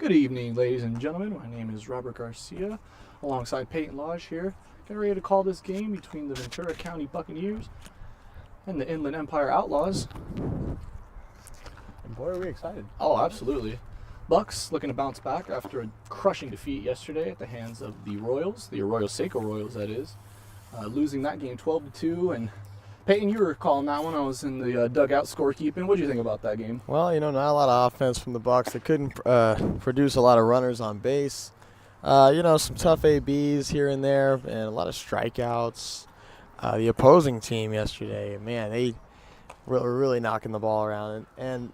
Good evening, ladies and gentlemen. My name is Robert Garcia, alongside Peyton Lodge here. Getting ready to call this game between the Ventura County Buccaneers and the Inland Empire Outlaws. And boy, are we excited. Oh, absolutely. Bucks looking to bounce back after a crushing defeat yesterday at the hands of the Royals, the Arroyo Seco Royals, that is. Losing that game 12-2. And Peyton, you were calling that one. I was in the dugout scorekeeping. What did you think about that game? Well, not a lot of offense from the Bucks. They couldn't produce a lot of runners on base. Some tough ABs here and there, and a lot of strikeouts. The opposing team yesterday, man, they were really knocking the ball around. And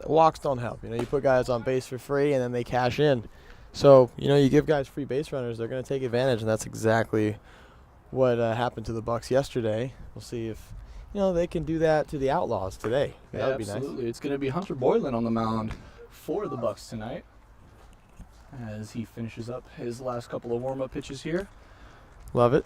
walks don't help. You put guys on base for free, and then they cash in. So, you give guys free base runners, they're going to take advantage, and that's exactly what happened to the Bucks yesterday. We'll see if they can do that to the Outlaws today. Yeah, that would be absolutely. nice. It's going to be Hunter Boylan on the mound for the Bucks tonight as he finishes up his last couple of warm-up pitches here. Love it.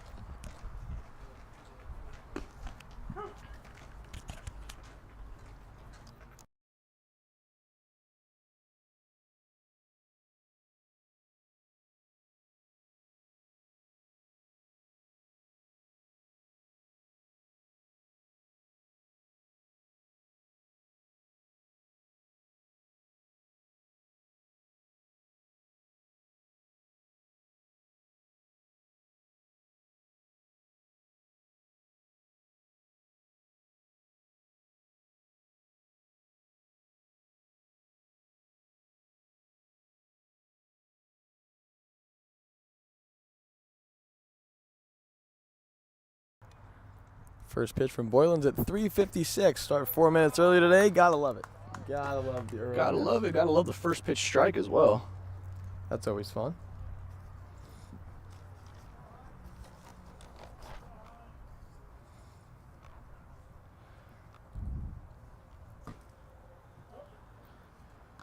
First pitch from Boylan's at 3:56. Start 4 minutes early today. Gotta love it. Gotta love the early. Gotta love it. Gotta love the first pitch strike as well. That's always fun.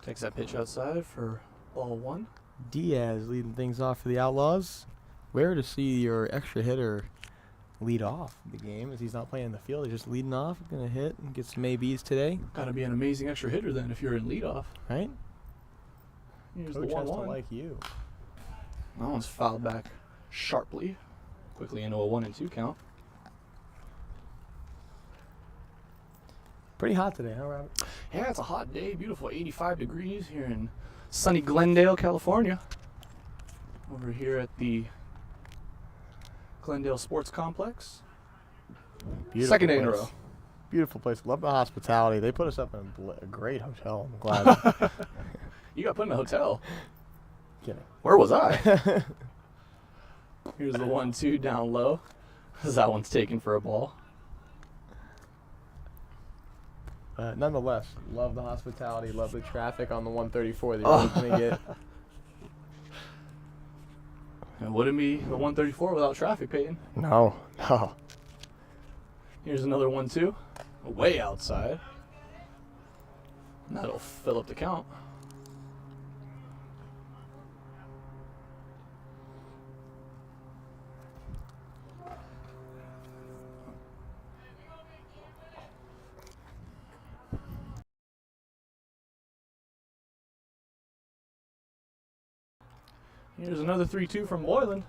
Takes that pitch outside for ball one. Diaz leading things off for the Outlaws. Where to see your extra hitter lead off the game as he's not playing in the field. He's just leading off, gonna hit and get some ABs today. Gotta be an amazing extra hitter then if you're in leadoff. Right? Here's Coach the has to 1-1. like you. That one's fouled back sharply, quickly into a 1-2 count. Pretty hot today, huh, Robert? Yeah, it's a hot day. Beautiful 85 degrees here in sunny Glendale, California. Over here at the Glendale Sports Complex. Beautiful Second day in a place. row. Beautiful place. Love the hospitality. They put us up in a great hotel. I'm glad. You got put in a hotel. Kidding. Where was I? Here's the 1-2 down low. That one's taken for a ball. Nonetheless, love the hospitality. Love the traffic on the 134 that you're going to get. It wouldn't be the 134 without traffic, Peyton. No. Here's another 1-2. Way outside. And that'll fill up the count. Here's another 3-2 from Boylan.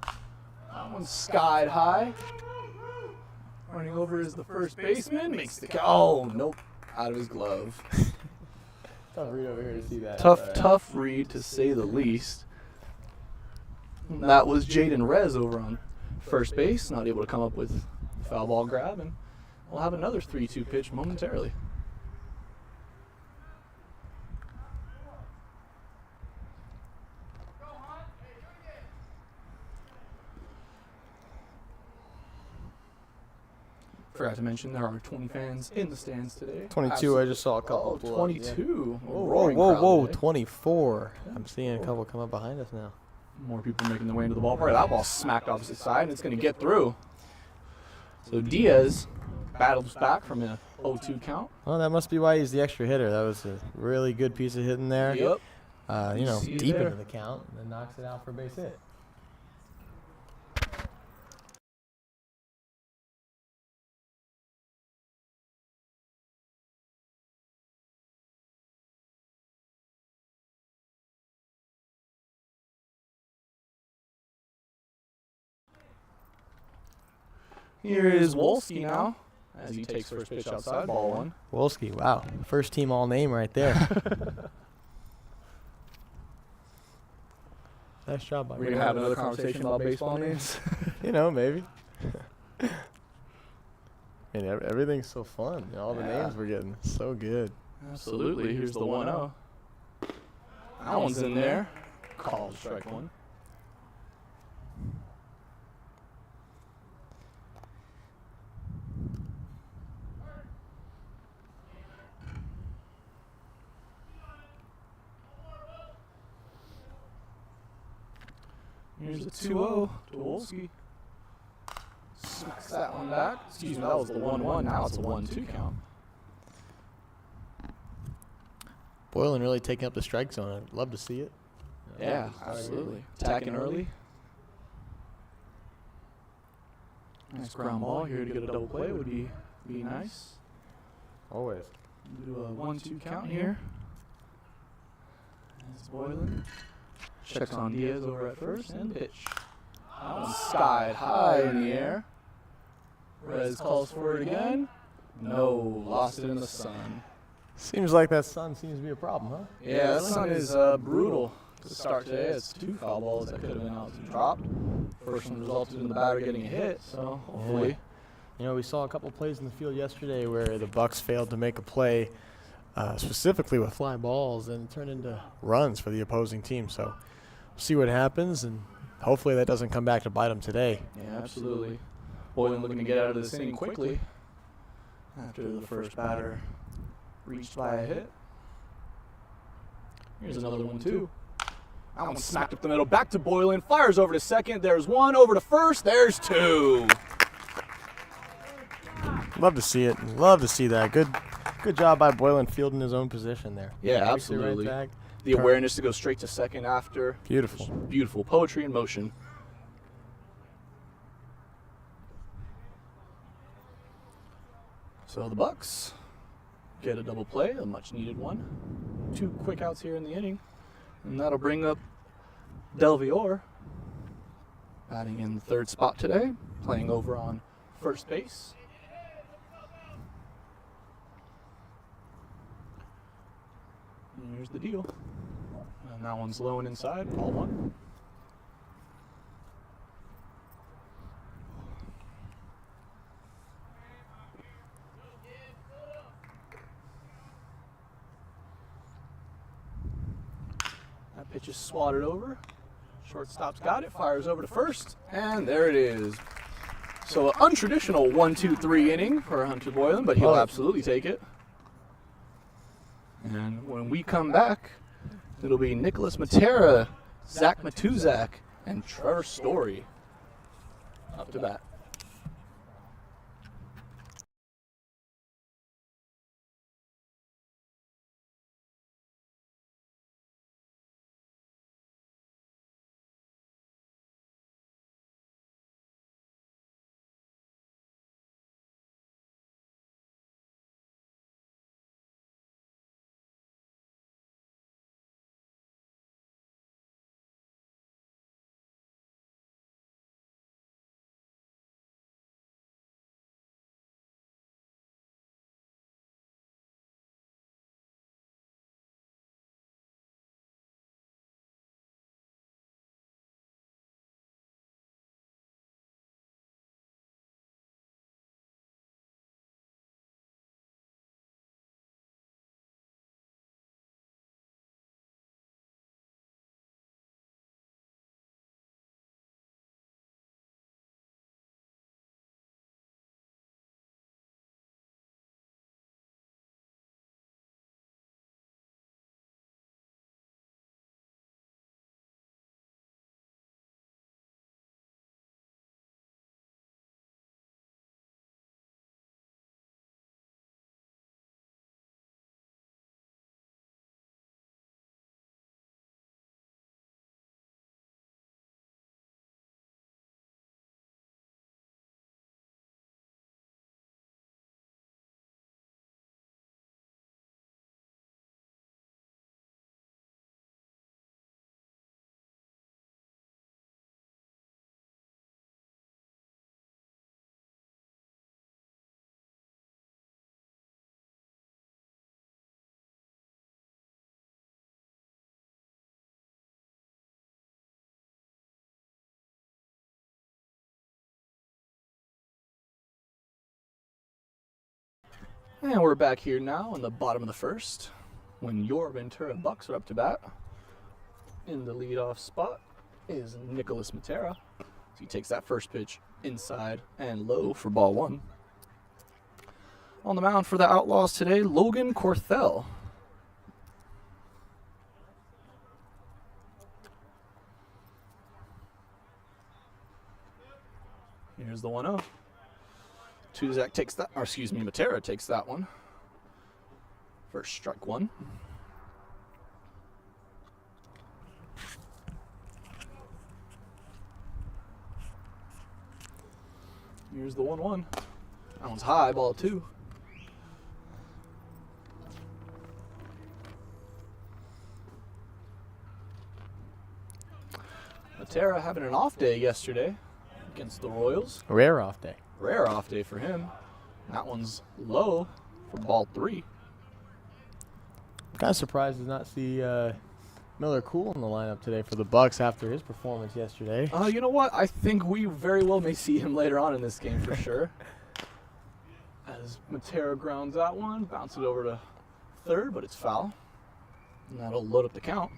That one's skied high. Running over is the first baseman. Makes the count. Oh, nope. Out of his glove. Tough read over here to see that. Tough read to say the least. That was Jaden Rez over on first base. Not able to come up with the foul ball grab. And we'll have another 3-2 pitch momentarily. Forgot to mention there are 20 fans in the stands today. 22, Absolutely. I just saw a couple. Oh, pull up, 22. yeah. Roaring crowd Whoa, today. 24. I'm seeing a couple come up behind us now. More people making their way into the ballpark. That ball smacked opposite side, and it's going to get through. So Diaz battles back from a 0-2 count. Well, that must be why he's the extra hitter. That was a really good piece of hitting there. Yep. See it Deep there. into the count, and then knocks it out for a base hit. Here is Wolski now, as he takes first pitch outside, ball one. Wolski, wow. First team all name right there. Nice job by We're going to have another conversation about baseball names. Maybe. And everything's so fun. All the names we're getting, so good. Absolutely. Here's the 1-0. That one's in there. Called strike one. Here's the 2-0 to Wolski. Smacks that one back. Excuse me, that was the 1-1. Now it's a 1-2 count. Boylan really taking up the strike zone. I'd love to see it. Yeah, absolutely. Attacking early. Nice ground ball here to get a double play would be nice. Always. Do a 1-2 count here. That's Boylan. Checks on Diaz over at first and pitch. That one's skied high in the air. Rez calls for it again. No, lost it in the sun. Seems like that sun seems to be a problem, huh? Yeah, that sun is brutal to start today. It's 2 foul balls that could have been out and dropped. First one resulted in the batter getting a hit, so hopefully. We saw a couple plays in the field yesterday where the Bucks failed to make a play, specifically with fly balls, and it turned into runs for the opposing team. So we'll see what happens, and hopefully that doesn't come back to bite them today. Yeah, absolutely. Boylan looking to get out of this inning quickly after the first batter reached by a hit. Here's another one, too. That one smacked up the middle. Back to Boylan. Fires over to second. There's one. Over to first. There's 2. Love to see it. Love to see that. Good job by Boylan fielding his own position there. Yeah, absolutely. Right back. The awareness to go straight to second after. Beautiful. Beautiful. Poetry in motion. So the Bucks get a double play, a much needed one. 2 quick outs here in the inning. And that'll bring up Delvior, batting in the 3rd spot today, playing over on first base. And here's the deal. And that one's low and inside, ball 1. That pitch is swatted over. Shortstop's got it, fires over to first, and there it is. So an untraditional 1-2-3 inning for Hunter Boylan, but he'll absolutely take it. And when we come back, it'll be Nicholas Matera, Zach Matuzak, and Trevor Story up to bat. And we're back here now in the bottom of the first when your Ventura Bucks are up to bat. In the leadoff spot is Nicholas Matera. So he takes that first pitch inside and low for ball one. On the mound for the Outlaws today, Logan Corthell. Here's the 1-0. Tuzak takes that, or excuse me, Matera takes that one. First strike one. Here's the 1-1. That one's high, ball two. Matera having an off day yesterday against the Royals. Rare off day. Rare off day for him. That one's low for ball three. Kind of surprised to not see Miller Cool in the lineup today for the Bucks after his performance yesterday. You know what? I think we very well may see him later on in this game for sure. As Matera grounds that one, bounce it over to third, but it's foul. And that'll load up the count.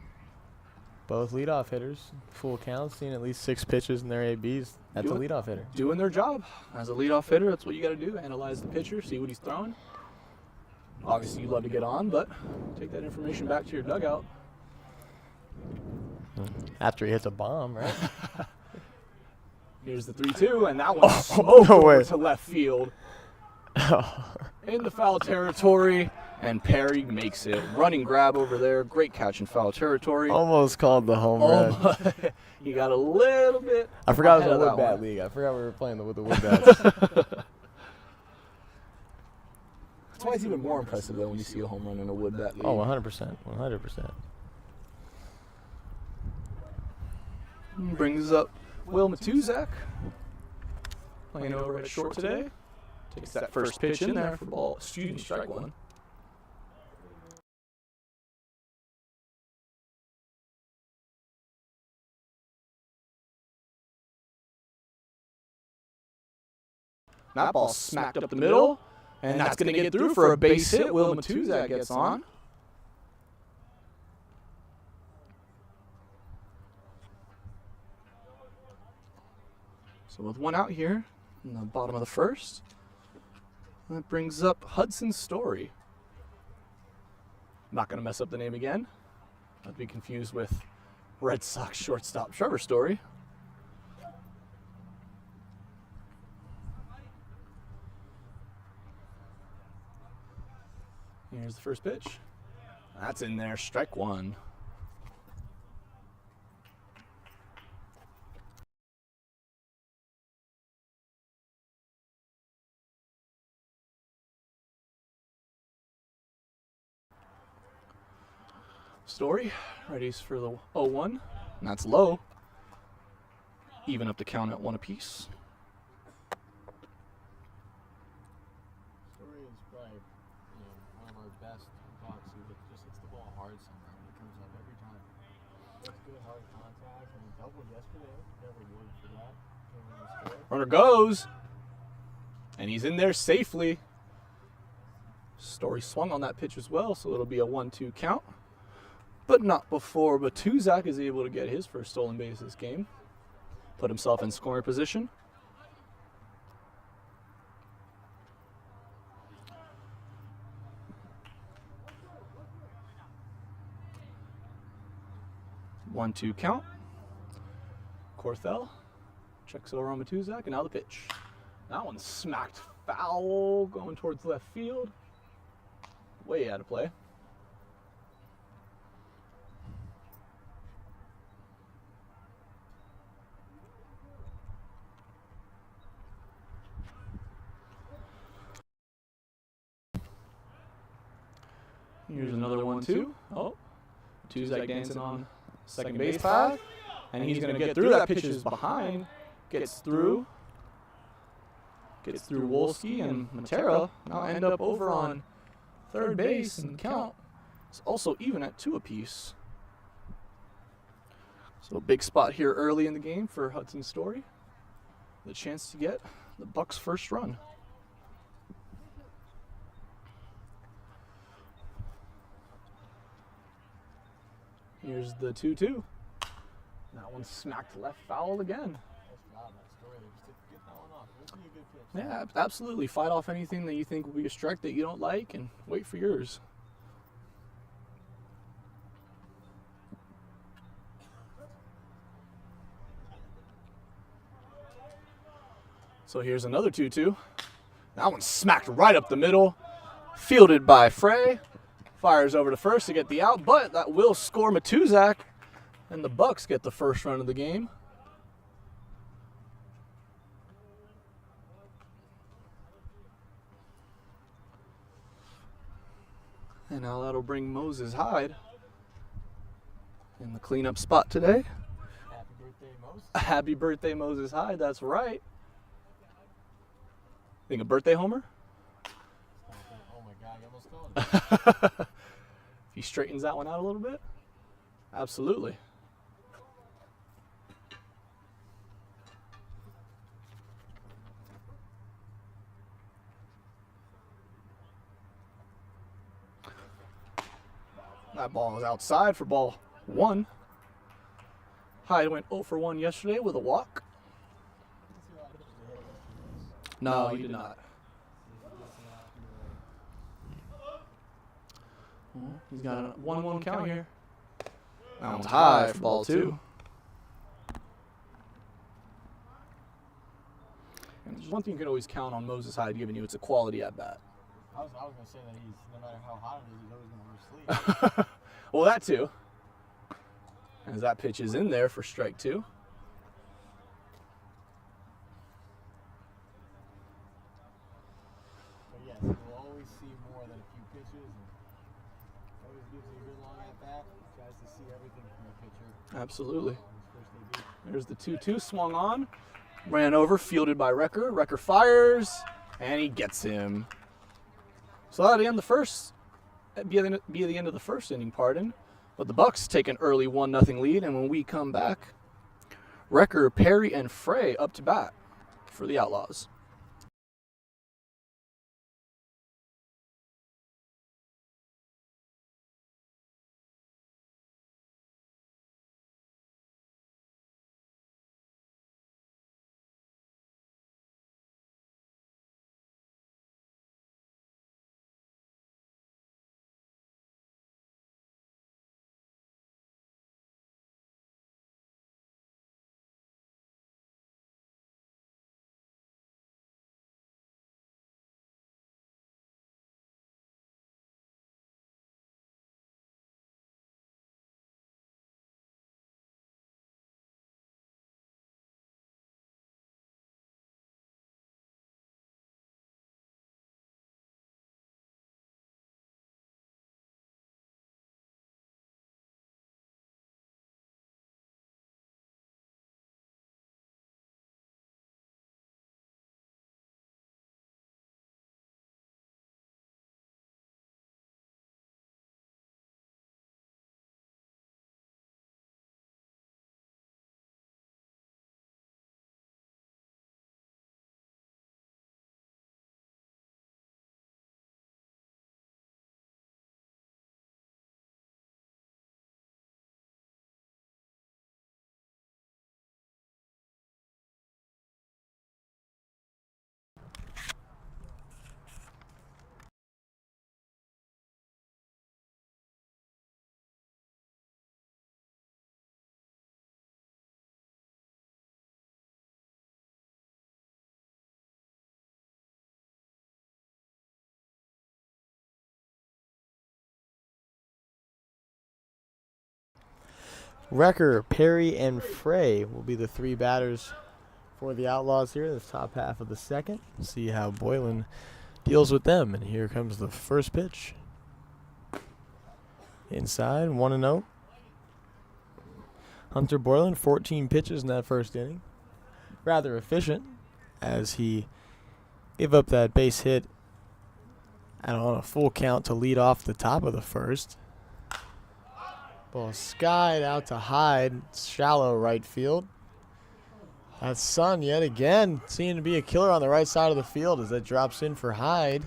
Both leadoff hitters, full counts, seeing at least 6 pitches in their ABs. That's a leadoff hitter. Doing their job. As a leadoff hitter, that's what you got to do. Analyze the pitcher, see what he's throwing. Obviously, you'd love to get on, but take that information back to your dugout. After he hits a bomb, right? Here's the 3-2, and that one's smoked over to left field. In the foul territory, and Perry makes it. Running grab over there. Great catch in foul territory. Almost called the home run. He got a little bit. I forgot it was a wood bat league. I forgot we were playing with the wood bats. That's why it's even more impressive, though, when you see a home run in a wood bat league. Oh, 100%. 100%. Brings up Will Matuzak. Playing over at short today. Takes that first pitch in there for strike one. That ball smacked up the middle, and that's going to get through for a base hit. Will Matuzak gets on. So with one out here in the bottom of the first, that brings up Hudson Story. Not going to mess up the name again. I'd be confused with Red Sox shortstop Trevor Story. Here's the first pitch. That's in there, strike one. Story, ready for the 0-1, and that's low. Even up the count at one apiece. Story is probably one of our best bucks. He just hits the ball hard somewhere when it comes up every time. That's good hard contact, and he doubled yesterday. Never would for that. Runner goes, and he's in there safely. Story swung on that pitch as well, so it'll be a 1-2 count. But not before Matuzak is able to get his first stolen base this game. Put himself in scoring position. One, two count. Corthell checks over on Matuzak, and now the pitch. That one smacked foul, going towards left field. Way out of play. Here's another 1-2. Oh, Tuzak dancing on second base path, and he's going to get through. That pitch is behind, gets through Wolski, and Matera now end up over on third base, and the count is also even at 2 apiece. So a big spot here early in the game for Hudson Story. The chance to get the Bucks' first run. here's the 2-2. That one smacked left foul again. Yeah, absolutely. Fight off anything that you think will be a strike that you don't like and wait for yours. So here's another 2-2. That one smacked right up the middle. Fielded by Frey. Fires over to first to get the out, but that will score Matuzak. And the Bucks get the first run of the game. And now that'll bring Moses Hyde in the cleanup spot today. Happy birthday, Moses. Happy birthday, Moses Hyde. That's right. Think a birthday homer? Oh my God, you almost called it. If he straightens that one out a little bit? Absolutely. That ball is outside for ball 1. Hyde went 0 for 1 yesterday with a walk. No, he did not. He's got a 1-1 count here. That one's high for ball 2. And there's one thing you can always count on Moses Hyde giving you, it's a quality at bat. I was going to say that he's, no matter how hot it is, he's always going to sleep. Well, that too. As that pitch is in there for strike 2. But yes, you'll always see more than a few pitches. And always gives you a good long at bat. Tries to see everything from the pitcher. Absolutely. There's the 2-2 swung on. Ran over, fielded by Wrecker. Wrecker fires, and he gets him. So that'll end the first. Be the end of the first inning, pardon. But the Bucks take an early 1-0 lead, and when we come back, Wrecker, Perry, and Frey up to bat for the Outlaws. Wrecker, Perry, and Frey will be the 3 batters for the Outlaws here in the top half of the second. See how Boylan deals with them. And here comes the first pitch. Inside, 1-0. Hunter Boylan, 14 pitches in that first inning. Rather efficient as he gave up that base hit and on a full count to lead off the top of the first. Ball skied out to Hyde, shallow right field. That's Sun yet again, seeming to be a killer on the right side of the field as that drops in for Hyde.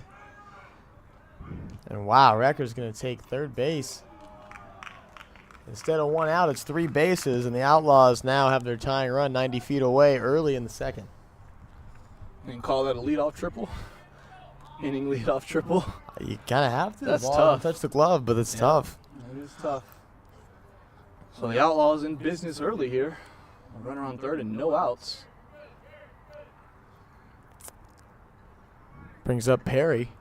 And wow, Wrecker's going to take third base. Instead of 1 out, it's 3 bases, and the Outlaws now have their tying run 90 feet away early in the second. You can call that a leadoff triple. Inning leadoff triple. You kind of have to. That's The ball tough. touch the glove, but it's tough. It is tough. So the Outlaws in business early here. A runner on third and no outs. Brings up Perry.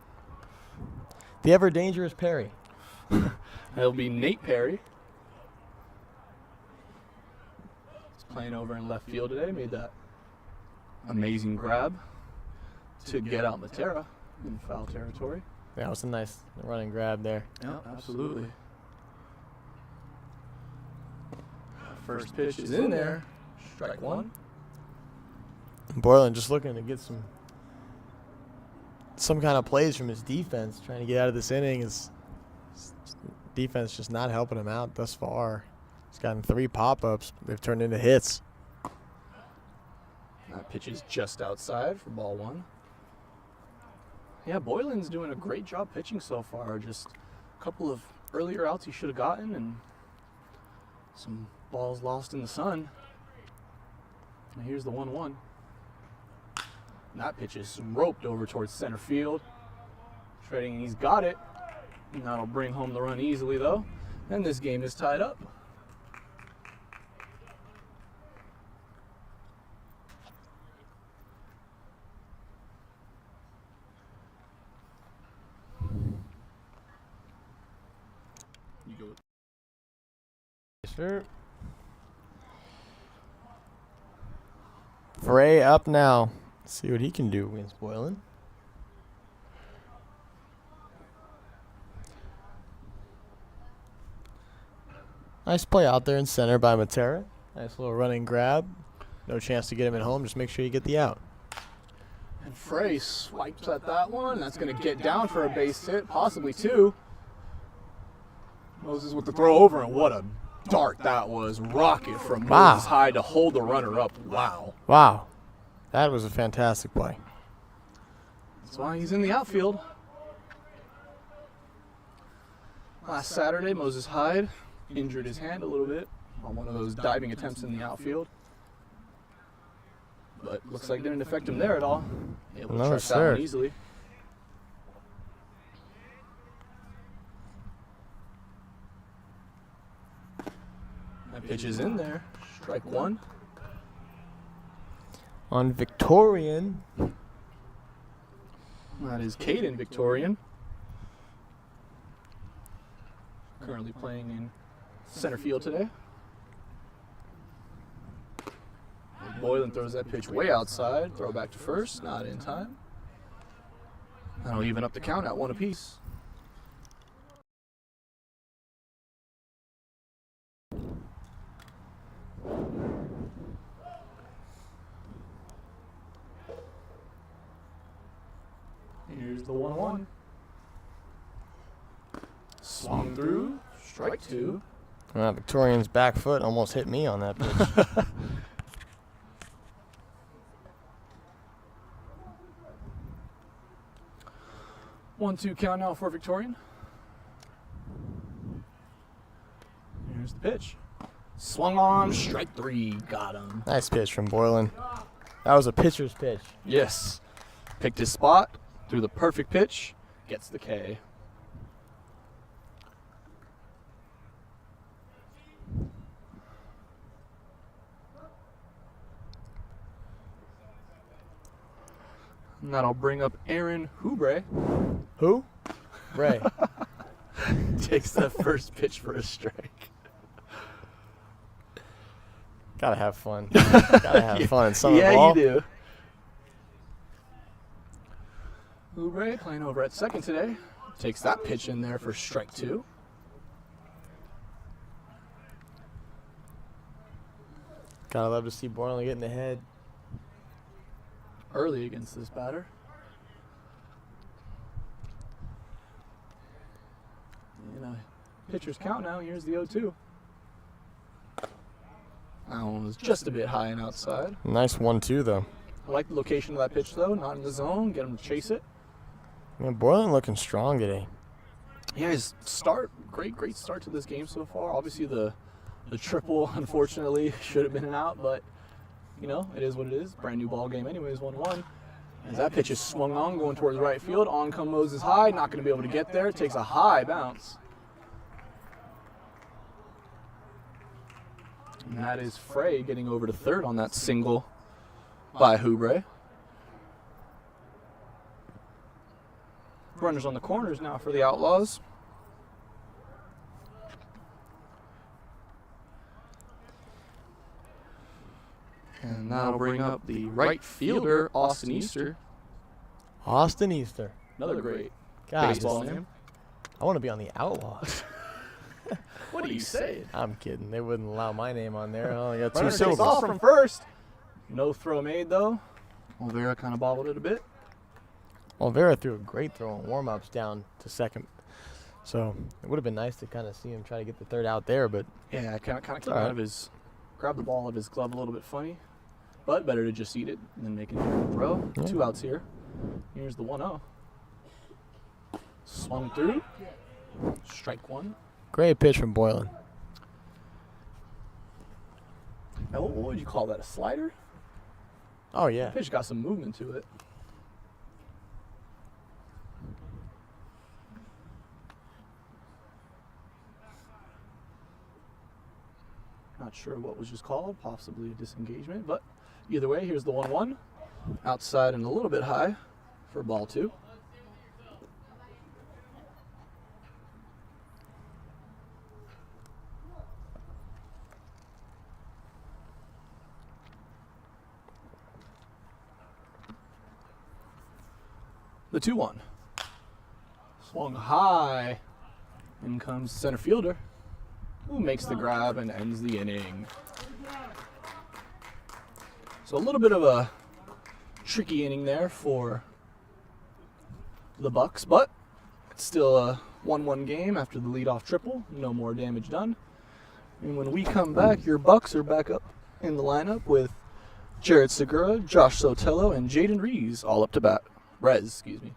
The ever dangerous Perry. That'll be Nate Perry. He's playing over in left field today. Made that amazing grab to get out Ventura in foul territory. Yeah, it was a nice running grab there. Yeah, absolutely. First pitch is in there. Strike one. Borland just looking to get some kind of plays from his defense, trying to get out of this inning. His defense just not helping him out thus far. He's gotten 3 pop-ups. They've turned into hits. That pitch is just outside for ball 1. Yeah, Boylan's doing a great job pitching so far. Just a couple of earlier outs he should have gotten and some balls lost in the sun. And here's the 1-1. And that pitch is roped over towards center field. Shredding, and he's got it. And that'll bring home the run easily, though. And this game is tied up. You go. Yes, sir. Frey up now. Let's see what he can do against Boylan. Nice play out there in center by Matera. Nice little running grab. No chance to get him at home. Just make sure you get the out. And Frey swipes at that one. That's going to get down for a base hit, possibly 2. Moses with the throw over, and what a dart that was. Rocket from Wow. Moses Hyde to hold the runner up. Wow. Wow. That was a fantastic play. That's why he's in the outfield. Last Saturday, Moses Hyde injured his hand a little bit on one of those diving attempts in the outfield. But looks like it didn't affect him there at all. Able to No, trust that sir. one easily. That pitch is in there. Strike 1. On Victorian. That is Caden Victorian. Currently playing in center field today. Boylan throws that pitch way outside. Throw back to first. Not in time. That'll even up the count at 1 apiece. Here's the 1-1. Swung through. Strike 2. Victorian's back foot almost hit me on that pitch. 1-2 count now for Victorian. Here's the pitch. Swung on, strike 3. Got him. Nice pitch from Boylan. That was a pitcher's pitch. Yes. Picked his spot, threw the perfect pitch, gets the K. And that'll bring up Aaron Hubre. Who? Ray. Takes the first pitch for a strike. Gotta have fun. Gotta have fun in summer ball. Yeah, you do. Hubre playing over at second today. Takes that pitch in there for strike 2. Gotta love to see Boylan get in the head. Early against this batter. You know, pitcher's count now. Here's the 0-2. That one was just a bit high and outside. Nice 1-2 though. I like the location of that pitch though. Not in the zone. Get him to chase it. Yeah, Boylan looking strong today. Yeah, his start, great start to this game so far. Obviously the triple, unfortunately, should have been an out, but you know, it is what it is. Brand new ball game anyways, 1-1. As that pitch is swung on, going towards right field. On come Moses High, not going to be able to get there. Takes a high bounce. And that is Frey getting over to third on that single by Hubre. Runners on the corners now for the Outlaws. And that'll bring up the right fielder, Austin Easter. Austin Easter. Another great God, baseball name. I want to be on the Outlaws. What are you saying? I'm kidding. They wouldn't allow my name on there. I only got 2 Runner takes off syllables. from first. No throw made, though. Olvera kind of bobbled it a bit. Olvera threw a great throw in warm-ups down to second. So it would have been nice to kind of see him try to get the third out there, but Yeah, kind of came out of his, grabbed the ball out of his glove a little bit funny. But better to just eat it than make a throw. Yeah. 2 outs here. Here's the 1-0. Swung through. Strike 1. great pitch from Boylan. Now, what would you call that? A slider? Oh, yeah. Pitch got some movement to it. Not sure what was just called, possibly a disengagement, but either way, here's the 1-1. Outside and a little bit high for ball 2. The 2-1. Swung high. In comes center fielder, who makes the grab and ends the inning. So a little bit of a tricky inning there for the Bucks, but it's still a 1-1 game after the leadoff triple. No more damage done. And when we come back, your Bucks are back up in the lineup with Jared Segura, Josh Sotelo, and Jaden Rees all up to bat. Excuse me.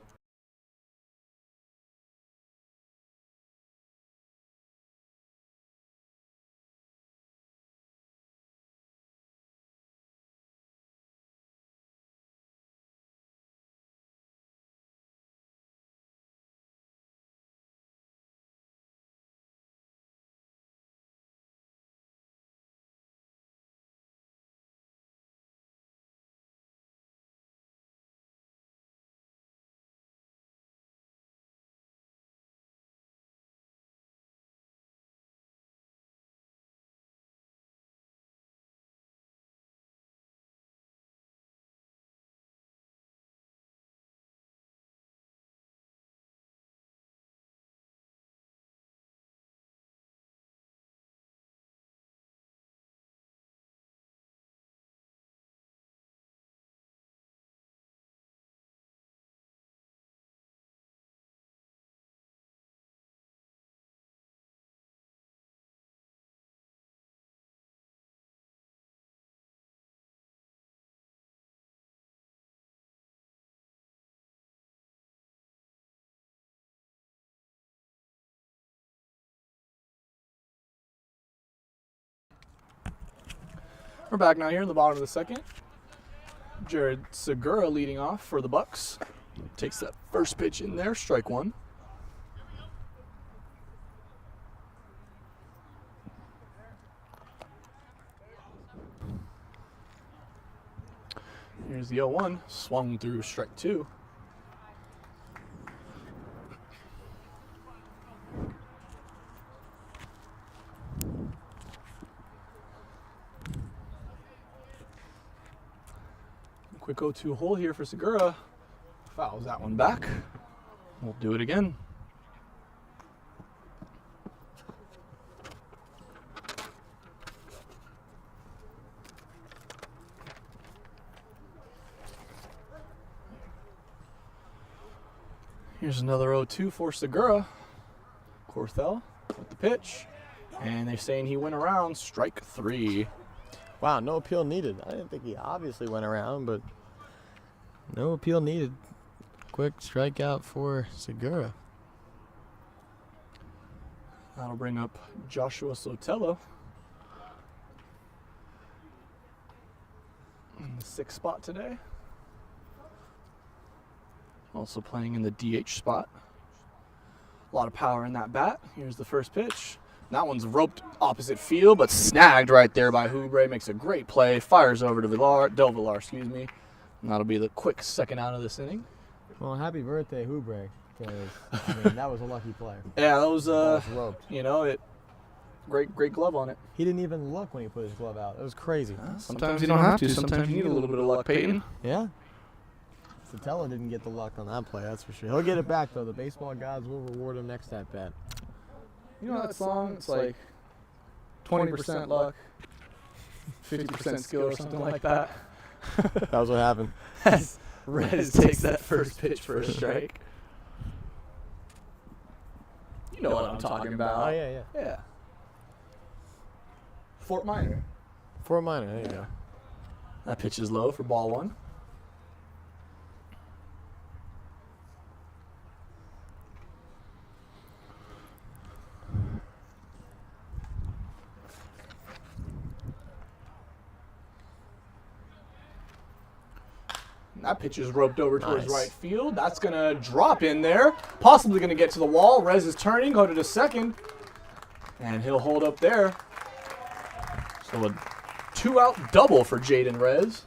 We're back now here in the bottom of the second. Jared Segura leading off for the Bucks. Takes that first pitch in there, strike 1. Here's the 0-1, swung through, strike 2. Quick 0-2 hole here for Segura. Fouls that one back. We'll do it again. Here's another 0-2 for Segura. Corthell with the pitch. And they're saying he went around, strike 3. Wow, no appeal needed. I didn't think he obviously went around, but no appeal needed. Quick strikeout for Segura. That'll bring up Joshua Sotelo in the 6th spot today. Also playing in the DH spot. A lot of power in that bat. Here's the first pitch. That one's roped opposite field, but snagged right there by Hubre. Makes a great play. Fires over to Del Villar, excuse me. And that'll be the quick second out of this inning. Well, happy birthday, Hubre. Because that was a lucky play. Yeah, that was roped. Great glove on it. He didn't even look when he put his glove out. It was crazy. Sometimes you don't have to. Sometimes you need a little bit of luck, Peyton. Yeah. Sotelo didn't get the luck on that play, that's for sure. He'll get it back, though. The baseball gods will reward him next at bat. You know that song? It's like 20% luck, 50% skill or something like that. That was what happened. Rez takes that first pitch for a strike. You know what I'm talking about. Oh, yeah. Yeah. Fort Minor. Fort Minor, there you go. That pitch is low for ball 1. That pitch is roped over towards right field. That's going to drop in there. Possibly going to get to the wall. Rez is turning, go to the second. And he'll hold up there. So a 2-out double for Jaden Rez.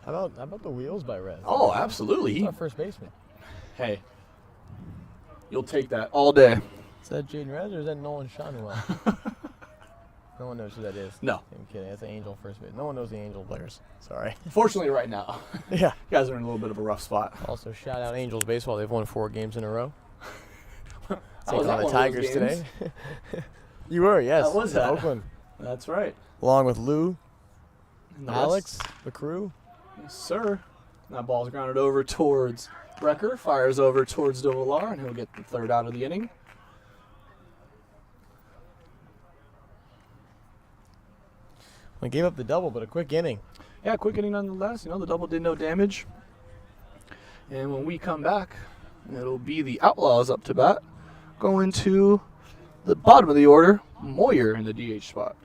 How about the wheels by Rez? Oh, absolutely. He's our first baseman. Hey, you'll take that all day. Is that Jaden Rez or is that Nolan Shonwell? No one knows who that is. No. I'm kidding. That's an Angel first base. No one knows the Angel players. Sorry. Fortunately, right now. Yeah. You guys are in a little bit of a rough spot. Also, shout out Angels baseball. They've won 4 games in a row. I was Taking at on the one of those Tigers games. today. You were, yes. I was at Oakland. That's right. Along with Lou, And the Alex, rest- the crew. Yes, sir. That ball's grounded over towards Brecker. Fires over towards Dovalar, and he'll get the 3rd out of the inning. We gave up the double, but a quick inning. Yeah, quick inning nonetheless. The double did no damage. And when we come back, it'll be the Outlaws up to bat. Going to the bottom of the order, Moyer in the DH spot.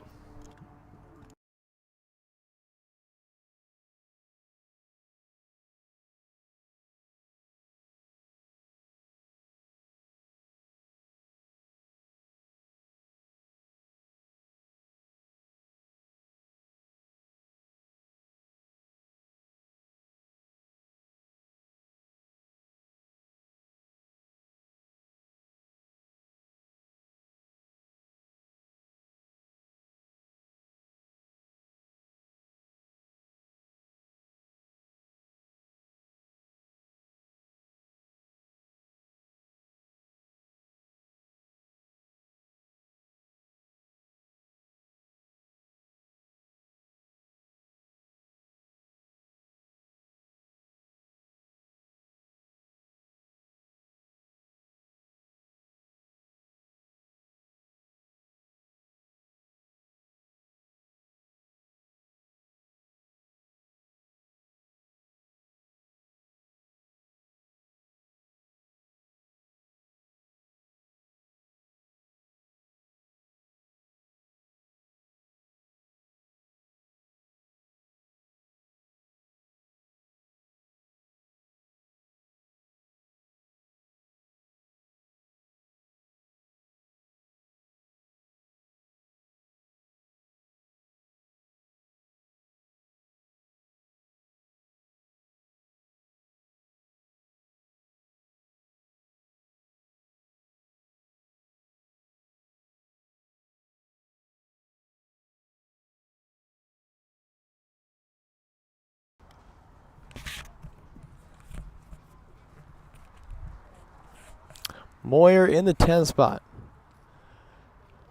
Moyer in the 10 spot.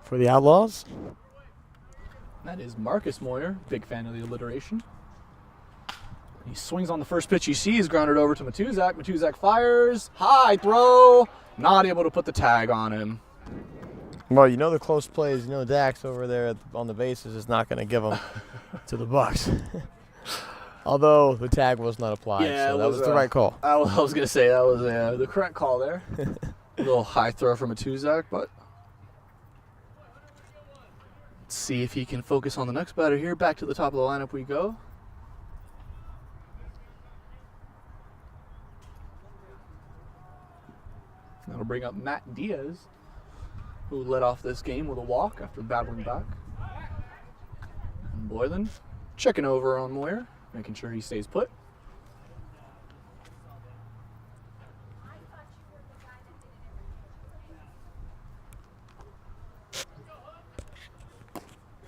For the Outlaws. That is Marcus Moyer, big fan of the alliteration. He swings on the first pitch he sees, grounded over to Matuzak. Matuzak fires, high throw, not able to put the tag on him. Well, the close plays. Dax over there on the bases is not going to give them to the Bucks. Although the tag was not applied, so that was the right call. I was going to say that was the correct call there. A little high throw from Matuzak, but Let's see if he can focus on the next batter here. Back to the top of the lineup we go. That'll bring up Matt Diaz, who led off this game with a walk after battling back. And Boylan checking over on Moyer, making sure he stays put.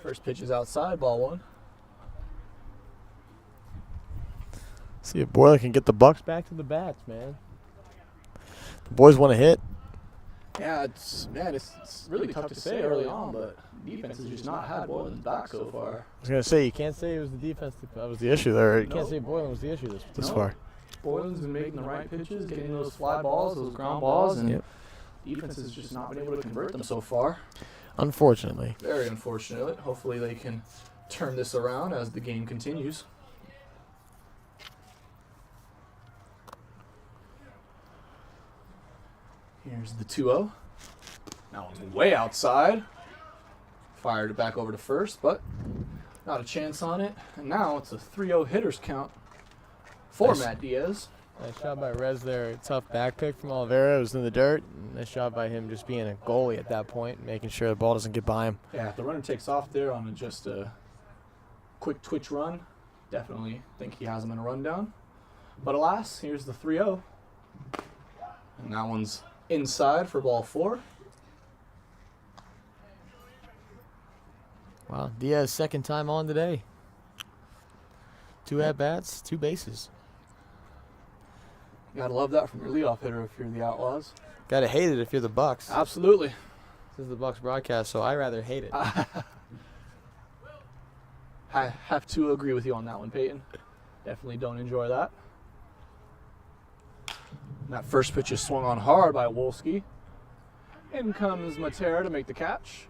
First pitch is outside, ball one. See if Boylan can get the Bucks back to the bats, man. The boys want to hit. Yeah, it's really tough to say early on, but defense has just not had Boylan's back so far. I was going to say, you can't say it was the defense that was the issue there. You can't Nope. say Boylan was the issue this Nope. far. Boylan's been making the right pitches, getting those fly balls, those ground balls, and Yep. defense has just not been able to convert them so far. Unfortunately. Very unfortunate. Hopefully they can turn this around as the game continues. Here's the 2-0. That one's way outside. Fired it back over to first, but not a chance on it. And now it's a 3-0 hitters count for Nice. Matt Diaz. Nice job by Rez there. Tough back pick from Oliveira. It was in the dirt. Nice job by him just being a goalie at that point, making sure the ball doesn't get by him. Yeah, if the runner takes off there on just a quick twitch run, definitely think he has him in a rundown. But alas, here's the 3-0. And that one's inside for ball 4. Wow, Diaz second time on today. 2 at-bats, 2 bases. Gotta love that from your leadoff hitter if you're the Outlaws. Gotta hate it if you're the Bucks. Absolutely. This is the Bucks broadcast, so I rather hate it. I have to agree with you on that one, Peyton. Definitely don't enjoy that. And that first pitch is swung on hard by Wolski. In comes Matera to make the catch.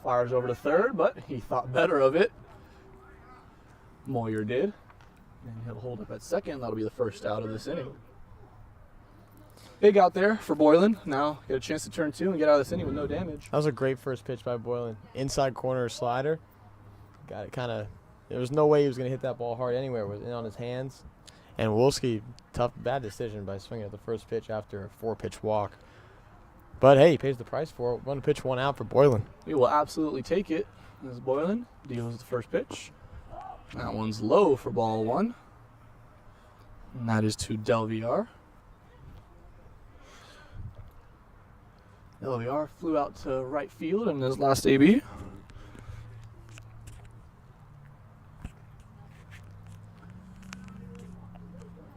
Fires over to third, but he thought better of it. Moyer did. And he'll hold up at second. That'll be the first out of this inning. Big out there for Boylan. Now get a chance to turn 2 and get out of this inning with no damage. That was a great first pitch by Boylan. Inside corner slider. Got it kind of. There was no way he was going to hit that ball hard anywhere. It was in on his hands. And Wolski, bad decision by swinging at the first pitch after a 4-pitch walk. But hey, he pays the price for it. 1 pitch, 1 out for Boylan. We will absolutely take it. As Boylan deals the first pitch. That one's low for ball 1. And that is to Delviar. Delviar flew out to right field in his last AB.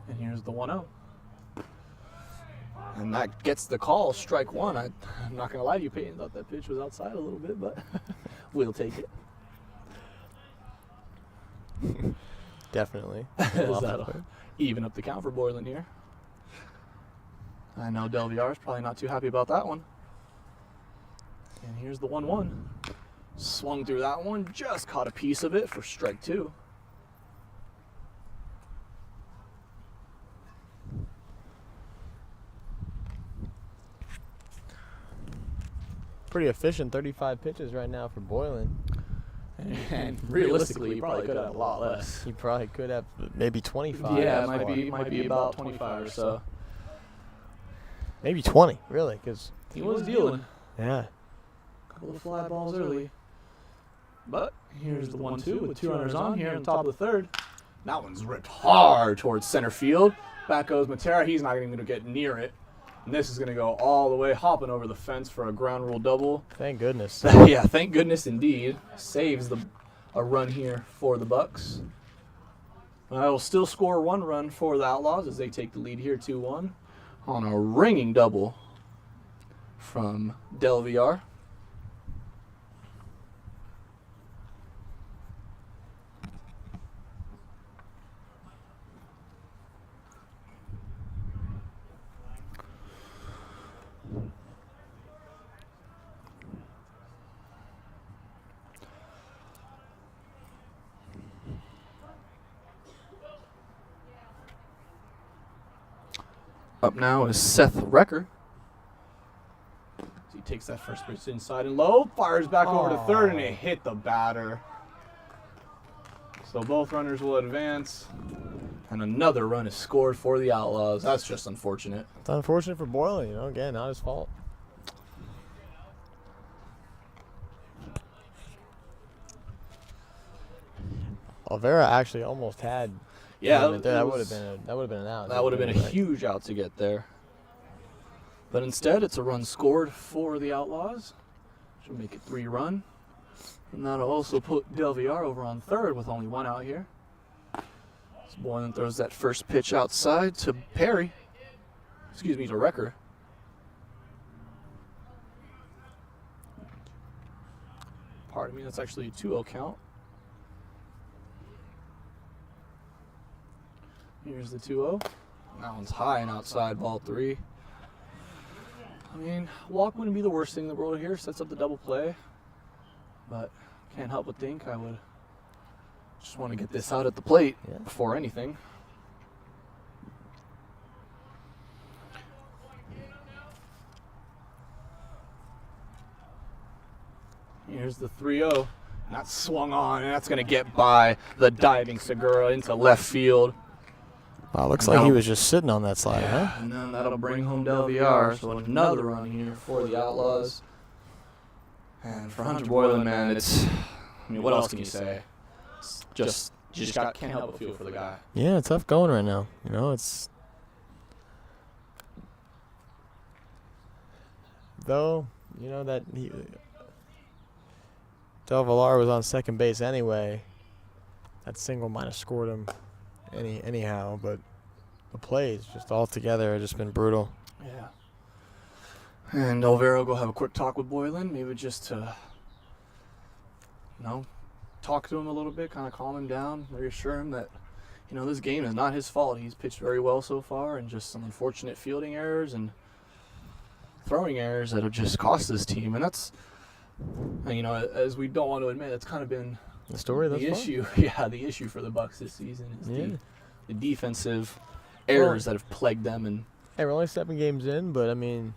And here's the 1-0. And that gets the call, strike 1. I'm not going to lie to you, Peyton. Thought that pitch was outside a little bit, but we'll take it. Definitely. That'll even up the count for Boylan here. I know Delviar's probably not too happy about that one. And here's the 1-1. Swung through that one, just caught a piece of it for strike 2. Pretty efficient 35 pitches right now for Boylan. And realistically, you probably could have a lot less. He probably could have maybe 25. Yeah, it might be about 25 or so. Maybe 20, really, because He was dealing. yeah. A couple of fly balls early. But here's the 1-2 with 2 runners on here on top of the third. That one's ripped hard towards center field. Back goes Matera. He's not even going to get near it. And this is going to go all the way, hopping over the fence for a ground rule double. Thank goodness. Yeah, thank goodness indeed. Saves a run here for the Bucks. I will still score 1 run for the Outlaws as they take the lead here 2-1 on a ringing double from Delviar. Up now is Seth Recker. He takes that first pitch inside and low, fires back over to third, and it hit the batter. So both runners will advance, and another run is scored for the Outlaws. That's just unfortunate. It's unfortunate for Boylan, again, not his fault. Alvera actually almost had. Yeah, that would have been an out. That would have been a huge out to get there. But instead, it's a run scored for the Outlaws. Should make it 3-run. And that'll also put Del Villar over on third with only 1 out here. So Boylan throws that first pitch outside to Perry. Excuse me, to Recker. Pardon me, that's actually a 2-0 count. Here's the 2-0. That one's high and outside, ball 3. I mean, walk wouldn't be the worst thing in the world here. Sets up the double play. But can't help but think I would just want to get this out at the plate before anything. Here's the 3-0. That's swung on, and that's going to get by the diving Segura into left field. Wow, looks like he was just sitting on that slider, huh? And then that'll bring home Del Villar. So another run here for the Outlaws. And for Hunter Boylan, man, what else can you say? You just can't help but feel for the guy. Yeah, tough going right now. It's. Though, that Del Villar was on second base anyway. That single might have scored him anyhow, but the plays just all together have just been brutal. Yeah. And Alvaro will go have a quick talk with Boylan, maybe just to, talk to him a little bit, kind of calm him down, reassure him that, this game is not his fault. He's pitched very well so far, and just some unfortunate fielding errors and throwing errors that have just cost this team. And that's, as we don't want to admit, it's kind of been the story. The issue, the issue for the Bucs this season is the defensive errors that have plagued them. And hey, we're only 7 games in, but I mean,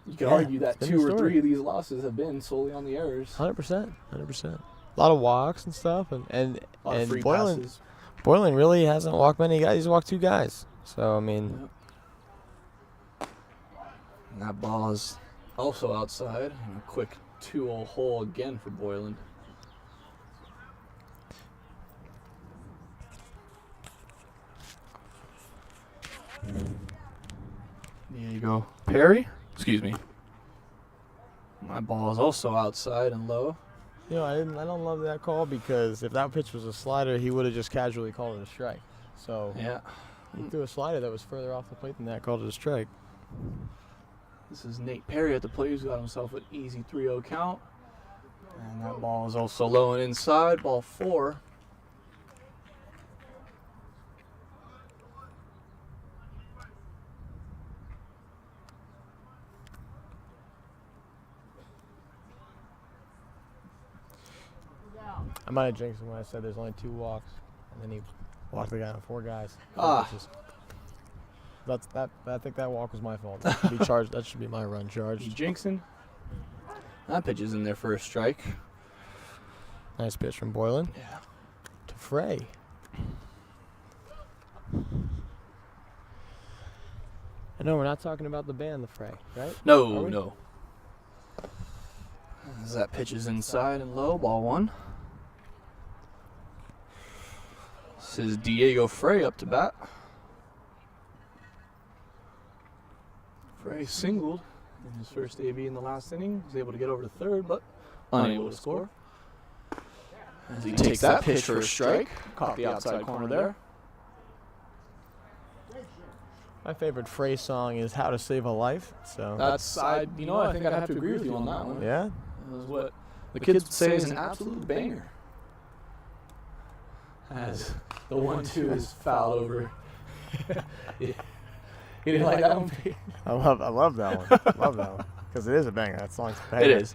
you could argue that 2 or 3 of these losses have been solely on the errors. 100%. A lot of walks and stuff, and free Boylan. passes. Boylan really hasn't walked many guys. He's walked 2 guys. So I mean, and that ball is also outside. And a quick 2-0 hole again for Boylan. There you go. Perry? Excuse me. My ball is also outside and low. I don't love that call because if that pitch was a slider, he would have just casually called it a strike. So he threw a slider that was further off the plate than that, called it a strike. This is Nate Perry at the plate, who's got himself an easy 3-0 count. And that ball is also low and inside, ball 4. I might have jinxed him when I said there's only 2 walks, and then he walked the guy on 4 guys. I think that walk was my fault. That should be charged. That should be my run charged. You jinxing? That pitch is in there for a strike. Nice pitch from Boylan. Yeah. To Frey. I know we're not talking about the band, the Frey, right? No. As that pitch is inside and low, ball 1. This is Diego Frey up to bat. Frey singled in his first AB in the last inning. He was able to get over to third, but unable to score. As he takes that pitch for a strike. Caught the outside corner there. My favorite Frey song is "How to Save a Life." So I think I'd have to agree with you on that one. Yeah, that was what the kids would say is an absolute banger. As the 1-2 is fouled over. You didn't like that one? I love that one. Love that one because it is a banger. That song's a banger. It is,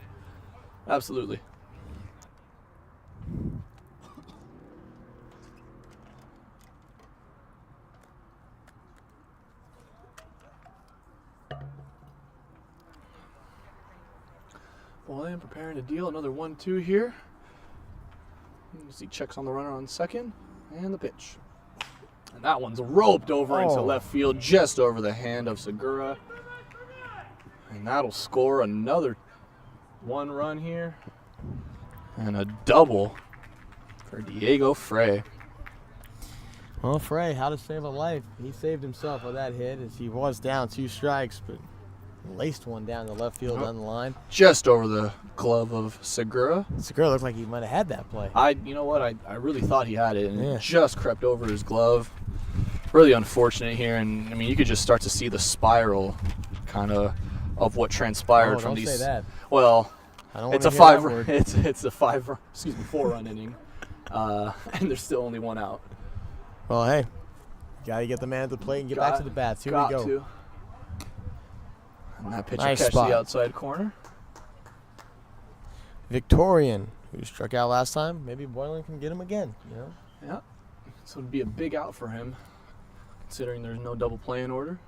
absolutely. Boylan preparing to deal another 1-2 here. As he checks on the runner on second, and the pitch. And that one's roped over into left field, just over the hand of Segura. And that'll score another 1 run here. And a double for Diego Frey. Well, Frey, how to save a life. He saved himself with that hit as he was down 2 strikes, but laced one down the left field on the line. Just over the glove of Segura. Segura looked like he might have had that play. You know what? I really thought he had it, and it just crept over his glove. Really unfortunate here, and I mean, you could just start to see the spiral kind of what transpired from don't these. Say that. Well, I don't it's a 4-run inning, and there's still only 1 out. Well, hey, you gotta get the man at the plate and get back to the bats. Here we go. And that pitch will catch the outside corner. Victorian, who struck out last time. Maybe Boylan can get him again. You know. Yeah. So it'd be a big out for him, considering there's no double play in order.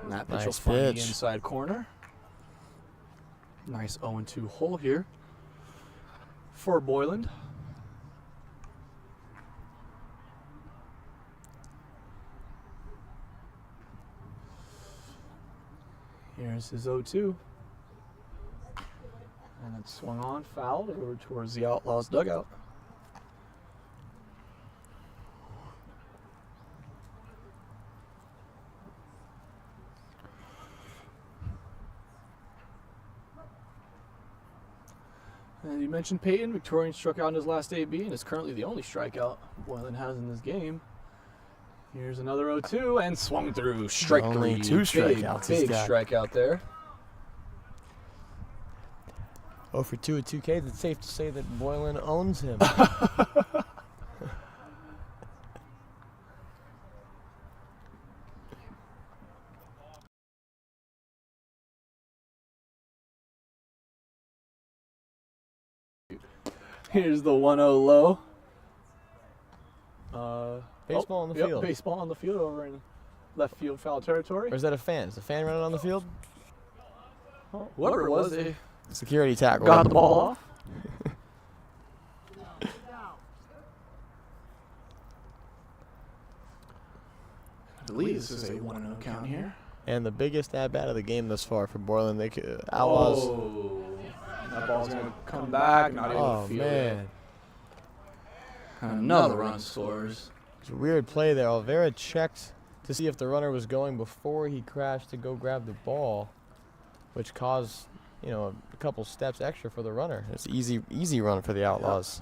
And that pitch will find the inside corner. Nice 0-2 hole here for Boylan. Here's his 0-2. And it's swung on, fouled over towards the Outlaws dugout. And you mentioned Peyton. Victorian struck out in his last AB and is currently the only strikeout Boylan has in this game. Here's another 0-2 and swung through. Strike only 3. 2 strikeouts. Big strikeout there. 0 for 2 at 2Ks. It's safe to say that Boylan owns him. Here's the 1-0 low. Baseball on the field. Baseball on the field over in left field foul territory. Or is that a fan? Is the fan running on the field? Whatever it was, they security tackle. got the ball off. I believe this is a 1-0 count here. And the biggest at-bat of the game thus far for Boylan. They could, Outlaws. Oh, that ball's going to come back. Not able to field it. Another run scores. It's a weird play there. Olvera checked to see if the runner was going before he crashed to go grab the ball, which caused, a couple steps extra for the runner. It's easy run for the Outlaws.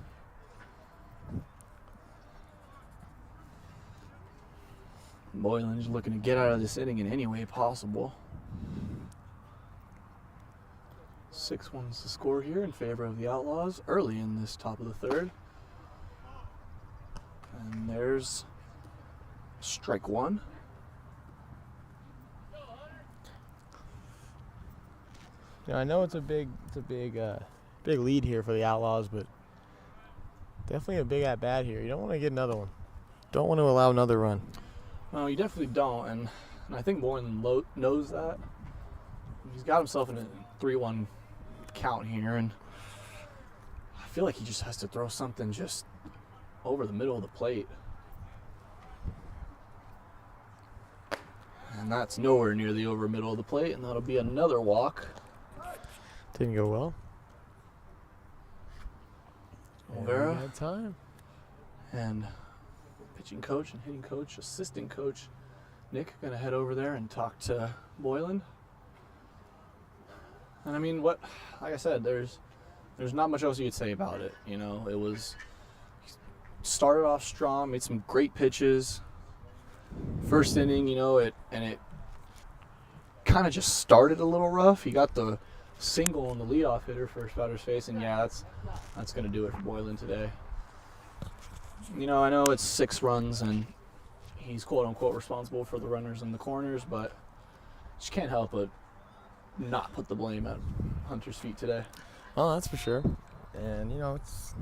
Boylan's looking to get out of this inning in any way possible. 6-1's the score here in favor of the Outlaws early in this top of the third. And there's strike 1. I know it's a big lead here for the Outlaws, but definitely a big at bat here. You don't want to get another one. Don't want to allow another run. No, you definitely don't, and I think Boylan knows that. He's got himself in a 3-1 count here, and I feel like he just has to throw something just over the middle of the plate. And that's nowhere near the over middle of the plate, and that'll be another walk. Didn't go well. Olvera. Had time. And pitching coach and hitting coach, assistant coach Nick, going to head over there and talk to Boylan. And I mean, like I said, there's not much else you could say about it. It was started off strong, made some great pitches. First inning, it kind of just started a little rough. He got the single on the leadoff hitter first batter's face, and that's going to do it for Boylan today. I know it's 6 runs, and he's quote-unquote responsible for the runners in the corners, but just can't help but not put the blame at Hunter's feet today. Oh, that's for sure. And, it's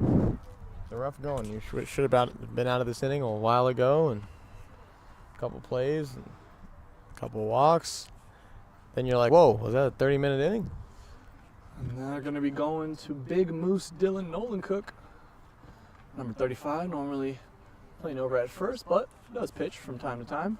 a rough going. You should have been out of this inning a while ago, and a couple plays, and a couple walks. then you're like, whoa, was that a 30-minute inning? And they're going to be going to Big Moose Dylan Nolan Cook. Number 35, normally playing over at first, but does pitch from time to time.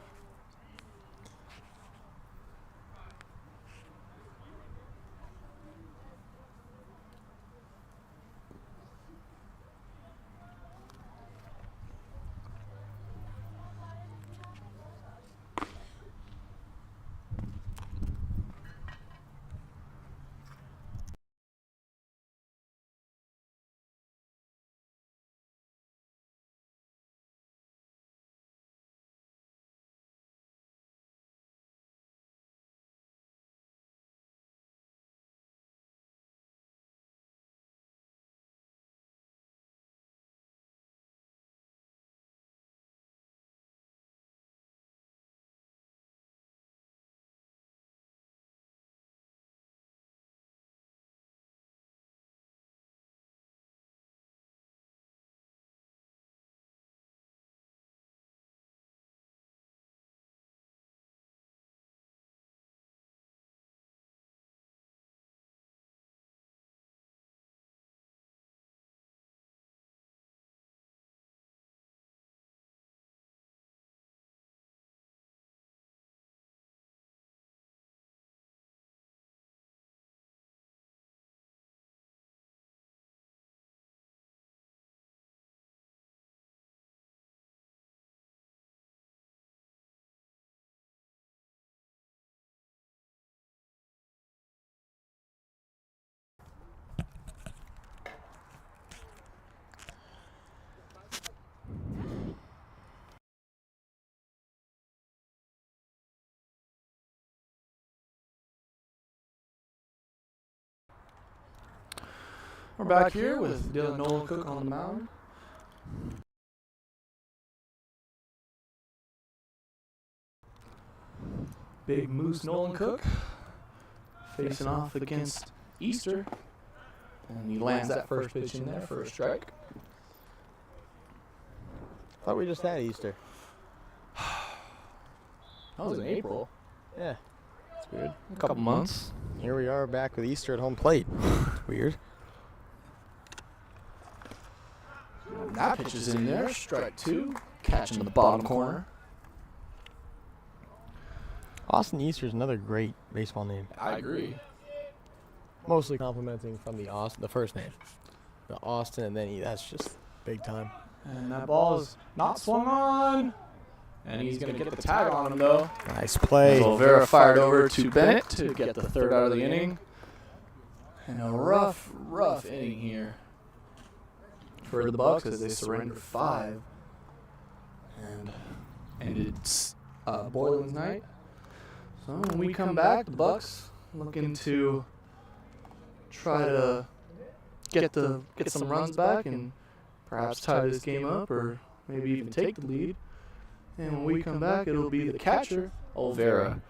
We're back here with Dylan Nolan Cook on the mound. Big Moose Nolan Cook facing off against Easter. And he lands that first pitch in there for a strike. Thought we just had Easter. That was in April. Yeah. That's weird. A couple months. Here we are back with Easter at home plate. It's weird. And that pitch is in there. Strike two. Catching the bottom corner. Austin Easter's another great baseball name. I agree. Mostly complimenting from the Austin, the first name. The Austin, and then that's just big time. And that ball is not swung on. And he's going to get the tag on him, though. Nice play. Vera fired over to Bennett to get the third out of the inning. And a rough inning here for the Bucks as they surrendered 5 and ended Boylan's night. So when we come back, the Bucks looking to try to get some runs back and perhaps tie this game up or maybe even take the lead. And when we come back, it'll be the catcher, Olvera.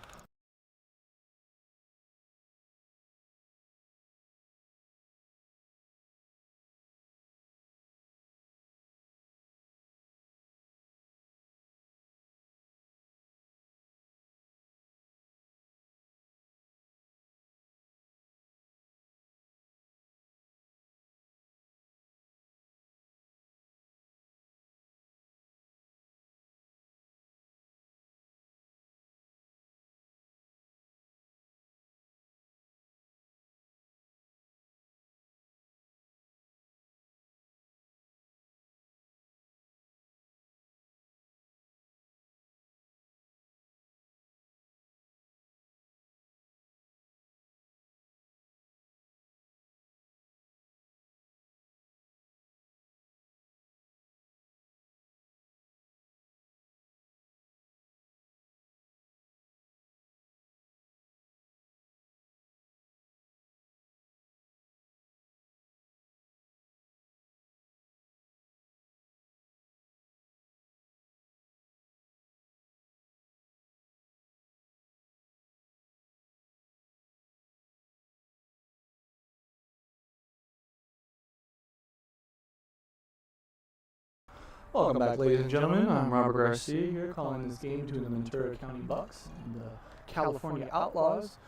Welcome back, ladies and gentlemen. I'm Robert Garcia here, calling this game between the Ventura County Bucks and the California Outlaws.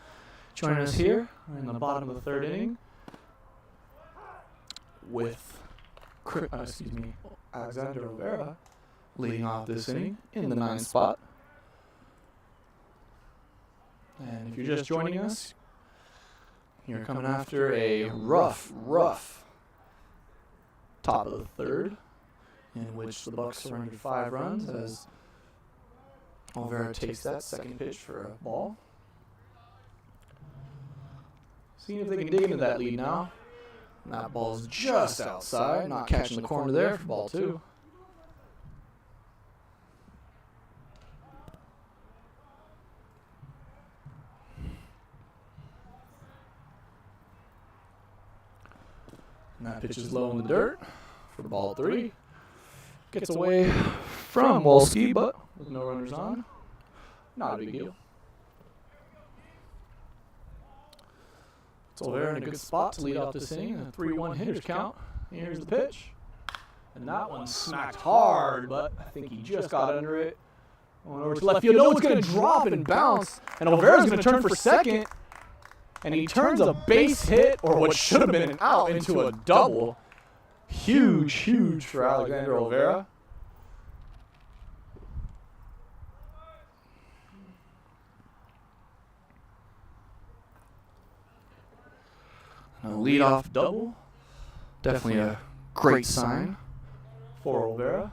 Joining us here in the bottom of the third inning with Alexander Rivera leading off this inning in the 9th spot. And if you're just joining us, you're coming after a rough top of the third, in which the Bucks surrendered 5 runs as Olvera takes that second pitch for a ball. Seeing if they can dig into that lead now. And that ball's just outside, not catching the corner there for ball 2. And that pitch is low in the dirt for ball 3. Gets away from Wolski, but with no runners on. Not a big deal. It's Olvera in a good spot to lead off this inning. A 3-1 hitters count. Here's the pitch. And that one smacked hard, but I think he just got under it. Going over to left field. No, it's going to drop and bounce. And Olvera's going to turn for second. And he turns a base hit, or what should have been an out, into a double. Huge for Alexander Olvera. A leadoff double. Definitely a great sign for Olvera.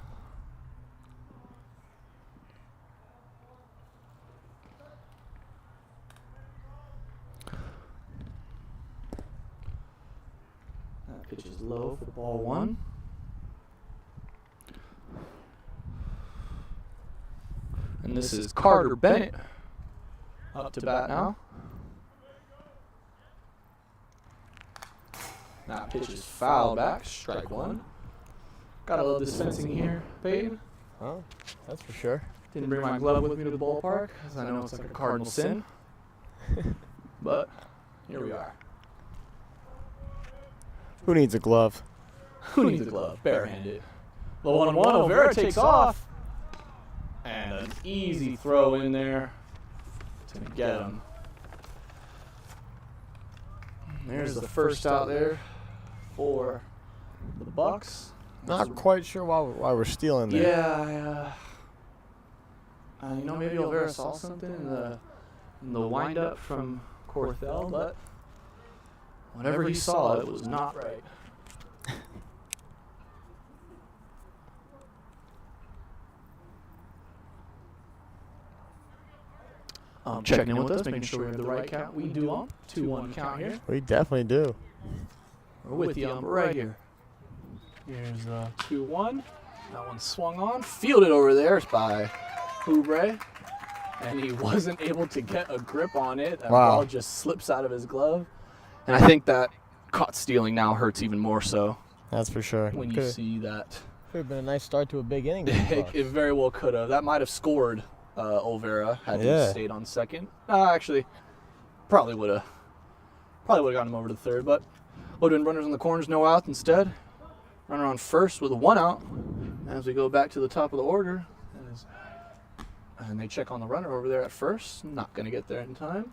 That pitch is low for ball 1. And this is Carter Bennett up to bat now. That pitch is foul back, strike 1. Gotta love this fencing here, Peyton. Oh, that's for sure. Didn't bring my glove with me to the ballpark, because I know it's like a cardinal sin. But here we are. Who needs a glove? Who needs a glove? Barehanded. The 1-1, Olvera takes off. And an easy throw in there to get him. There's the first out there for the Bucks. Not quite sure why we're stealing there. Yeah, maybe Olvera saw something in the windup from Corthell, but whenever he saw it was not right. Checking in with us, making sure we have the right count. We do on 2-1 count here. We definitely do. We're with you, right here. Here's 2-1. That one swung on, fielded over there by Oubre, and he wasn't able to get a grip on it. That ball just slips out of his glove. And I think that caught stealing now hurts even more so. That's for sure. When you see that. Could have been a nice start to a big inning. It very well could have. That might have scored Olvera had he stayed on second. Actually, probably would have gotten him over to third, but loading runners on the corners, no out instead. Runner on first with 1 out. As we go back to the top of the order, and they check on the runner over there at first. Not going to get there in time.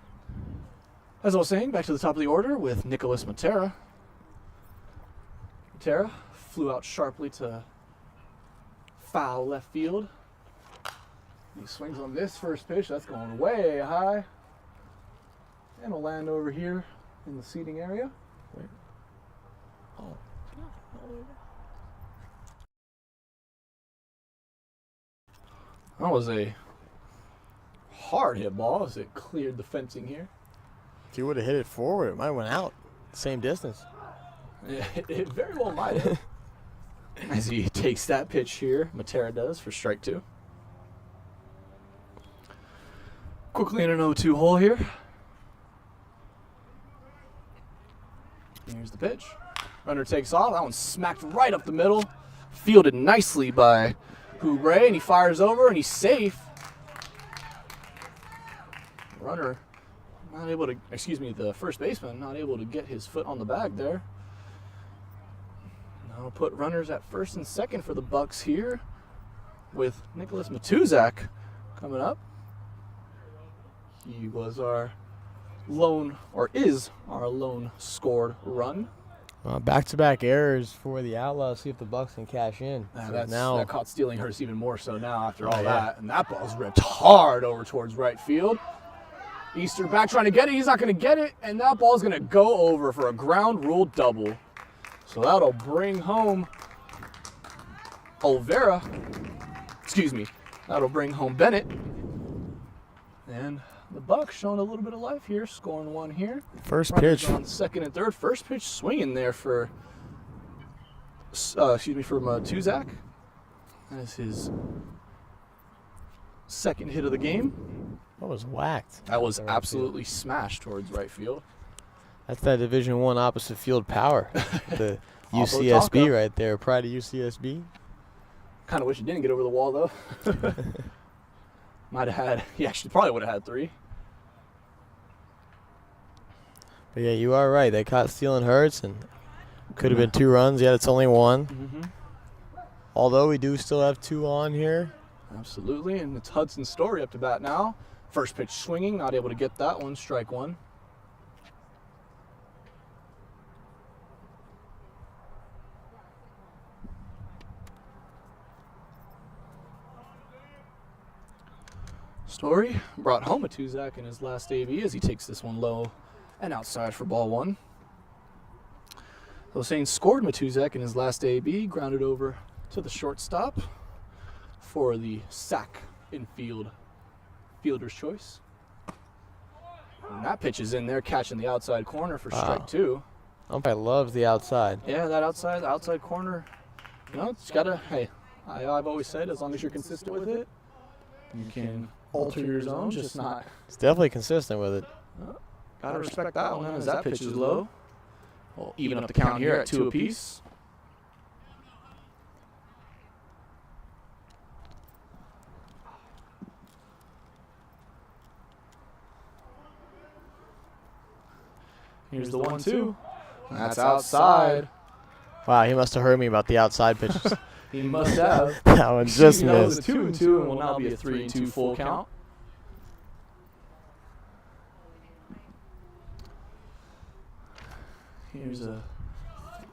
As I was saying, back to the top of the order with Nicholas Matera. Matera flew out sharply to foul left field. He swings on this first pitch. That's going way high. And will land over here in the seating area. Wait. Oh. That was a hard hit ball as it cleared the fencing here. If you would have hit it forward, it might have went out. Same distance. It very well might have. As he takes that pitch here, Matera does for strike 2. Quickly in an 0-2 hole here. Here's the pitch. Runner takes off. That one smacked right up the middle. Fielded nicely by Oubre, and he fires over, and he's safe. Runner not able to, the first baseman not able to get his foot on the bag there. Now put runners at first and second for the Bucks here with Nicholas Matuzak coming up. He was our lone, or is our lone scored run. Back-to-back errors for the Outlaws. See if the Bucks can cash in. That caught stealing hurts even more so now after all that. And that ball's ripped hard over towards right field. Easter back trying to get it. He's not going to get it. And that ball's going to go over for a ground rule double. So that'll bring home Olvera. Excuse me. That'll bring home Bennett. And the Bucks showing a little bit of life here, scoring one here. First Runners pitch on second and third. First pitch swinging there for Matuzak. That is his second hit of the game. That was whacked. That was absolutely smashed towards right field. That's that Division I opposite field power. The UCSB right there. Pride of UCSB. Kind of wish it didn't get over the wall though. Might have had. He actually probably would have had 3. But yeah, you are right. They caught stealing Hurts, and could have been 2 runs. Yet it's only 1. Mm-hmm. Although we do still have 2 on here. Absolutely, and it's Hudson's Story up to bat now. First pitch swinging, not able to get that one. Strike 1. Story brought home a Matuzak in his last AB as he takes this one low and outside for ball 1. Hossein scored Matuzak in his last AB, grounded over to the shortstop for the sack infield, fielder's choice. And that pitch is in there, catching the outside corner for strike 2. Umpire loves the outside. Yeah, that outside corner. You know, it's gotta. Hey, I've always said, as long as you're consistent with it, you can alter your zone, just not. It's definitely consistent with it. Gotta respect that one as that pitch is low. We'll even up the count here at 2 apiece. Here's the 1-2. That's outside. Wow, he must have heard me about the outside pitches. He must have. That one just That was missed. a 2-2 and will now be a 3-2 full count. Here's a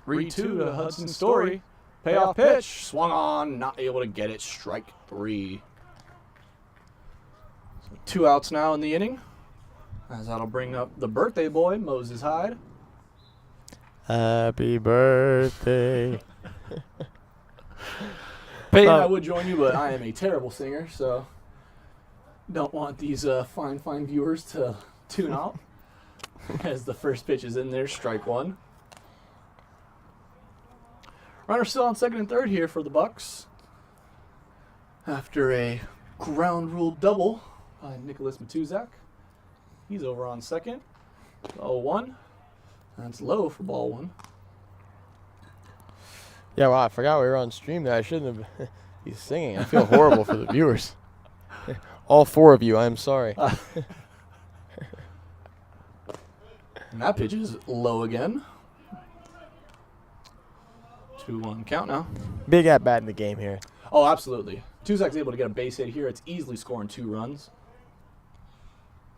3-2 to Hudson Story. Payoff pitch. Swung on, not able to get it. Strike 3. So 2 outs now in the inning. As that'll bring up the birthday boy, Moses Hyde. Happy birthday. Peyton, I would join you, but I am a terrible singer, so don't want these fine viewers to tune out. As the first pitch is in there, strike 1. Runner still on second and third here for the Bucks. After a ground rule double by Nicholas Matuzak. He's over on second. 0-1. That's low for ball 1. Yeah, wow, I forgot we were on stream there. I shouldn't have been singing. I feel horrible for the viewers. All 4 of you, I'm sorry. And that pitch is low again. 2-1 count now. Big at bat in the game here. Oh, absolutely. Tuzak's able to get a base hit here. It's easily scoring 2 runs.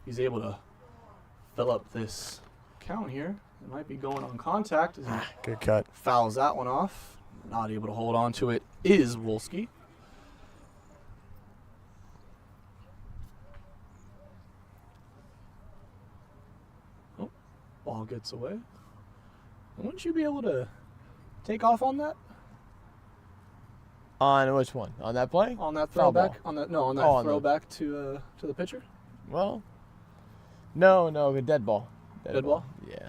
He's able to fill up this count here. It might be going on contact as he Good cut. fouls that one off. Not able to hold on to it is Wolski. Oh, ball gets away. Wouldn't you be able to take off on that? On which one? On that play? On that Foul throwback? ball. On that no, on that Oh, throwback to the pitcher? Well, no, a dead ball. Dead ball? Yeah.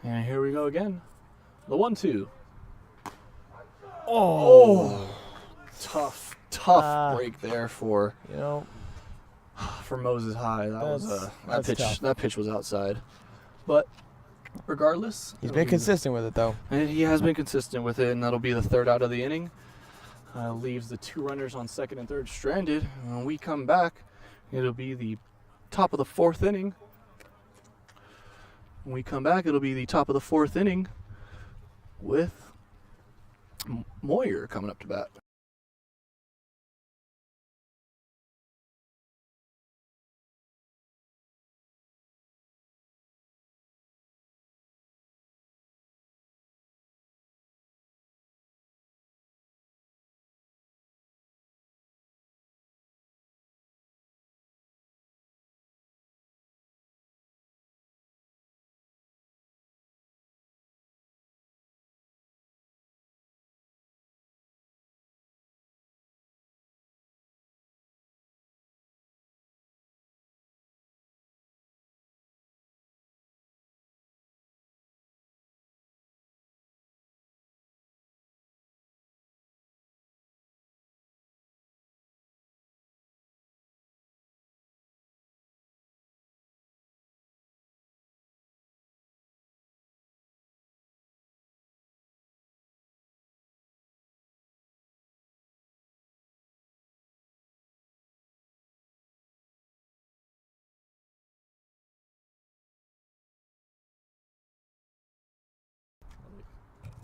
And here we go again. The 1-2. Oh. Tough break there for Moses Hyde. That pitch was outside. But regardless, He's been consistent with it, though. and he has been consistent with it, and that'll be the 3rd out of the inning. Leaves the 2 runners on second and third stranded. When we come back, it'll be the top of the 4th inning. When we come back, it'll be the top of the 4th inning with Moyer coming up to bat.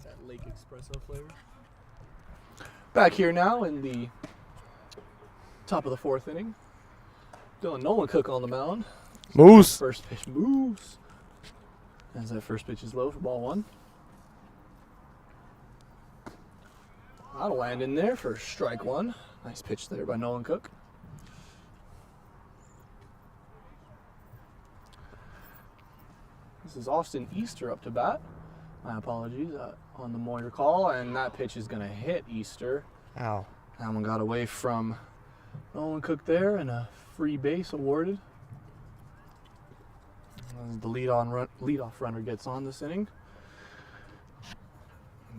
That Lake Espresso flavor. Back here now in the top of the 4th inning. Dylan Nolan Cook on the mound. Moose. First pitch moves. As that first pitch is low for ball 1. That'll land in there for strike 1. Nice pitch there by Nolan Cook. This is Austin Easter up to bat. My apologies on the Moyer call, and that pitch is going to hit Easter. Ow. That one got away from Nolan Cook there, and a free base awarded. As the leadoff runner gets on this inning.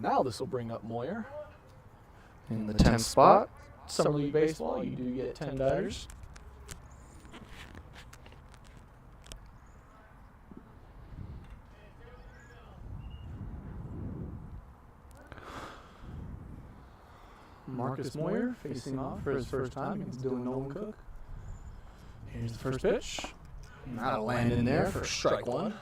Now this will bring up Moyer in the 10th spot. Summer League Baseball, you do get 10 batters. Marcus Moyer facing off for his first time against Dylan Nolan Cook. Here's the first pitch. And that'll land in there for strike 1.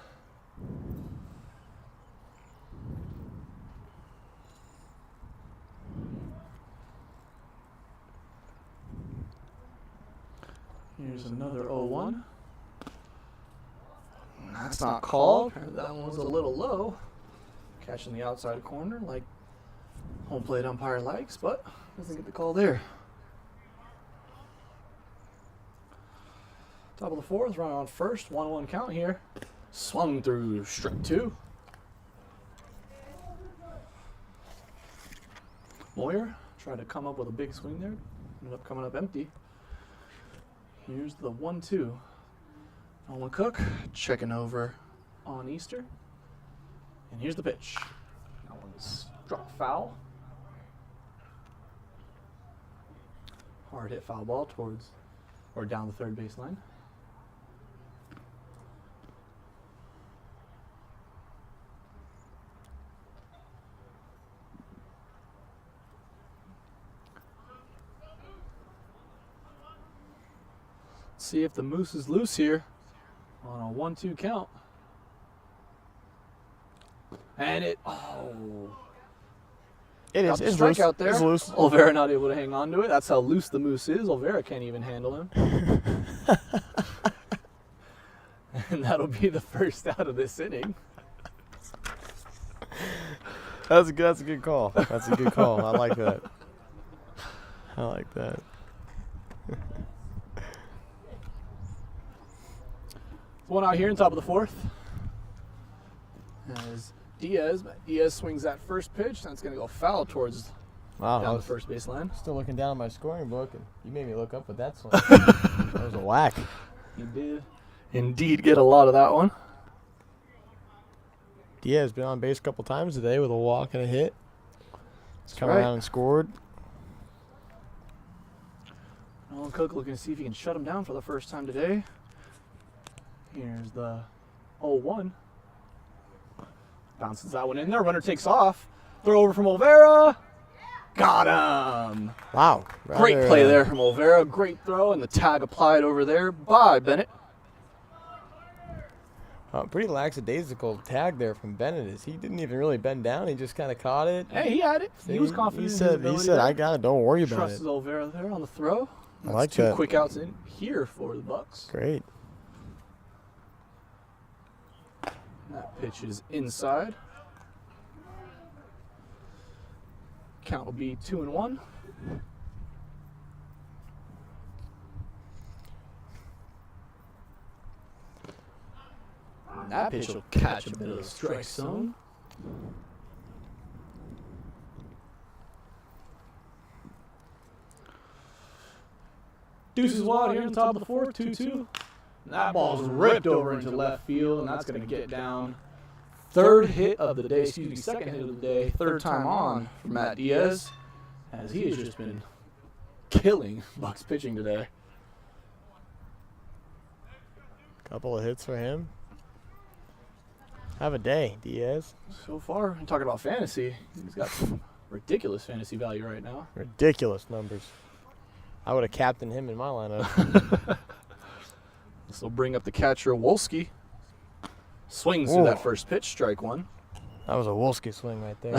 Here's another 0-1. That's not called. That one was a little low. Catching the outside corner like home plate umpire likes, but doesn't get the call there. Top of the 4th, runner on first, 1-1 count here. Swung through strike 2. Moyer tried to come up with a big swing there. Ended up coming up empty. Here's the 1-2. Nolan Cook checking over on Easter. And here's the pitch. That one's dropped foul. Hard hit foul ball towards or down the third baseline. See if the Moose is loose here on a 1-2 count. And it, It got is. the strike out there. It's loose. Olvera not able to hang on to it. That's how loose the Moose is. Olvera can't even handle him. And that'll be the first out of this inning. That's a good call. That's a good call. I like that. I like that. One out here in top of the 4th. As Diaz swings that first pitch. That's going to go foul towards Wow. down the first baseline. Still looking down at my scoring book, and you made me look up with that swing. That was a whack. You did indeed get a lot of that one. Diaz been on base a couple times today with a walk and a hit. He's come right. around and scored. Nolan Cook looking to see if he can shut him down for the first time today. Here's the 0-1. Bounces that one in there. Runner takes off. Throw over from Olvera. Got him. Wow. Great play there from Olvera. Great throw, and the tag applied over there by Bennett. Pretty lackadaisical tag there from Bennett. He didn't even really bend down. He just kind of caught it. Hey, he had it. He was confident. He said, "I got it. Don't worry about Trust it." his Olvera there on the throw. I like two that. quick outs in here for the Bucks. Great. That pitch is inside. Count will be 2-1. That pitch will catch a bit of the strike zone. Deuces wide here on the top of the fourth, 2-2. That ball's ripped over into left field, and that's going to get down. Second hit of the day, third time on for Matt Diaz, as he has just been killing Bucks pitching today. Couple of hits for him. Have a day, Diaz. So far, I'm talking about fantasy. He's got some ridiculous fantasy value right now. Ridiculous numbers. I would have captained him in my lineup. This will bring up the catcher, Wolski. Swings through that first pitch, strike one. That was a Wolski swing right there.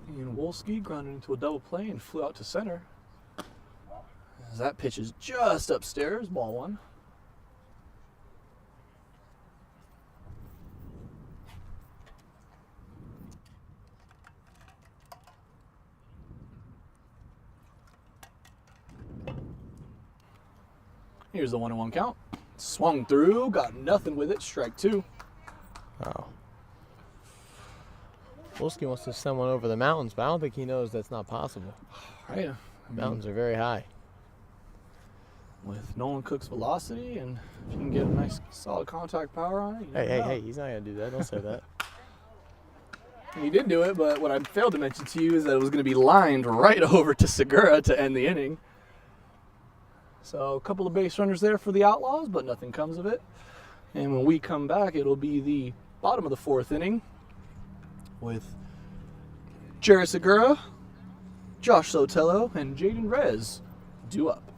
And Wolski grounded into a double play and flew out to center. As that pitch is just upstairs, ball one. Here's the 1-1 count. Swung through, got nothing with it, strike two. Oh. Wolski wants to send one over the mountains, but I don't think he knows that's not possible. Right. Mountains are very high. With Nolan Cook's velocity, and if you can get a nice solid contact power on it. Hey, he's not going to do that. Don't say that. He did do it, but what I failed to mention to you is that it was going to be lined right over to Segura to end the inning. So a couple of base runners there for the Outlaws, but nothing comes of it. And when we come back, it'll be the bottom of the fourth inning with Jerry Segura, Josh Sotelo, and Jaden Rez due up.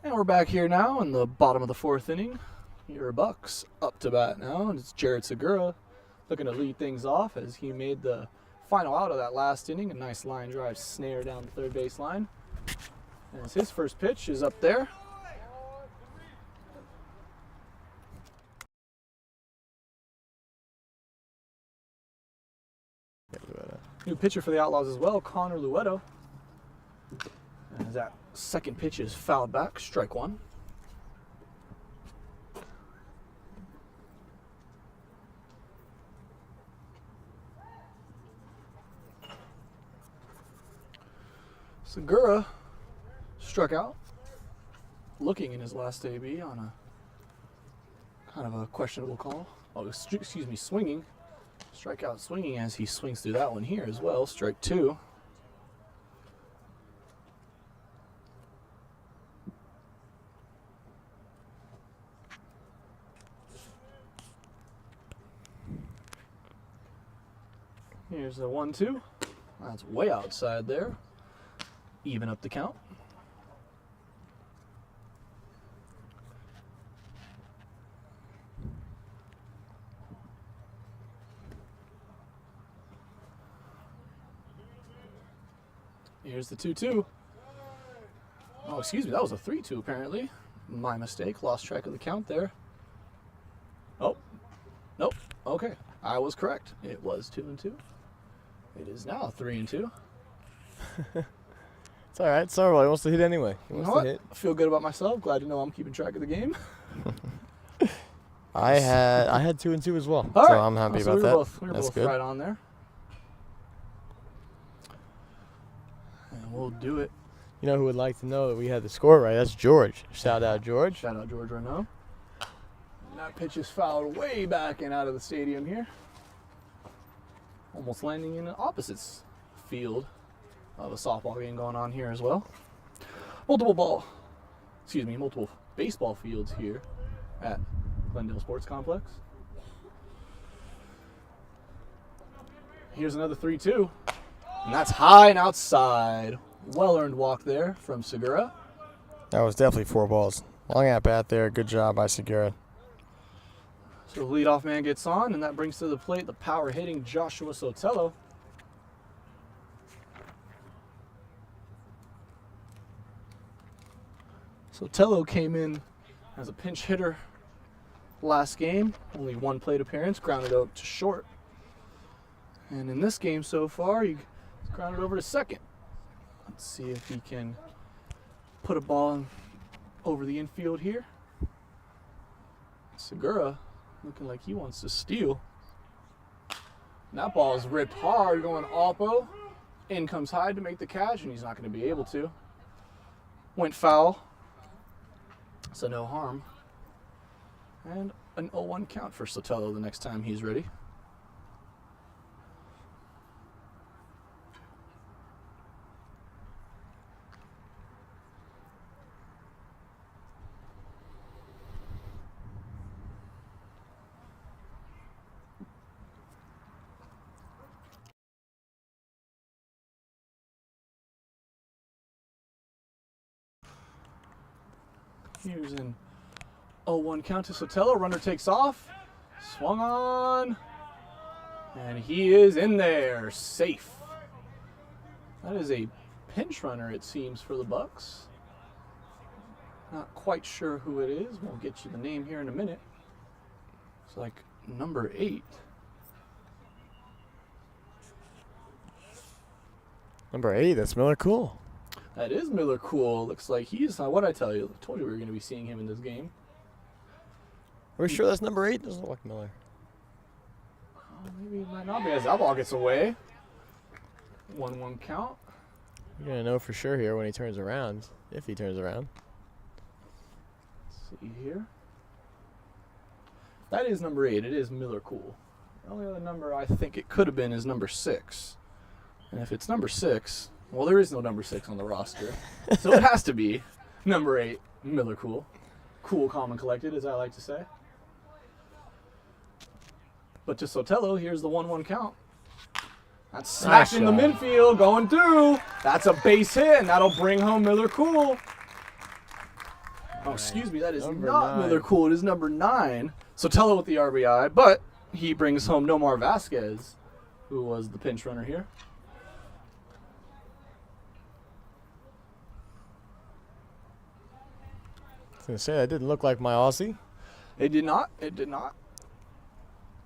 And we're back here now in the bottom of the 4th inning. Your Bucks up to bat now, and it's Jared Segura looking to lead things off as he made the final out of that last inning. A nice line drive snare down the third base line. As his first pitch is up there. New pitcher for the Outlaws as well, Connor Luetto. As that second pitch is fouled back, strike one. Segura struck out, looking in his last AB on a kind of a questionable call. Oh, excuse me, swinging. Strikeout swinging as he swings through that one here as well. Strike two. Here's the 1-2. That's way outside there. Even up the count. Here's the 2-2. Oh, excuse me, that was a 3-2 apparently. My mistake, lost track of the count there. Oh, nope, okay. I was correct. It was 2-2. It is now 3-2. It's all right. Sorry, he wants to hit anyway. He You wants know to what? hit. I feel good about myself. Glad to know I'm keeping track of the game. I had 2-2 as well, All so right. I'm happy So about that. We were That's both good. right on there. And we'll do it. You know who would like to know that we had the score right? That's George. Shout out, George. Shout out George Renault. And that pitch is fouled way back and out of the stadium here. Almost landing in an opposite field of a softball game going on here as well. Multiple baseball fields here at Glendale Sports Complex. Here's another 3-2. And that's high and outside. Well-earned walk there from Segura. That was definitely 4 balls. Long at bat there. Good job by Segura. So the leadoff man gets on, and that brings to the plate the power-hitting Joshua Sotelo. Sotelo came in as a pinch hitter last game. Only one plate appearance, grounded out to short. And in this game so far, he's grounded over to second. Let's see if he can put a ball over the infield here. Segura looking like he wants to steal. And that ball is ripped hard going Alpo. In comes Hyde to make the catch, and he's not going to be able to. Went foul. So no harm. And an 0-1 count for Sotelo the next time he's ready. Here's an 0-1 count to Sotelo. Runner takes off. Swung on. And he is in there. Safe. That is a pinch runner, it seems, for the Bucks. Not quite sure who it is. We'll get you the name here in a minute. It's like number 8. Number 8, that's Miller Cool. That is Miller Cool. Looks like he's, what'd I tell you? I told you we were going to be seeing him in this game. Are we sure that's number 8? Doesn't look like Miller. Oh, maybe it might not be as that ball gets away. 1-1 count. You're going to know for sure here when he turns around, if he turns around. Let's see here. That is number 8. It is Miller Cool. The only other number I think it could have been is number 6. And if it's number 6, well, there is no number 6 on the roster. So it has to be number 8, Miller Cool. Cool, calm, and collected, as I like to say. But to Sotelo, here's the 1-1 count. That's smashing the midfield, going through. That's a base hit, and that'll bring home Miller Cool. Oh, excuse me, that is Number not 9. Miller Cool. It is number 9. Sotelo with the RBI, but he brings home Nomar Vasquez, who was the pinch runner here. I was going to say, that didn't look like my Aussie. It did not. It did not.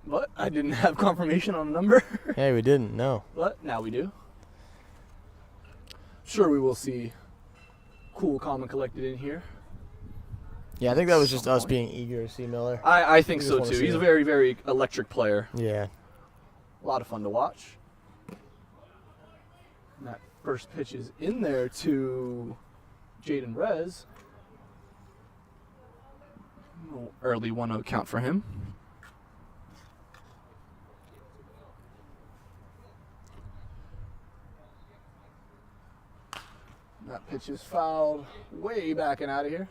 But I didn't have confirmation on the number. Hey, we didn't, no. But now we do. Sure, we will see Cool, Calm, and Collected in here. Yeah, I think that was just Some us point. being eager to see Miller. I think We just so, wanna too. see He's a him. very, very electric player. Yeah. A lot of fun to watch. And that first pitch is in there to Jaden Rez. Early 1-0 count for him. That pitch is fouled way back and out of here.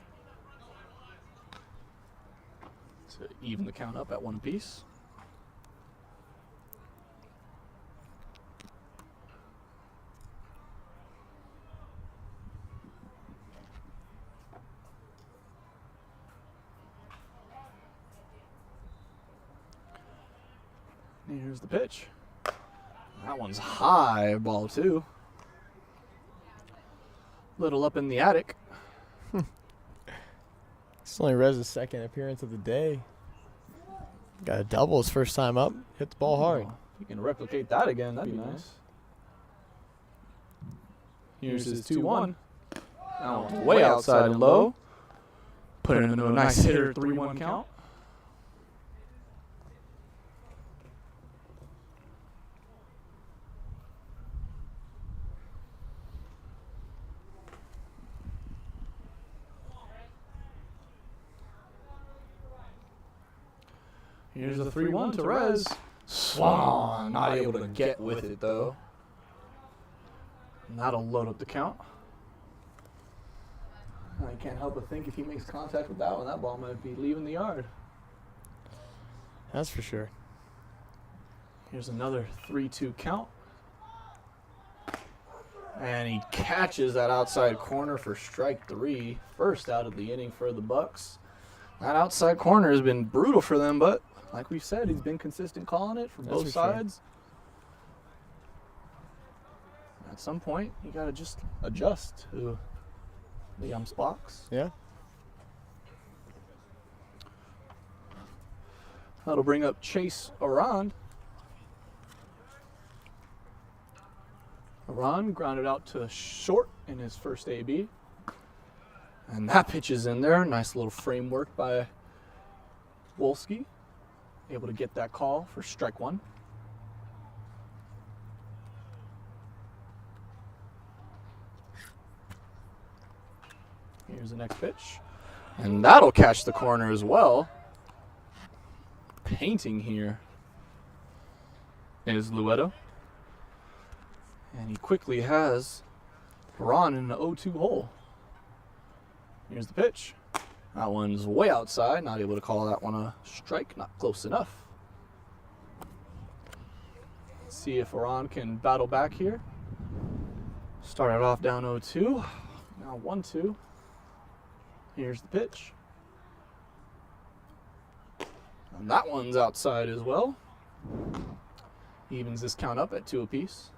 To even the count up at 1 apiece. Here's the pitch. That one's high, ball 2. Little up in the attic. It's only Rez's second appearance of the day. Got a double his first time up. Hit the ball hard. Oh, if you can replicate that again, that'd be nice. Here's his 2-1. Now way outside and low. Put it into a nice hitter 3-1 count. Here's a 3-1 to Rez. Swung on. Not able to get with it, though. And that'll load up the count. I can't help but think if he makes contact with that one, that ball might be leaving the yard. That's for sure. Here's another 3-2 count. And he catches that outside corner for strike 3. First out of the inning for the Bucks. That outside corner has been brutal for them, but like we said, he's been consistent calling it for both sides. At some point, you got to just adjust to the ump's box. Yeah. That'll bring up Chase Arand. Arand grounded out to short in his first AB. And that pitch is in there. Nice little framework by Wolski. Able to get that call for strike 1. Here's the next pitch. And that'll catch the corner as well. Painting here is Lueto. And he quickly has Ron in the 0-2 hole. Here's the pitch. That one's way outside. Not able to call that one a strike. Not close enough. Let's see if Ron can battle back here. Started off down 0-2. Now 1-2. Here's the pitch. And that one's outside as well. Evens this count up at 2 apiece.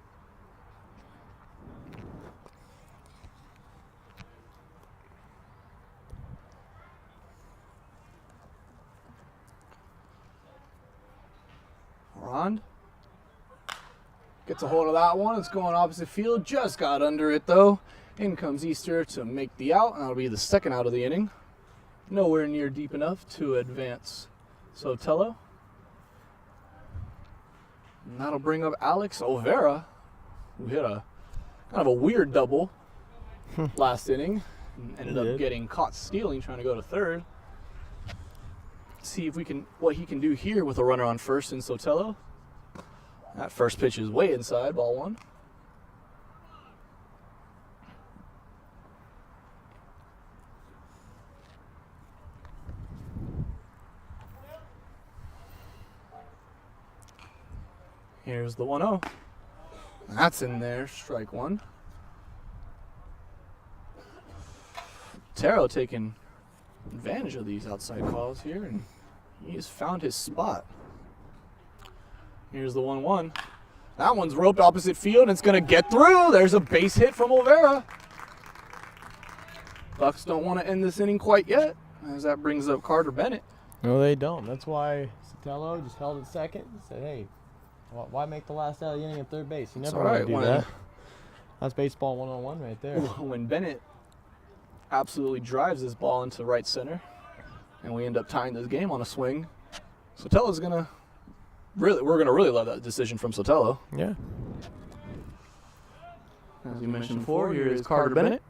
Rond gets a hold of that one. It's going opposite field. Just got under it though. In comes Easter to make the out, and that'll be the second out of the inning. Nowhere near deep enough to advance Sotelo. And that'll bring up Alex Overa, who hit a kind of a weird double last inning. And ended up getting caught stealing, trying to go to third. See if we can what he can do here with a runner on first in Sotelo. That first pitch is way inside, ball 1. Here's the 1-0. That's in there, strike 1. Taro taking advantage of these outside calls here, and he's found his spot. Here's the 1-1. That one's roped opposite field, and it's going to get through. There's a base hit from Olvera. Bucks don't want to end this inning quite yet, as that brings up Carter Bennett. No, they don't. That's why Sotelo just held it second and said, hey, why make the last out of the inning at third base? You never want to do that. That's baseball 101 right there. When Bennett absolutely drives this ball into right center, and we end up tying this game on a swing, Sotelo's going to we're going to really love that decision from Sotelo. Yeah. As we mentioned before, here is Carter Bennett.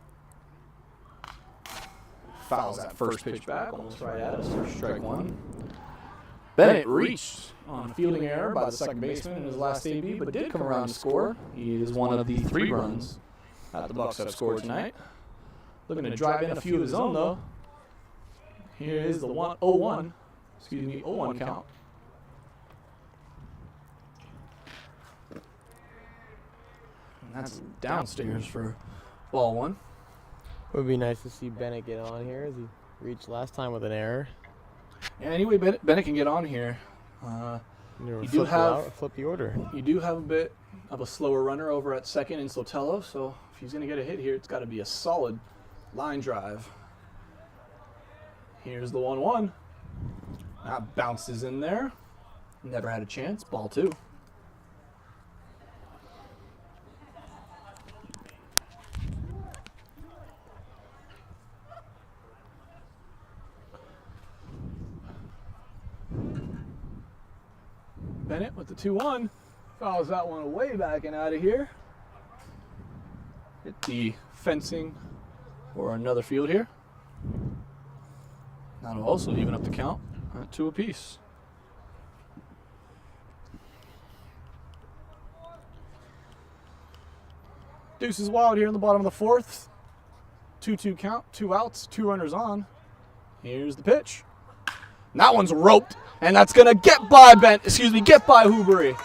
Fouls that first pitch back, almost right at us for strike one. Bennett reached on a fielding error by the second baseman in his last AB, but did come around to score. He is one of the 3 runs that the Bucks have scored tonight. Looking to drive in a few of his own, though. Here is the 0-1 count. And that's downstairs for ball 1. It would be nice to see Bennett get on here as he reached last time with an error. Yeah, anyway, Bennett can get on here. You do flip the order. You do have a bit of a slower runner over at second in Sotelo, so if he's going to get a hit here, it's got to be a solid line drive. Here's the 1-1. That bounces in there. Never had a chance. Ball 2. Bennett with the 2-1. Fouls that one way back and out of here. Hit the fencing for another field here. That'll also even up the count at 2 apiece. Deuce is wild here in the bottom of the 4th. 2-2 count, 2 outs, 2 runners on. Here's the pitch. And that one's roped, and that's gonna get by Hubery.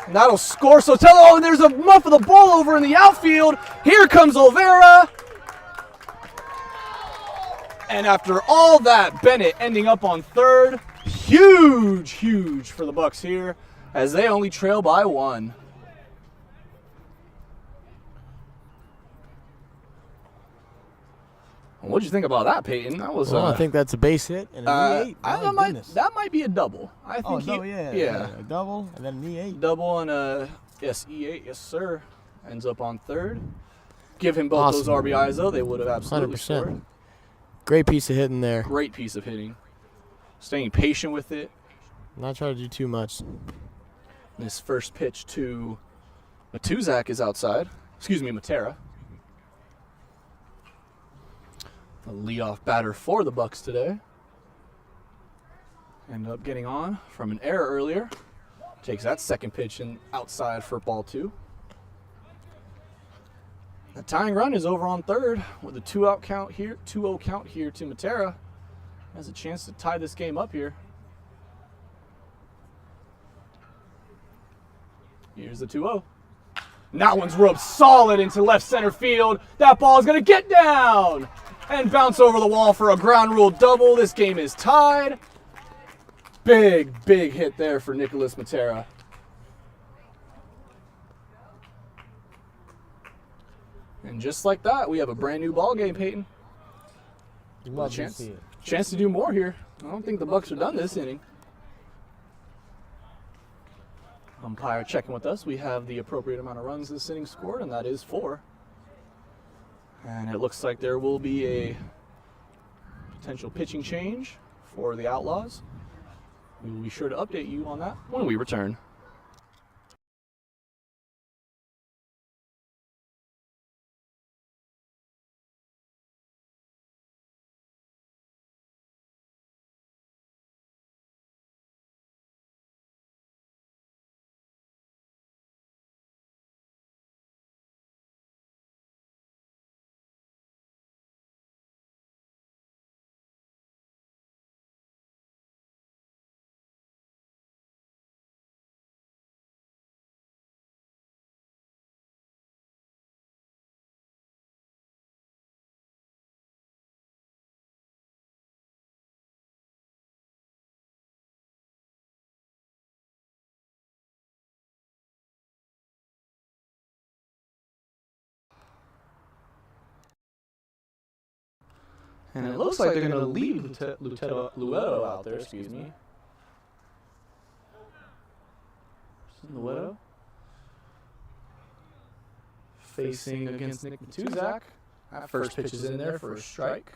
And that'll score Sotelo. Oh, and there's a muff of the ball over in the outfield. Here comes Olvera. And after all that, Bennett ending up on third. Huge for the Bucks here, as they only trail by 1. What'd you think about that, Peyton? That was. I think that's a base hit and a knee 8. That might be a double. I think. A double and then a knee 8. Double and a E8, yes sir. Ends up on third. Give him both those RBIs though; they would have absolutely 100%. scored. Great piece of hitting there. Great piece of hitting. Staying patient with it. Not trying to do too much. This first pitch to Matuzak is outside. Matera. The leadoff batter for the Bucks today. Ended up getting on from an error earlier. Takes that second pitch and outside for ball 2. The tying run is over on third with a 2-0 count here to Matera. Has a chance to tie this game up here. Here's the 2-0. And that one's roped solid into left center field. That ball is going to get down and bounce over the wall for a ground rule double. This game is tied. Big hit there for Nicholas Matera. And just like that, we have a brand new ball game, Peyton. Love to see it. Chance to do more here. I don't think the Bucks are done this inning. Umpire checking with us. We have the appropriate amount of runs this inning scored, and that is 4. And it looks like there will be a potential pitching change for the Outlaws. We will be sure to update you on that when we return. And it looks like they're going to leave Luetto out there, excuse me. Luetto. Facing against Nick Matuzak. That first pitch is in there for a strike.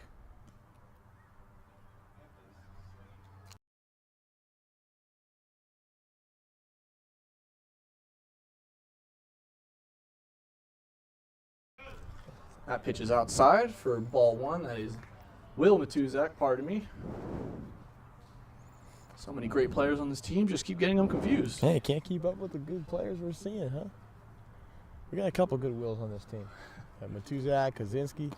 That pitch is outside for ball one. That is Will Matuzak, pardon me. So many great players on this team, just keep getting them confused. Hey, can't keep up with the good players we're seeing, huh? We got a couple good Wills on this team. Matuzak, Kaczynski.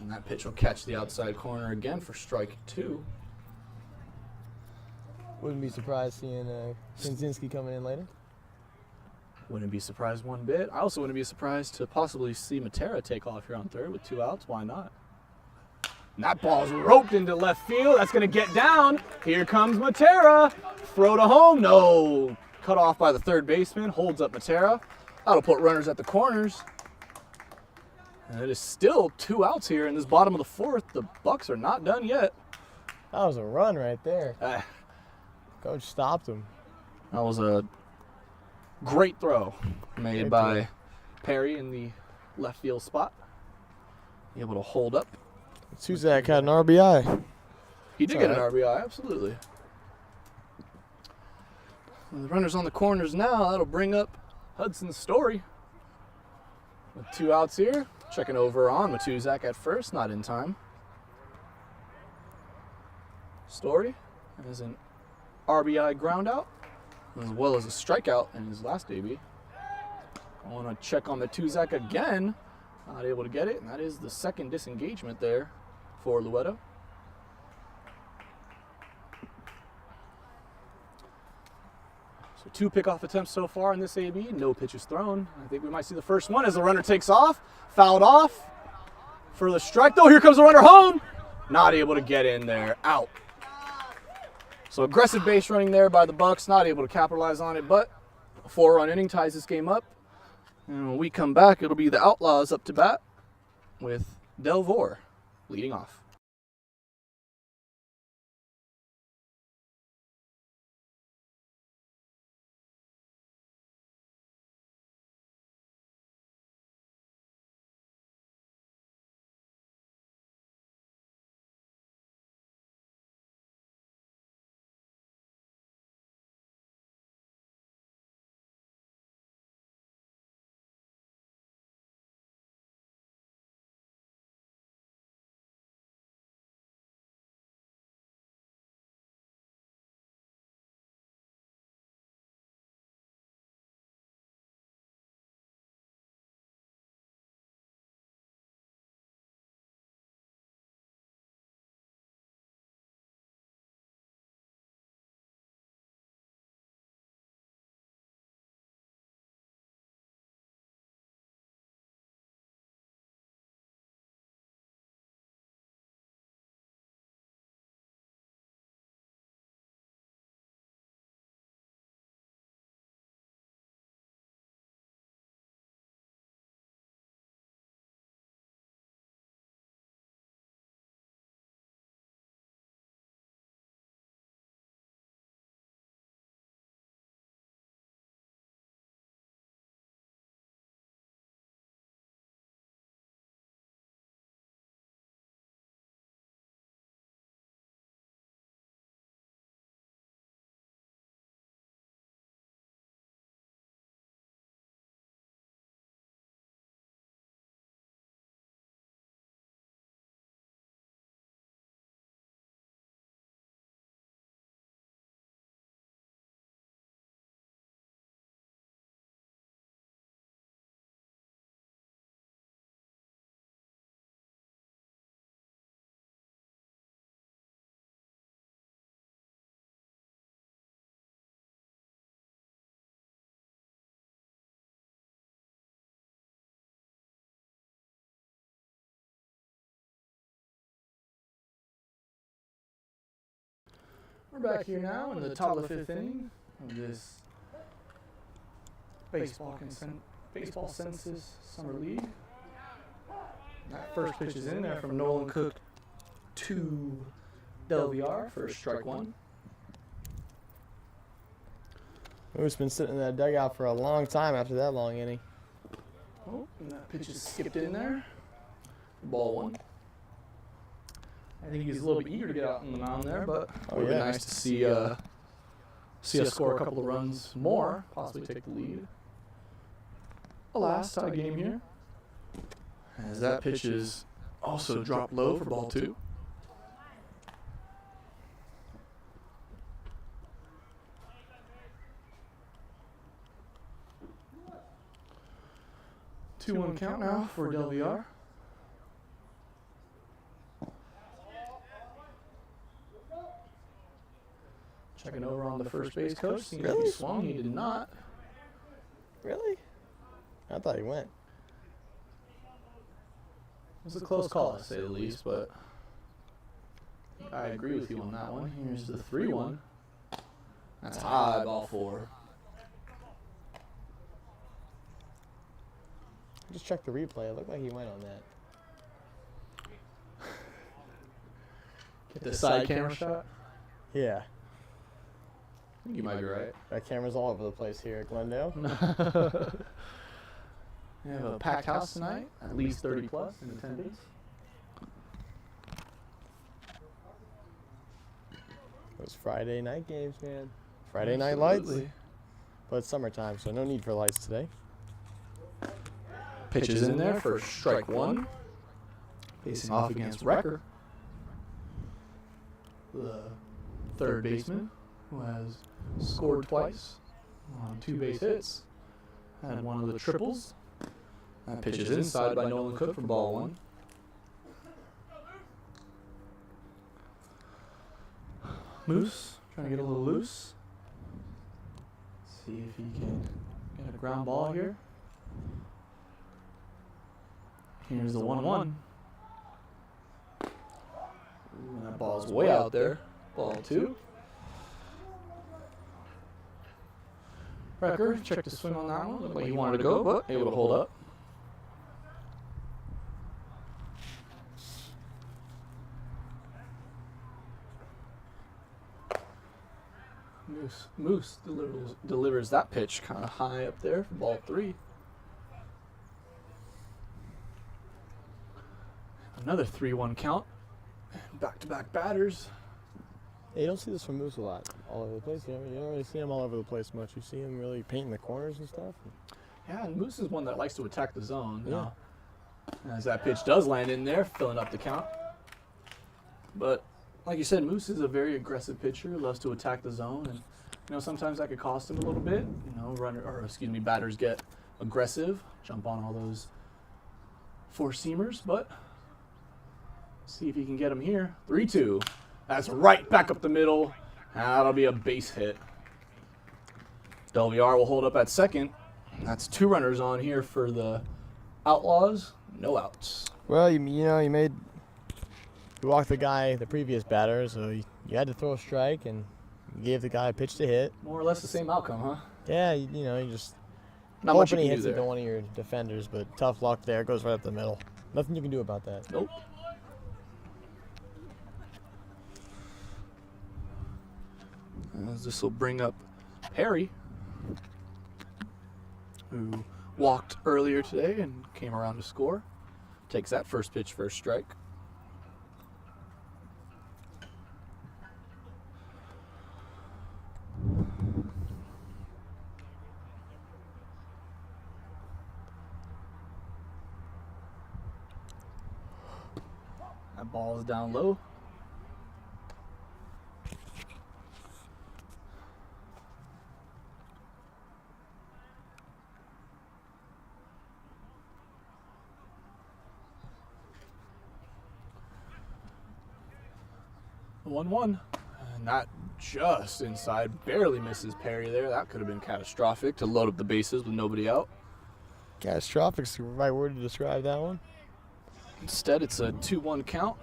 And that pitch will catch the outside corner again for strike two. Wouldn't be surprised seeing Kaczynski coming in later. Wouldn't be surprised one bit. I also wouldn't be surprised to possibly see Matera take off here on third with 2 outs. Why not? And that ball's roped into left field. That's going to get down. Here comes Matera. Throw to home. No. Cut off by the third baseman. Holds up Matera. That'll put runners at the corners. And it is still 2 outs here in this bottom of the fourth. The Bucks are not done yet. That was a run right there. Coach stopped him. That was a great throw made by Perry in the left field spot. Able to hold up. Matuzak had an RBI. He did get an RBI, absolutely. And the runner's on the corners now. That'll bring up Hudson Story. With 2 outs here. Checking over on Matuzak at first, not in time. Story has an RBI ground out, as well as a strikeout in his last debut. I want to check on Matuzak again. Not able to get it, and that is the second disengagement there for Luetto. So 2 pickoff attempts so far in this AB, no pitches thrown. I think we might see the first one as the runner takes off, fouled off for the strike. Though here comes the runner home, not able to get in there, out. So aggressive base running there by the Bucks, not able to capitalize on it, but a 4-run inning ties this game up. And when we come back, it'll be the Outlaws up to bat with Delvore leading off. We're back here now in the top of the 5th inning of this baseball census summer league. That first pitch is in there from Nolan Cook to Delviar for strike one. Moose been sitting in that dugout for a long time after that long inning. Oh, and that pitch is skipped in there. Ball one. I think he's a little bit eager to get out on the mound there, but it would be nice to see us score a couple of runs more, possibly take the lead. Alas, tie game here. As that pitch is also dropped low for ball two. Two one count now for Delviar. Checking over on the first base coach. Seems like he swung. He did not. Really? I thought he went. It was a close call, to say the least, but I agree with you on that one. Here's the 3-1. That's high, ball four. Just check the replay. It looked like he went on that. Get the side camera shot. Yeah. I think you might be right. That camera's all over the place here at Glendale. We have a packed house tonight, at least 30 plus in attendance. Those Friday night games, man. Friday night lights. But it's summertime, so no need for lights today. Pitches in there for strike one. Facing off against Wrecker, the third baseman, who has scored twice on 2 base hits. Had one of the triples. That pitch is inside by Nolan Cook for ball one. Moose trying to get a little loose. See if he can get a ground ball here. Here's the 1-1. Ooh, that ball's way out there. Ball two. Wrecker checked the swing on that one. Looked like he wanted to go, but able to hold up. Moose delivers that pitch kind of high up there for ball three. Another 3-1 count. Back-to-back batters. Yeah, you don't see this from Moose a lot, all over the place. You don't really see him all over the place much. You see him really painting the corners and stuff. Yeah, and Moose is one that likes to attack the zone. Yeah. As that pitch does land in there, filling up the count. But like you said, Moose is a very aggressive pitcher. Loves to attack the zone, and sometimes that could cost him a little bit. Batters get aggressive, jump on all those four-seamers, but see if he can get him here. 3-2. That's right back up the middle. That'll be a base hit. Delviar will hold up at second. That's 2 runners on here for the Outlaws. No outs. Well, you walked the previous batter, so you had to throw a strike, and you gave the guy a pitch to hit. More or less the same outcome, huh? Yeah, you just not much you hoping he can hits do it there. to one of your defenders, but tough luck there. Goes right up the middle. Nothing you can do about that. Nope. This will bring up Perry, who walked earlier today and came around to score. Takes that first pitch, first strike. That ball is down low. The 1-1. And that just inside. Barely misses Perry there. That could have been catastrophic to load up the bases with nobody out. Catastrophic's the right word to describe that one. Instead, it's a 2-1 count.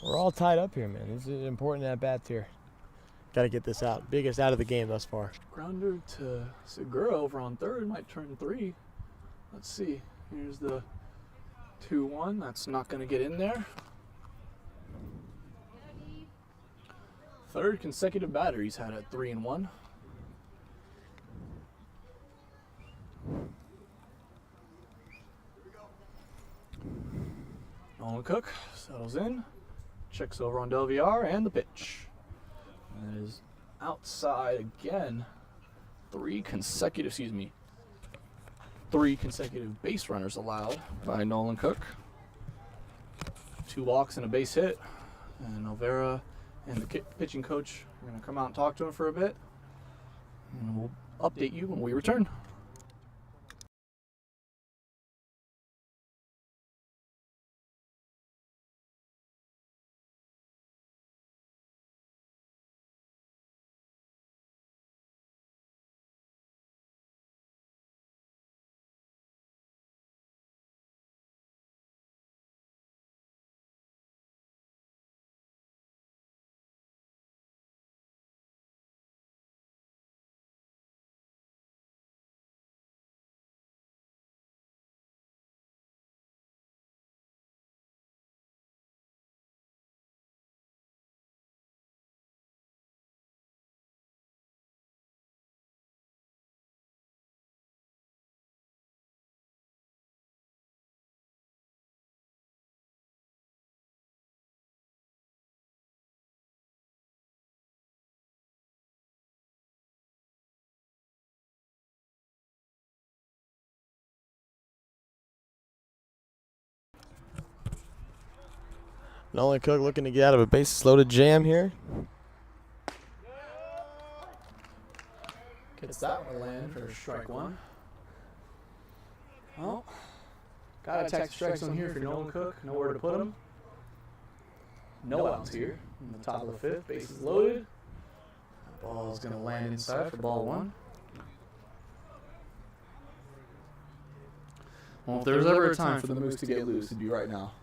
We're all tied up here, man. This is important at bats here. Got to get this out. Biggest out of the game thus far. Grounder to Segura over on third. Might turn 3. Let's see. Here's the 2-1. That's not going to get in there. Third consecutive batter he's had at 3-1. Nolan Cook settles in, checks over on Del VR, and the pitch. That is outside again. Three consecutive base runners allowed by Nolan Cook. 2 walks and a base hit. And Olvera and the pitching coach are going to come out and talk to him for a bit. And we'll update you when we return. Nolan Cook looking to get out of a bases-loaded jam here. Gets that one land for strike 1. Well, gotta attack the strike zone here for Nolan Cook. Nowhere to put him. No outs here. In the top of the 5th, bases loaded. Ball's gonna land inside for ball 1. Well, if there's ever a time for the Moose to get loose, it'd be right now.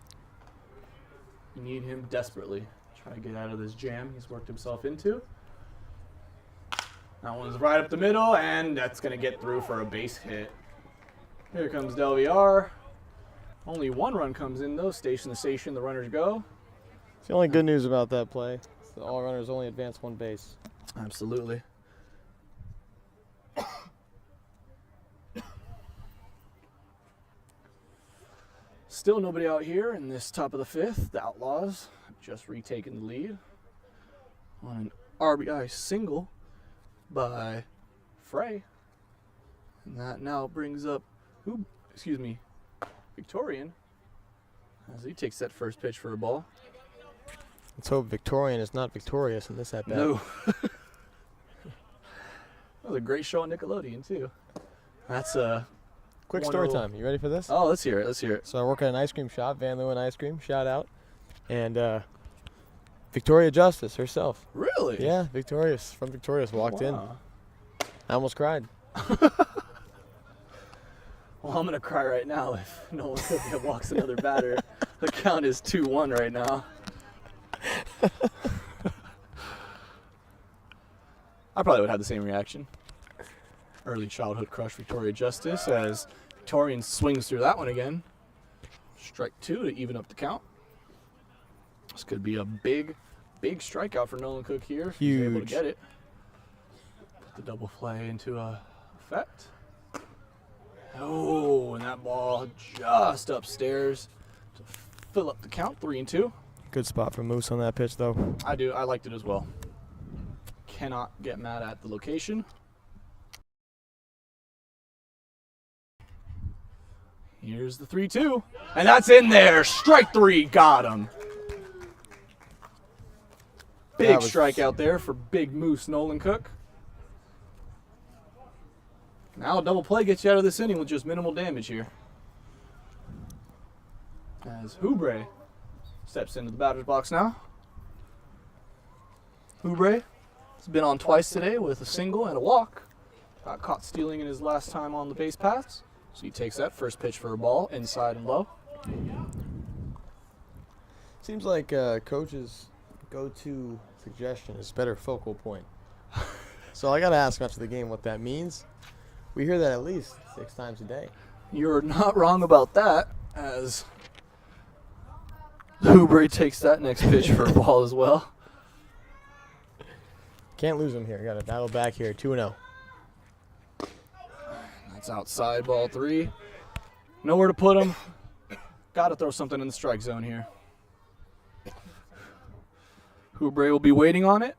You need him desperately. Try to get out of this jam he's worked himself into. That one's right up the middle, and that's going to get through for a base hit. Here comes Del VR. Only 1 run comes in, though. Station to station, the runners go. It's the only good news about that play. The all runners only advance 1 base. Absolutely. Still nobody out here in this top of the 5th. The Outlaws have just retaken the lead on an RBI single by Frey. And that now brings up, Victorian, as he takes that first pitch for a ball. Let's hope Victorian is not victorious in this at-bat. No. That was a great show on Nickelodeon, too. That's a... Quick story time. You ready for this? Oh, let's hear it. Let's hear it. So I work at an ice cream shop, Van Leeuwen Ice Cream, shout out. And Victoria Justice herself. Really? Yeah, Victorious, from Victorious, walked in. I almost cried. Well, I'm going to cry right now if Nolan Cook walks another batter. The count is 2-1 right now. I probably would have the same reaction. Early childhood crush Victoria Justice as Victorian swings through that one again. Strike 2 to even up the count. This could be a big strikeout for Nolan Cook here if he's able to get it. Put the double play into effect. Oh, and that ball just upstairs to fill up the count, 3-2. Good spot for Moose on that pitch, though. I liked it as well. Cannot get mad at the location. Here's the 3-2, and that's in there. Strike 3, got him. Big strikeout there for Big Moose Nolan Cook. Now a double play gets you out of this inning with just minimal damage here. As Hubre steps into the batter's box now. Hubre has been on twice today with a single and a walk. Got caught stealing in his last time on the base paths. So he takes that first pitch for a ball, inside and low. Seems like coach's go-to suggestion is better focal point. So I got to ask after the game what that means. We hear that at least 6 times a day. You're not wrong about that, as Oubre takes that next pitch for a ball as well. Can't lose him here. Got to battle back here. 2-0. That's outside, ball 3. Nowhere to put him. Got to throw something in the strike zone here. Oubre will be waiting on it.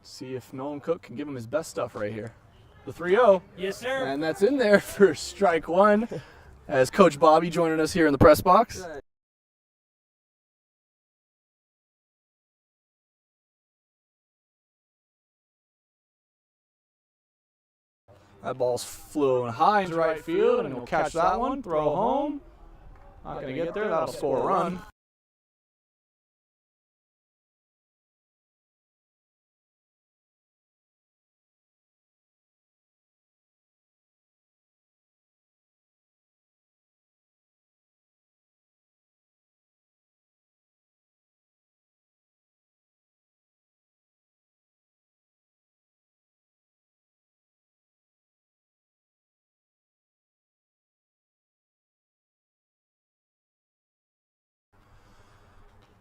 See if Nolan Cook can give him his best stuff right here. The 3-0. Yes, sir. And that's in there for strike 1 as Coach Bobby joining us here in the press box. That ball's flew high into right field, and he'll catch that one, throw home. Not going to get there. That'll score a run.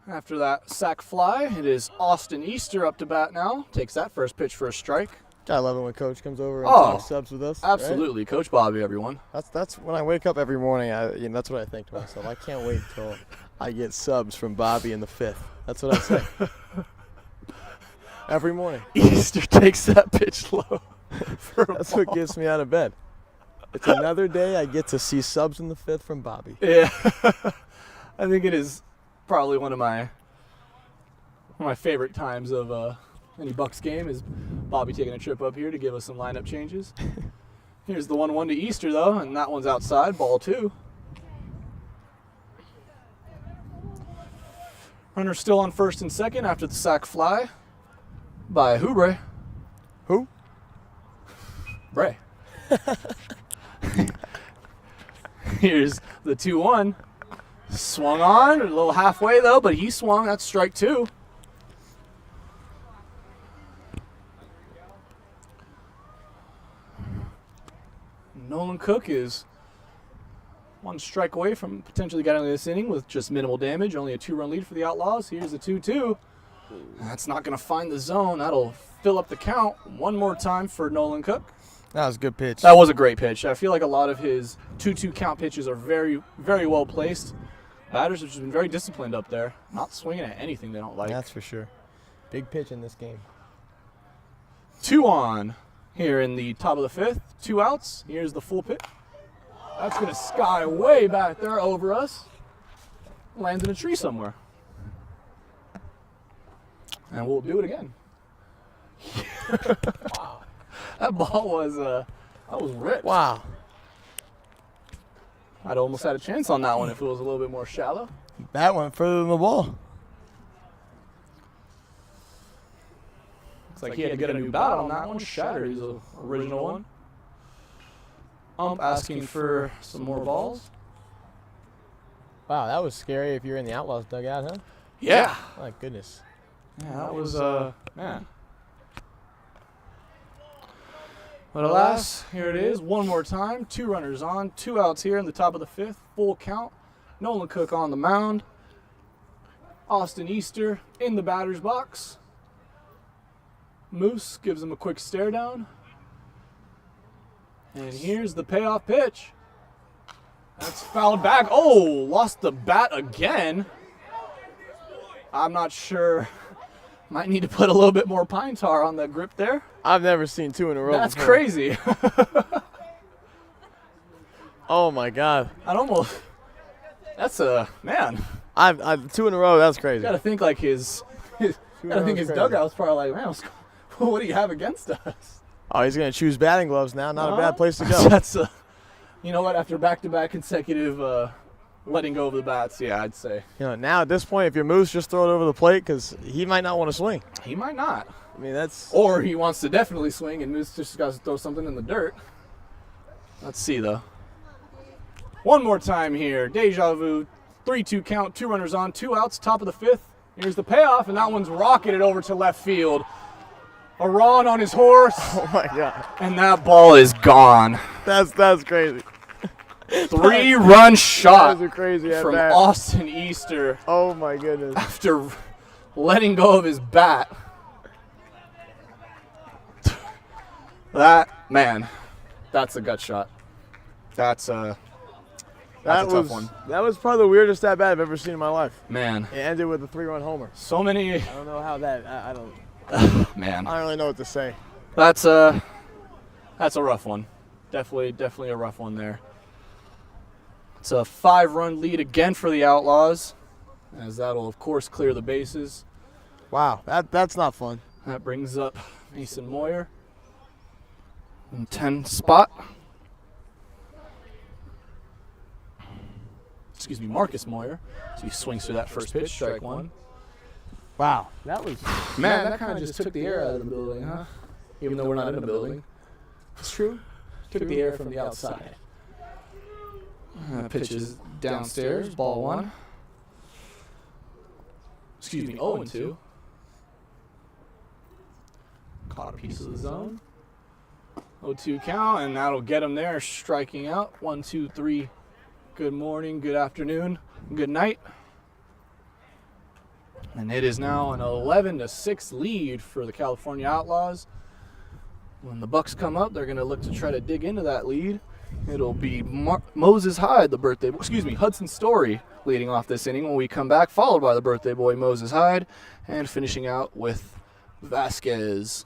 After that sac fly, it is Austin Easter up to bat now. Takes that first pitch for a strike. I love it when Coach comes over and talks subs with us. Absolutely. Right? Coach Bobby, everyone. That's when I wake up every morning. That's what I think to myself. I can't wait until I get subs from Bobby in the 5th. That's what I say. Every morning. Easter takes that pitch low. That's what gets me out of bed. It's another day I get to see subs in the 5th from Bobby. Yeah. I think it is probably one of my favorite times of any Bucks game is Bobby taking a trip up here to give us some lineup changes. Here's the 1-1 to Easter, though, and that one's outside, ball 2. Runner still on first and second after the sac fly by Oubre. Who? Bray. Here's the 2-1. Swung on, a little halfway though, but he swung. That's strike 2. Nolan Cook is 1 strike away from potentially getting this inning with just minimal damage. Only a 2-run lead for the Outlaws. Here's the 2-2. That's not going to find the zone. That'll fill up the count one more time for Nolan Cook. That was a good pitch. That was a great pitch. I feel like a lot of his 2-2 count pitches are very, very well placed. Batters have just been very disciplined up there, not swinging at anything they don't like. That's for sure. Big pitch in this game. 2 on here in the top of the 5th. 2 outs. Here's the full pitch. That's going to sky way back there over us. Lands in a tree somewhere. And we'll do it again. Wow. That ball was ripped. Wow. I'd almost had a chance on that one if it was a little bit more shallow. That went further than the ball. Looks like he had to get a new bat on that one. Shattered his original one. Asking for some more balls. Wow, that was scary if you're in the Outlaws dugout, huh? Yeah. My goodness. Yeah, that was, man. But alas, here it is, one more time. 2 runners on, 2 outs here in the top of the 5th. Full count. Nolan Cook on the mound. Austin Easter in the batter's box. Moose gives him a quick stare down. And here's the payoff pitch. That's fouled back. Oh, lost the bat again. I'm not sure. Might need to put a little bit more pine tar on the grip there. I've never seen 2 in a row That's before. crazy. Oh my God. That's a, man. I've 2 in a row, that's crazy. You gotta think like his dugout's probably like, man, what do you have against us? Oh, he's going to choose batting gloves now. Not a bad place to go. That's you know what, after back-to-back consecutive letting go of the bats, yeah, I'd say. Now at this point, if you're Moose, just throw it over the plate because he might not want to swing. He might not. I mean, that's... Or he wants to definitely swing and Moose just got to throw something in the dirt. Let's see, though. One more time here. Deja vu. 3-2 count. 2 runners on. 2 outs. Top of the 5th. Here's the payoff, and that one's rocketed over to left field. Aron on his horse. Oh, my God. And that ball is gone. That's crazy. 3-run shot That was a crazy at from bat. Austin Easter Oh my goodness. after letting go of his bat. That's a gut shot. That's a tough one. That was probably the weirdest at bat I've ever seen in my life. Man, It ended with a 3-run homer. so many. I don't know how that. I don't. Man, I don't really know what to say. that's a rough one. Definitely a rough one there. It's a 5-run lead again for the Outlaws, as that'll of course clear the bases. Wow, that's not fun. That brings up Mason Moyer in 10 spot. Excuse me, Marcus Moyer. So he swings through that first pitch, strike one. Wow, that was. Man, that kind of just took the air out of the building, huh? Even though we're not in the building. It's true. Took the air from the outside. Pitch is downstairs, ball 1. Excuse me, 0-2. Caught a piece of the zone. 0-2 count, and that'll get him there, striking out. 1, 2, 3. Good morning, good afternoon, good night. And it is now an 11-6 lead for the California Outlaws. When the Bucks come up, they're going to look to try to dig into that lead. It'll be Moses Hyde, Hudson Story, leading off this inning when we come back, followed by the birthday boy Moses Hyde, and finishing out with Vasquez.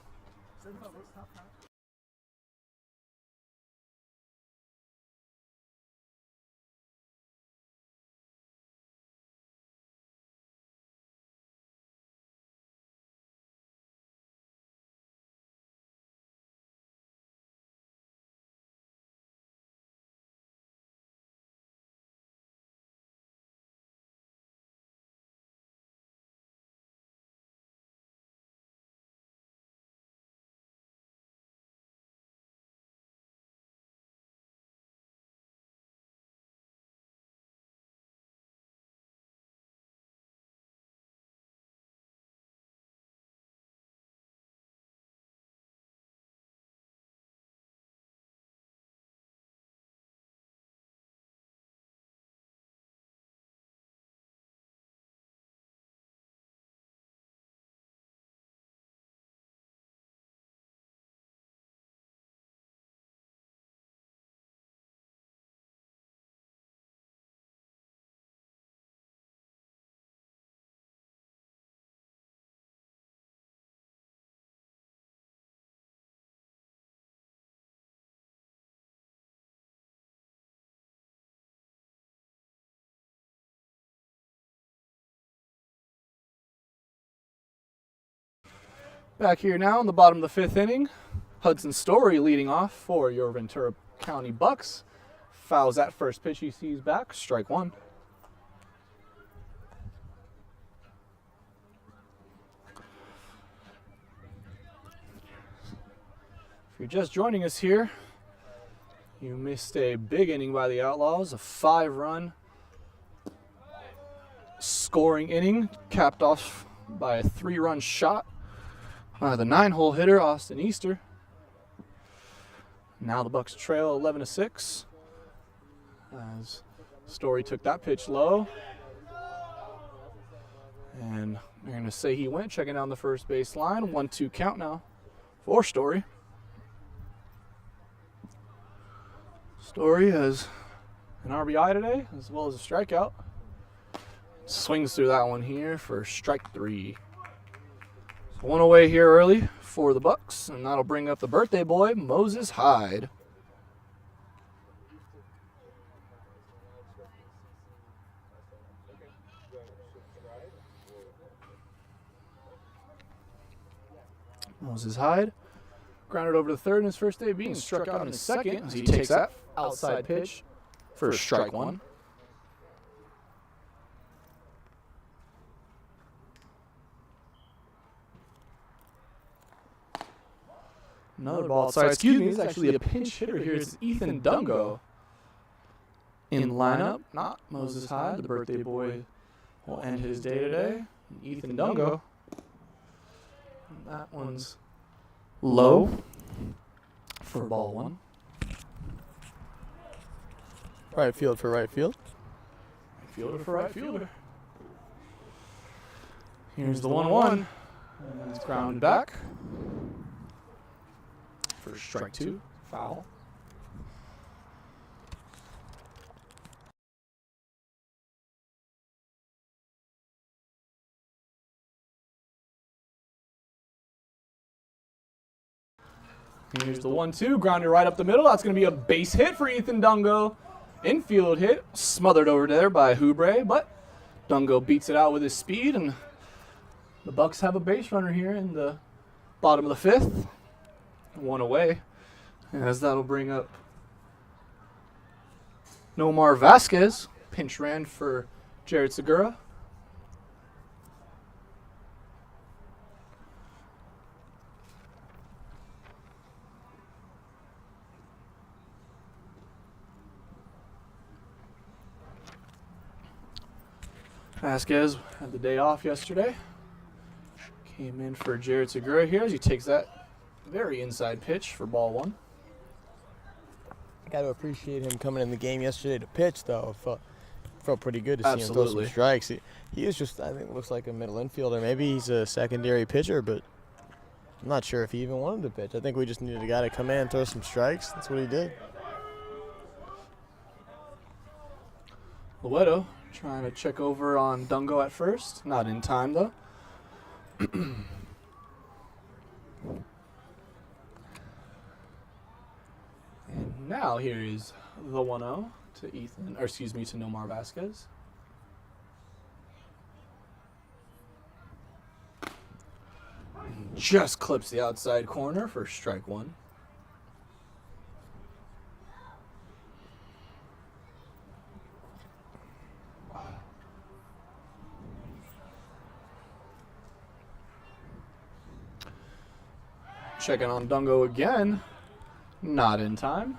Back here now in the bottom of the 5th inning, Hudson Story leading off for your Ventura County Bucks. Fouls that first pitch he sees back, strike 1. If you're just joining us here, you missed a big inning by the Outlaws, a 5-run scoring inning, capped off by a 3-run shot. The 9-hole hitter, Austin Easter. Now the Bucks trail 11-6. As Story took that pitch low. And they're going to say he went, checking down the first base line. 1-2 count now for Story. Story has an RBI today, as well as a strikeout. Swings through that one here for strike 3. One away here early for the Bucks, and that'll bring up the birthday boy, Moses Hyde. Moses Hyde grounded over to third in his first AB and struck out in his second as he takes that outside pitch for strike 1. Another ball outside. Excuse me, it's actually a pinch hitter here. It's Ethan Dungo in lineup. Not Moses Hyde. The birthday boy will end his day today. Ethan Dungo. That one's low for ball 1. Right field for right field. Right fielder for right fielder. Here's the 1-1. And it's grounded back. For strike 2. Foul. Here's the 1-2, grounded right up the middle. That's going to be a base hit for Ethan Dungo. Infield hit, smothered over there by Hubre, but Dungo beats it out with his speed, and the Bucks have a base runner here in the bottom of the 5th. 1 away, as that'll bring up Nomar Vasquez. Pinch ran for Jared Segura. Vasquez had the day off yesterday. Came in for Jared Segura here as he takes that very inside pitch for ball 1. I got to appreciate him coming in the game yesterday to pitch, though. Felt pretty good to see him throw some strikes. He is just, I think, looks like a middle infielder. Maybe he's a secondary pitcher, but I'm not sure if he even wanted to pitch. I think we just needed a guy to come in and throw some strikes. That's what he did. Loeto trying to check over on Dungo at first. Not in time, though. And now here is the 1-0 to to Nomar Vasquez. Just clips the outside corner for strike 1. Checking on Dungo again. Not in time.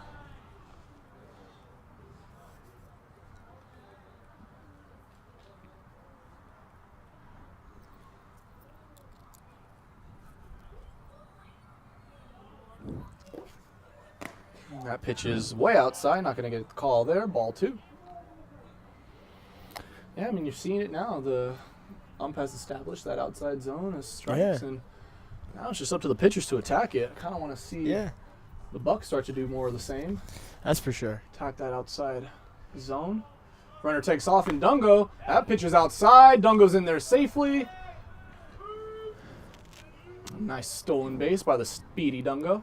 That pitch is way outside. Not going to get the call there. Ball 2. Yeah, I mean, you're seeing it now. The ump has established that outside zone as strikes. And now it's just up to the pitchers to attack it. I kind of want to see the Bucks start to do more of the same. That's for sure. Attack that outside zone. Runner takes off in Dungo. That pitch is outside. Dungo's in there safely. Nice stolen base by the speedy Dungo.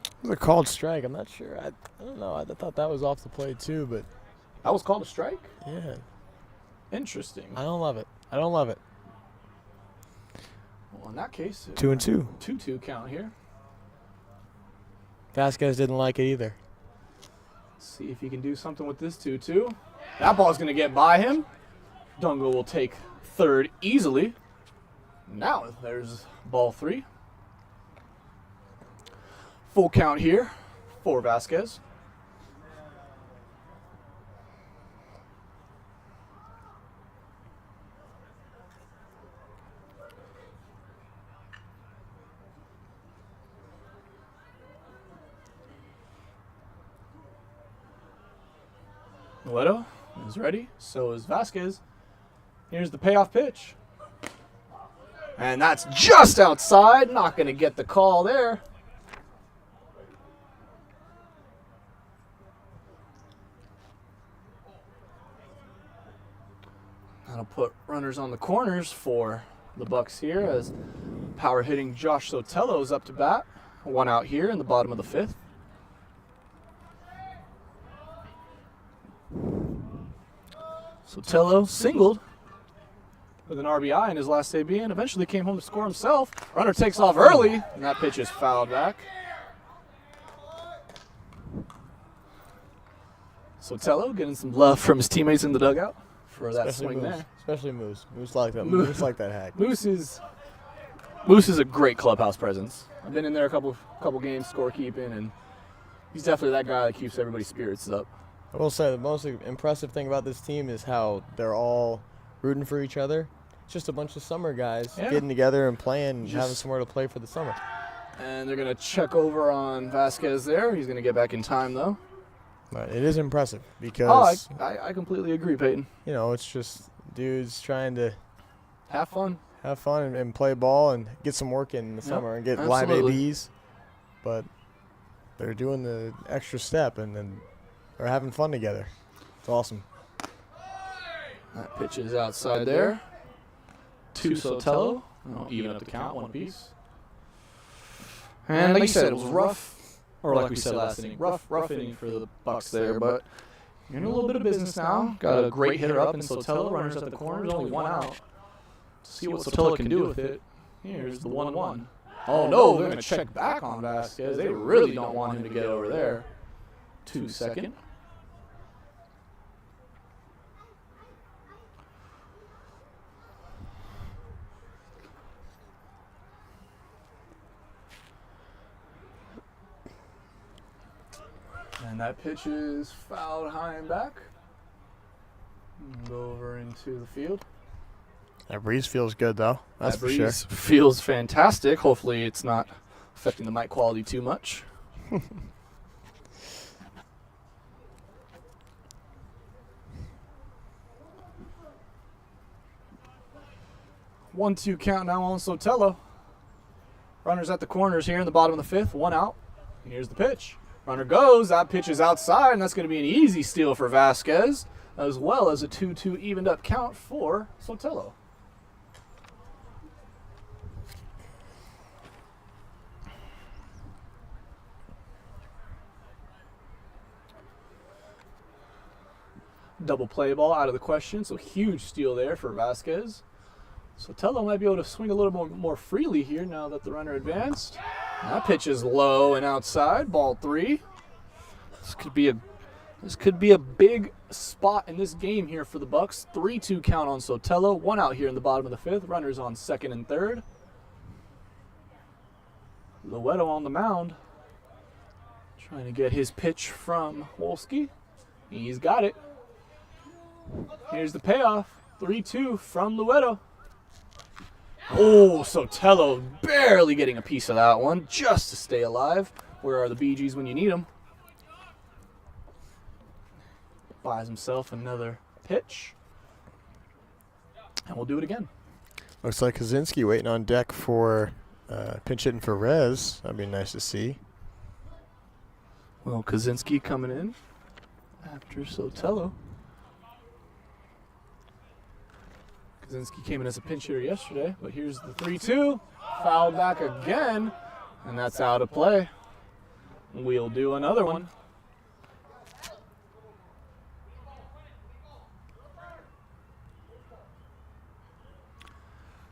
It was a called strike. I'm not sure. I don't know. I thought that was off the plate too, but that was called a strike? Yeah. Interesting. I don't love it. Well, in that case, 2-2. 2-2 count here. Vasquez didn't like it either. Let's see if he can do something with this 2-2. That ball's going to get by him. Dungo will take third easily. Now there's ball 3. Full count here for Vasquez. Loeto is ready. So is Vasquez. Here's the payoff pitch. And that's just outside. Not going to get the call there. That'll put runners on the corners for the Bucks here as power hitting Josh Sotelo's up to bat. 1 out here in the bottom of the 5th. Sotelo singled with an RBI in his last AB and eventually came home to score himself. Runner takes off early, and that pitch is fouled back. Sotelo getting some love from his teammates in the dugout for that swing there. Especially Moose. Moose like that. Moose like that hack. Moose is a great clubhouse presence. I've been in there a couple games scorekeeping, and he's definitely that guy that keeps everybody's spirits up. I will say the most impressive thing about this team is how they're all rooting for each other. It's just a bunch of summer guys getting together and playing and having somewhere to play for the summer. And they're going to check over on Vasquez there. He's going to get back in time, though. But it is impressive Oh, because, I completely agree, Peyton. it's just dudes trying to Have fun. have fun and play ball and get some work in the summer and get live absolutely. ABs. But they're doing the extra step and then they're having fun together. It's awesome. That pitch is outside there. To Sotelo. Oh, even up the count, one piece. And like you said, it was rough, or like we said last inning, rough inning for the Bucks there, but you're in a little bit of business now. Got a great hitter up in Sotelo, runners at the corners, only one out. See what Sotelo can do with it. Here's the 1-1. Oh no, they're going to check back on Vasquez. They really don't want him to get over there. 2-2. And that pitch is fouled high and back. Go over into the field. That breeze feels good, though. That's That for sure. breeze feels fantastic. Hopefully it's not affecting the mic quality too much. 1-2 count now on Sotelo. Runners at the corners here in the bottom of the fifth. One out. And here's the pitch. Runner goes. That pitch is outside, and that's going to be an easy steal for Vasquez, as well as a 2-2 evened up count for Sotelo. Double play ball out of the question, so huge steal there for Vasquez. Sotelo might be able to swing a little more freely here now that the runner advanced. That pitch is low and outside. Ball 3. This could be a big spot in this game here for the Bucks. 3-2 count on Sotelo. One out here in the bottom of the fifth. Runners on second and third. Loeto on the mound, trying to get his pitch from Wolski. He's got it. Here's the payoff. 3-2 from Loeto. Oh, Sotelo barely getting a piece of that one just to stay alive. Where are the Bee Gees when you need them? Buys himself another pitch. And we'll do it again. Looks like Kaczynski waiting on deck for pinch hitting for Rez. That'd be nice to see. Well, Kaczynski coming in after Sotelo. Kaczynski came in as a pinch hitter yesterday, but here's the 3-2. Fouled back again, and that's out of play. We'll do another one.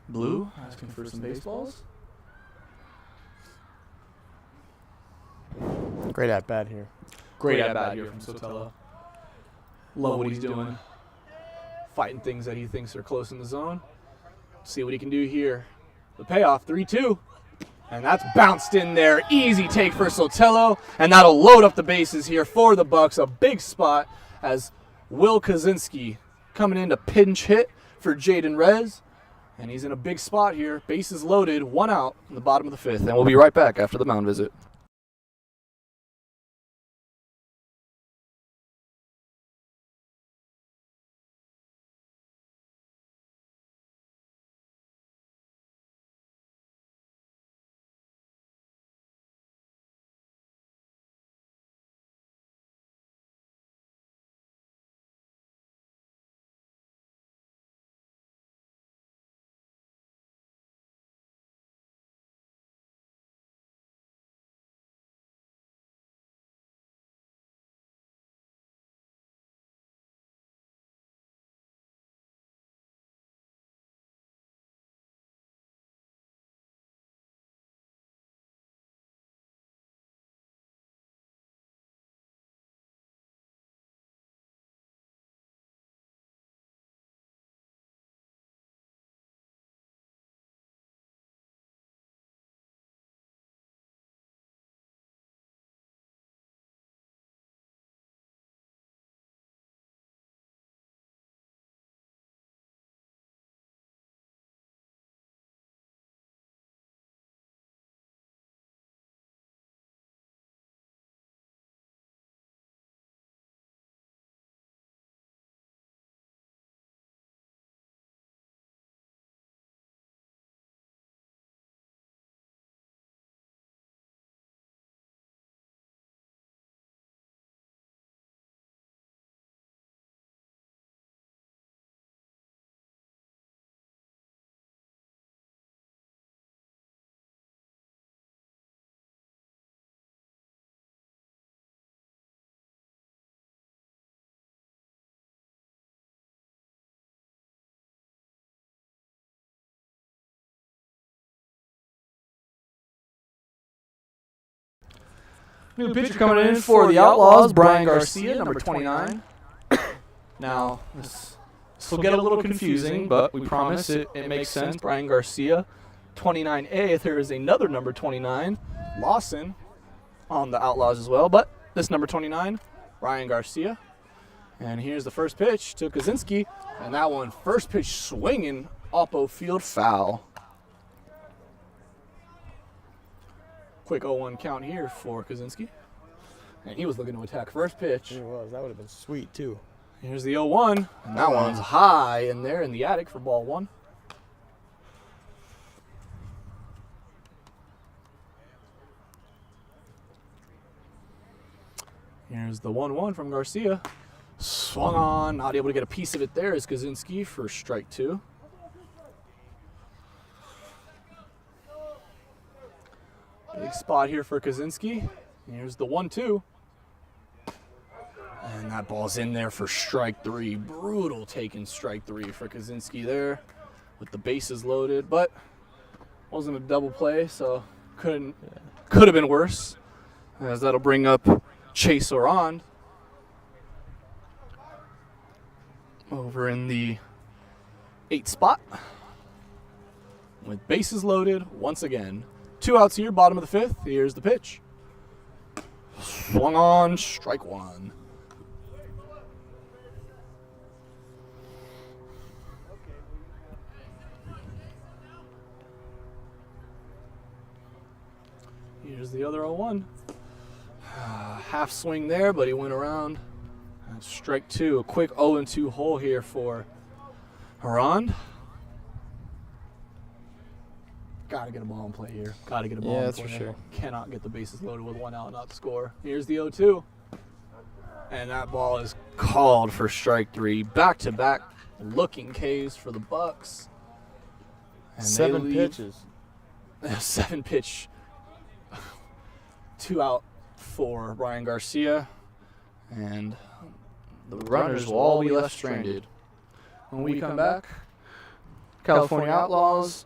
Blue asking for some baseballs. Great at bat here. Great at bat here from Sotelo. Love what he's doing. Fighting things that he thinks are close in the zone. See what he can do here. The payoff, 3-2. And that's bounced in there. Easy take for Sotelo. And that'll load up the bases here for the Bucks. A big spot as Will Kaczynski coming in to pinch hit for Jaden Rez. And he's in a big spot here. Bases loaded, one out in the bottom of the fifth. And we'll be right back after the mound visit. New pitcher coming in for the Outlaws, Brian Garcia, number 29. Now, this will get a little confusing, but we promise it makes sense. Brian Garcia, 29A. There is another number 29, Lawson, on the Outlaws as well. But this number 29, Brian Garcia. And here's the first pitch to Kaczynski. And that one, first pitch swinging, oppo field foul. Quick 0-1 count here for Kaczynski. And he was looking to attack first pitch. He was. That would have been sweet, too. Here's the 0-1. And that one's high in there in the attic for ball one. Here's the 1-1 from Garcia. Swung on. Not able to get a piece of it there is Kaczynski for strike two. Big spot here for Kaczynski. Here's the 1-2. And that ball's in there for strike three. Brutal taking strike three for Kaczynski there with the bases loaded, but wasn't a double play, so could have been worse, as that'll bring up Chase Orand over in the 8th spot with bases loaded once again. 2 outs here, bottom of the 5th. Here's the pitch. Swung on, strike one. Here's the other 0-1. Half swing there, but he went around. Strike two. A quick 0-2 hole here for Orand. Got to get a ball in play here. Got to get a ball in play. Yeah, that's for sure. Cannot get the bases loaded with 1 out, not to score. Here's the 0-2. And that ball is called for strike three. Back-to-back looking Ks for the Bucks. And 7 pitches. 7 pitch. 2 out for Brian Garcia, and the runners will all be left stranded. When we come back, California Outlaws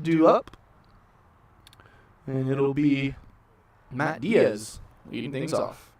due up, and it'll be Matt Diaz leading things off.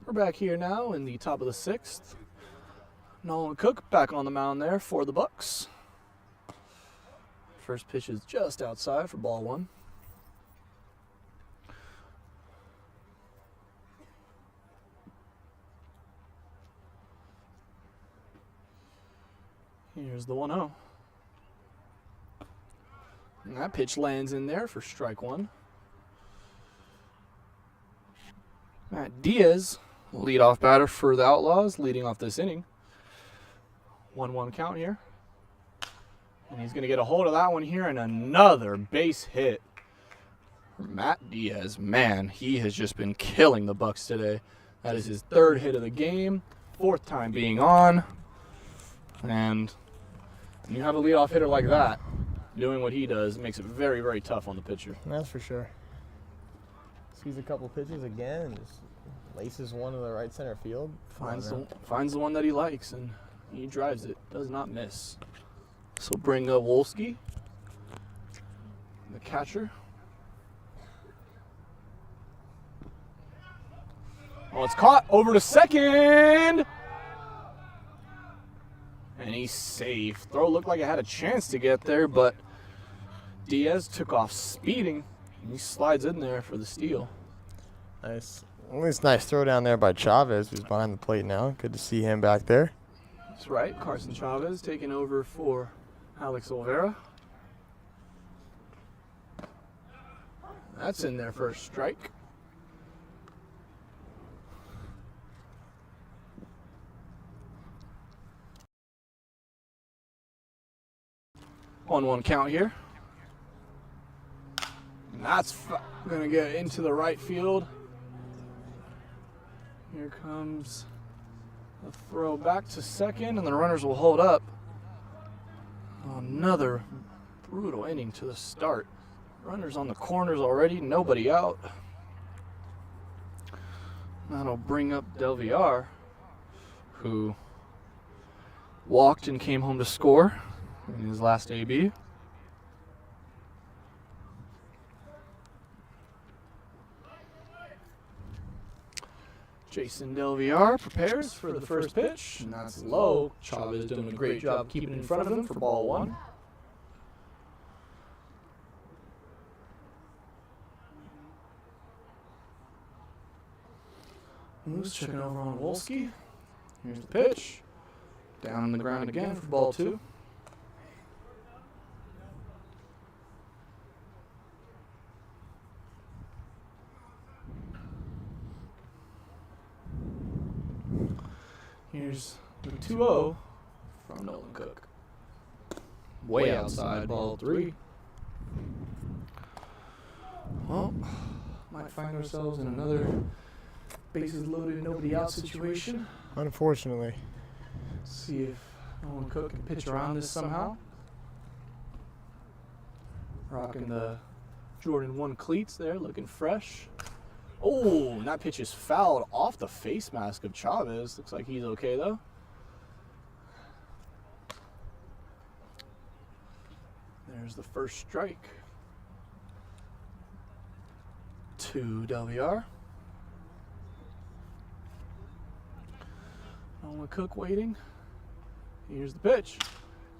We're back here now in the top of the 6th. Nolan Cook back on the mound there for the Bucks. First pitch is just outside for ball one. Here's the 1-0. And that pitch lands in there for strike one. Matt Diaz, leadoff batter for the Outlaws, leading off this inning. 1-1 count here. And he's going to get a hold of that one here, and another base hit. Matt Diaz, man, he has just been killing the Bucks today. That is his 3rd hit of the game, 4th time being on. And when you have a leadoff hitter like that, doing what he does, makes it very, very tough on the pitcher. That's for sure. Sees a couple pitches again and just laces one to the right center field. Finds the one that he likes, and he drives it. Does not miss. So bring up Wolski, the catcher. Oh, it's caught over to second. And he's safe. Throw looked like it had a chance to get there, but Diaz took off speeding. And he slides in there for the steal. Nice. At least nice throw down there by Chavez, who's behind the plate now. Good to see him back there. That's right. Carson Chavez taking over for Alex Olvera. That's in there for a strike. On one count here. And that's going to get into the right field. Here comes a throw back to second, and the runners will hold up. Another brutal inning to the start. Runners on the corners already, nobody out. That'll bring up Del Villar, who walked and came home to score in his last AB. Jason Del Villar prepares for the first pitch, and that's low. Chavez doing a great job keeping in front of him for ball one. Moose checking over on Wolski. Here's the pitch. Down on the ground again for ball two. Here's the 2-0 from Nolan Cook. Way outside, ball three. Well, might find ourselves in another bases loaded, nobody out situation. Unfortunately. See if Nolan Cook can pitch around this somehow. Rocking the Jordan 1 cleats there, looking fresh. Oh, and that pitch is fouled off the face mask of Chavez. Looks like he's okay, though. There's the first strike. To Del Villar. Nolan Cook waiting. Here's the pitch.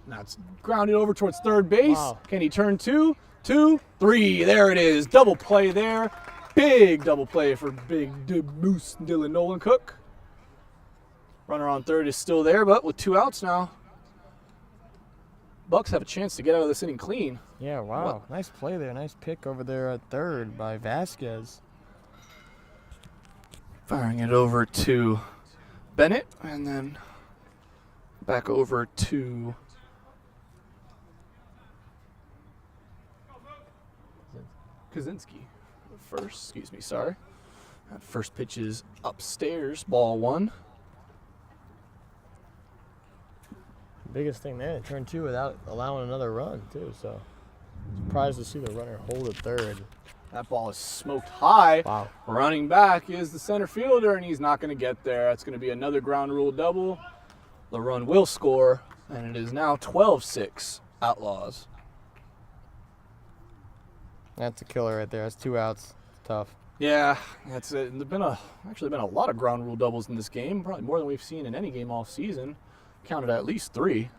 And that's grounded over towards third base. Wow. Can he turn 2, 2, 3? There it is. Double play there. Big double play for big Moose Dylan Nolan Cook. Runner on third is still there, but with 2 outs now, Bucks have a chance to get out of this inning clean. Yeah, wow. Well, nice play there. Nice pick over there at third by Vasquez. firing it over to Bennett, and then back over to Kaczynski. First, excuse me, sorry. That first pitch is upstairs, ball one. Biggest thing there, turn 2 without allowing another run, too. So, surprised to see the runner hold at third. That ball is smoked high. Wow. Running back is the center fielder, and he's not going to get there. That's going to be another ground rule double. The run will score, and it is now 12-6 Outlaws. That's a killer right there. That's 2 outs. Tough. Yeah, that's it. There's actually been a lot of ground rule doubles in this game, probably more than we've seen in any game all season. Counted at least 3.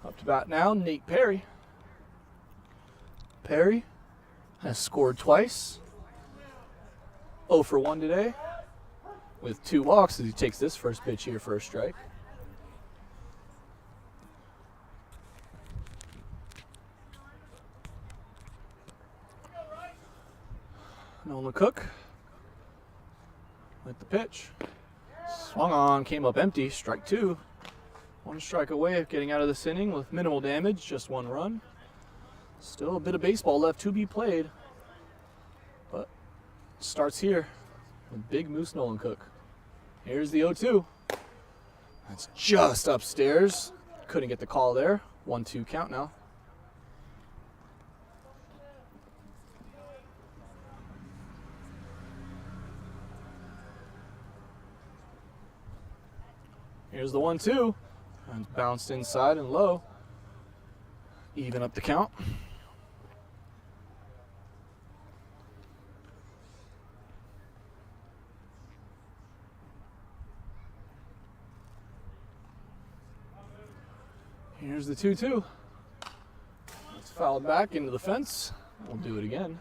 Up to bat now, Nate Perry. Perry has scored twice. 0 for 1 today with 2 walks as he takes this first pitch here for a strike. Nolan Cook with the pitch. Swung on, came up empty, strike 2. 1 strike away of getting out of this inning with minimal damage, just 1 run. Still a bit of baseball left to be played. But starts here with Big Moose Nolan Cook. Here's the 0-2. That's just upstairs. Couldn't get the call there. 1-2 count now. Here's the 1-2. And bounced inside and low. Even up the count. Here's the 2-2. It's fouled back into the fence. We'll do it again.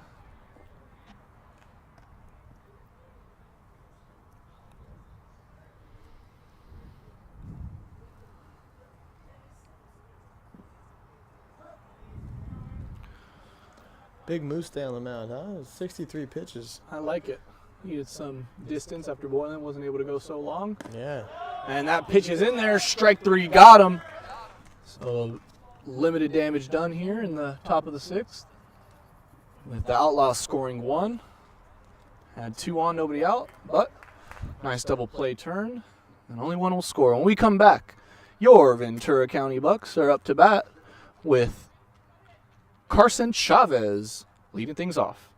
Big Moose Day on the mound, huh? 63 pitches. I like it. Needed some distance after Boylan wasn't able to go so long. Yeah. And that pitch is in there. Strike 3 got him. So limited damage done here in the top of the 6th. With the Outlaws scoring 1. Had 2 on, nobody out. But nice double play turn. And only 1 will score. When we come back, your Ventura County Bucks are up to bat with Carson Chavez leading things off.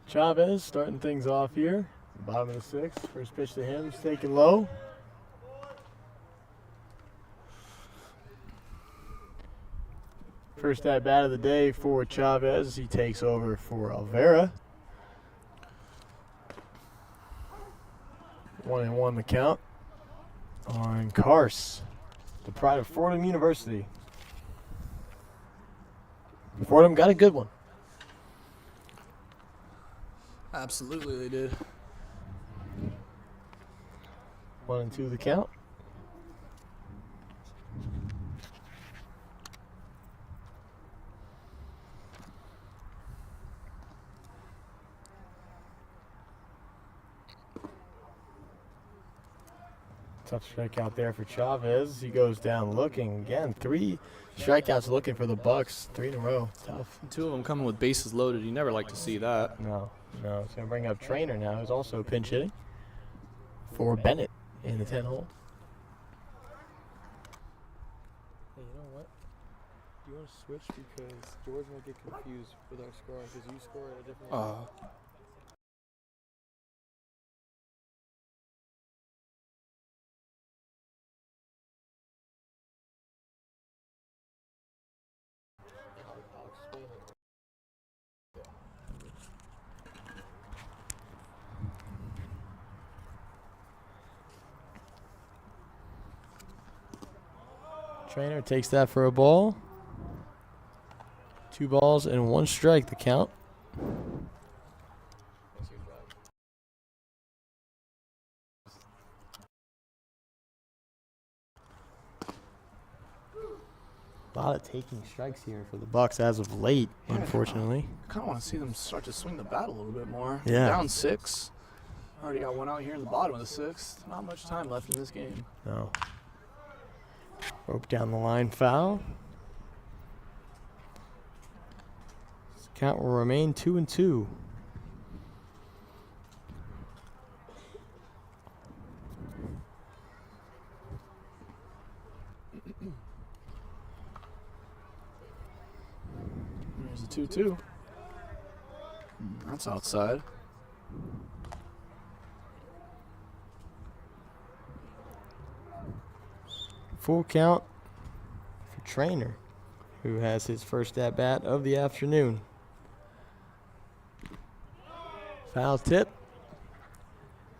Chavez starting things off here. Bottom of the 6th. First pitch to him. He's taken low. First at bat of the day for Chavez. He takes over for Alvera. 1-1 the count on Carse, the pride of Fordham University. Fordham got a good one. Absolutely, they did. 1-2 the count. Tough strikeout there for Chavez. He goes down looking again. 3 strikeouts looking for the Bucks. 3 in a row. Tough. 2 of them coming with bases loaded. You never like to see that. No. It's going to bring up Trainer now, who's also pinch hitting for Bennett in the 10 hole. Hey, you know what? Do you want to switch because George might get confused with our scoring because you score at a different Trainer takes that for a ball. 2 balls and 1 strike, the count. A lot of taking strikes here for the Bucks as of late, Yeah, unfortunately. I kind of want to see them start to swing the bat a little bit more. Yeah. Down 6. Already got one out here in the bottom of the 6th. Not much time left in this game. No. Rope down the line foul. Count will remain 2-2. There's a 2-2. That's outside. Full count for Trainer, who has his first at bat of the afternoon. Foul tip.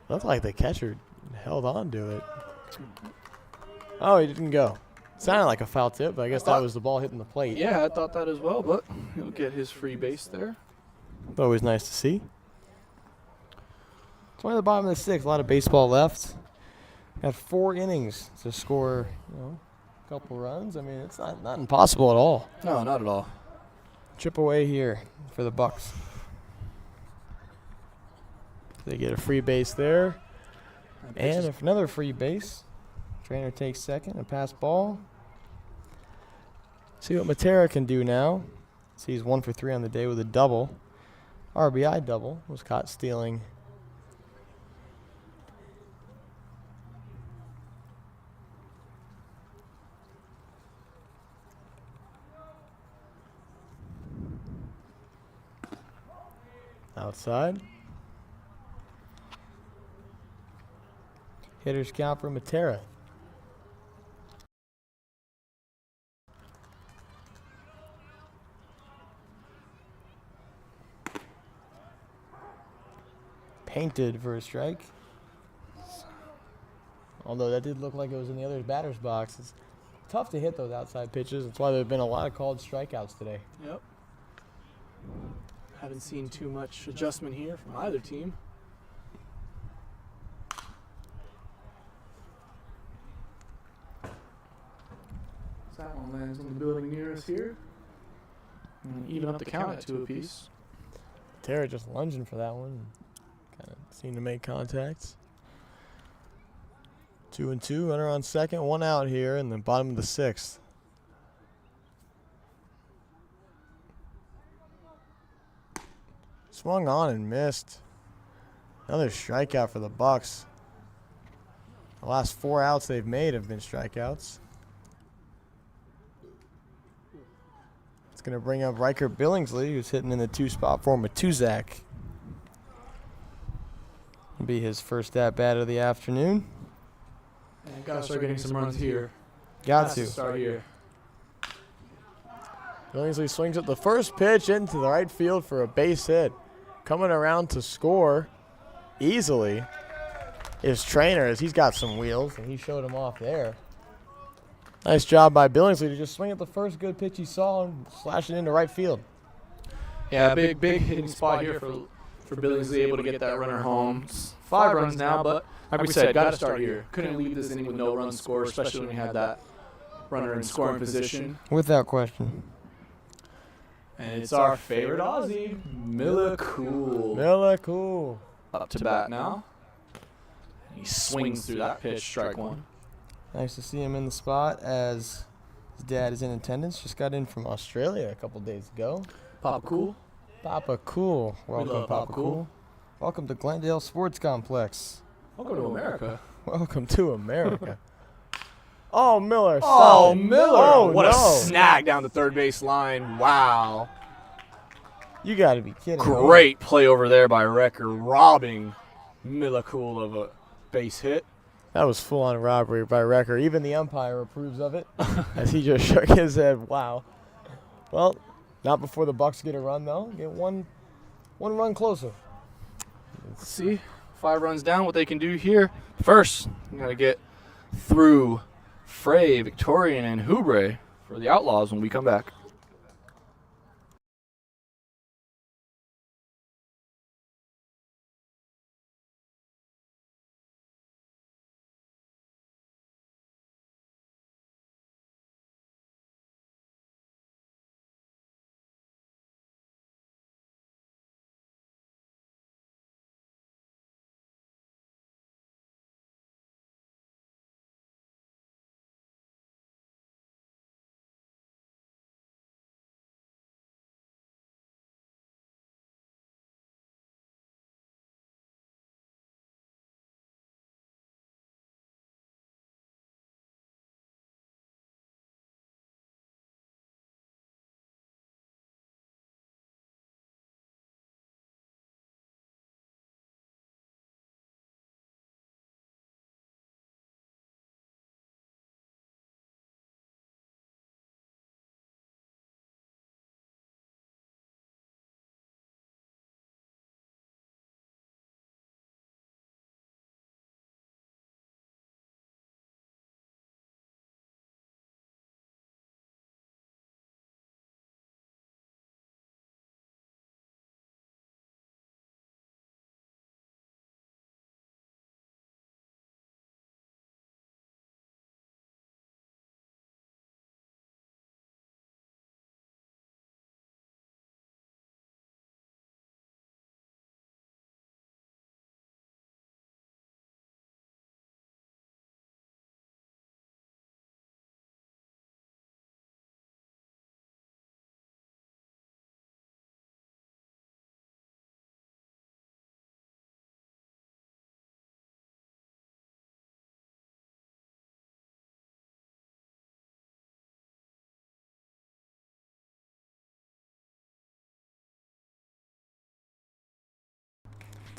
Looked like the catcher held on to it. Oh, he didn't go. Sounded like a foul tip, but I guess that was the ball hitting the plate. Yeah, I thought that as well, but he'll get his free base there. Always nice to see. It's only the bottom of the 6th. A lot of baseball left. Got 4 innings to score, a couple runs. I mean, it's not impossible at all. No, not at all. Chip away here for the Bucks. They get a free base there. And if another free base. Trainer takes second, a pass ball. See what Matera can do now. See, he's 1 for 3 on the day with a double. RBI double. Was caught stealing. Outside. Hitter's count for Matera. Painted for a strike. Although that did look like it was in the other batter's box. It's tough to hit those outside pitches. That's why there have been a lot of called strikeouts today. Yep. Haven't seen too much adjustment here from either team. That one lands on the building near us here. And even up the count at 2 apiece. Matera just lunging for that one. Kind of seemed to make contacts. 2-2, runner on second, 1 out here in the bottom of the 6th. Swung on and missed. Another strikeout for the Bucks. The last 4 outs they've made have been strikeouts. It's going to bring up Riker Billingsley, who's hitting in the 2 spot for Matuzak. Will be his first at bat of the afternoon. And gotta start getting some runs here. Got Has to. start here. Billingsley swings at the first pitch into the right field for a base hit. Coming around to score easily is Trainer, as he's got some wheels, and he showed him off there. Nice job by Billingsley to just swing at the first good pitch he saw and slash it into right field. Yeah, big hitting spot here for Billingsley, able to get that runner home. It's 5 runs now, but like we said, got to start here. Couldn't leave this inning with no run score, especially when we had that runner in scoring position. Without question. And it's our favorite Aussie, Cool. Cool. Up to bat now. He swings through that pitch, strike 1. Nice to see him in the spot as his dad is in attendance. Just got in from Australia a couple days ago. Papa Cool. Papa Cool. Welcome, love Papa Cool. Welcome to Glendale Sports Complex. Welcome to America. Welcome to America. Oh, Miller. Oh, stop it. Miller. Oh, what no. a snag down the third base line. Wow. You got to be kidding me. Great play over there by Wrecker, robbing Cool of a base hit. That was full-on robbery by Wrecker. Even the umpire approves of it as he just shook his head. Wow. Well, not before the Bucks get a run, though. Get one run closer. Let's see. 5 runs down, what they can do here. First, you got to get through Frey, Victorian, and Hubre for the Outlaws when we come back.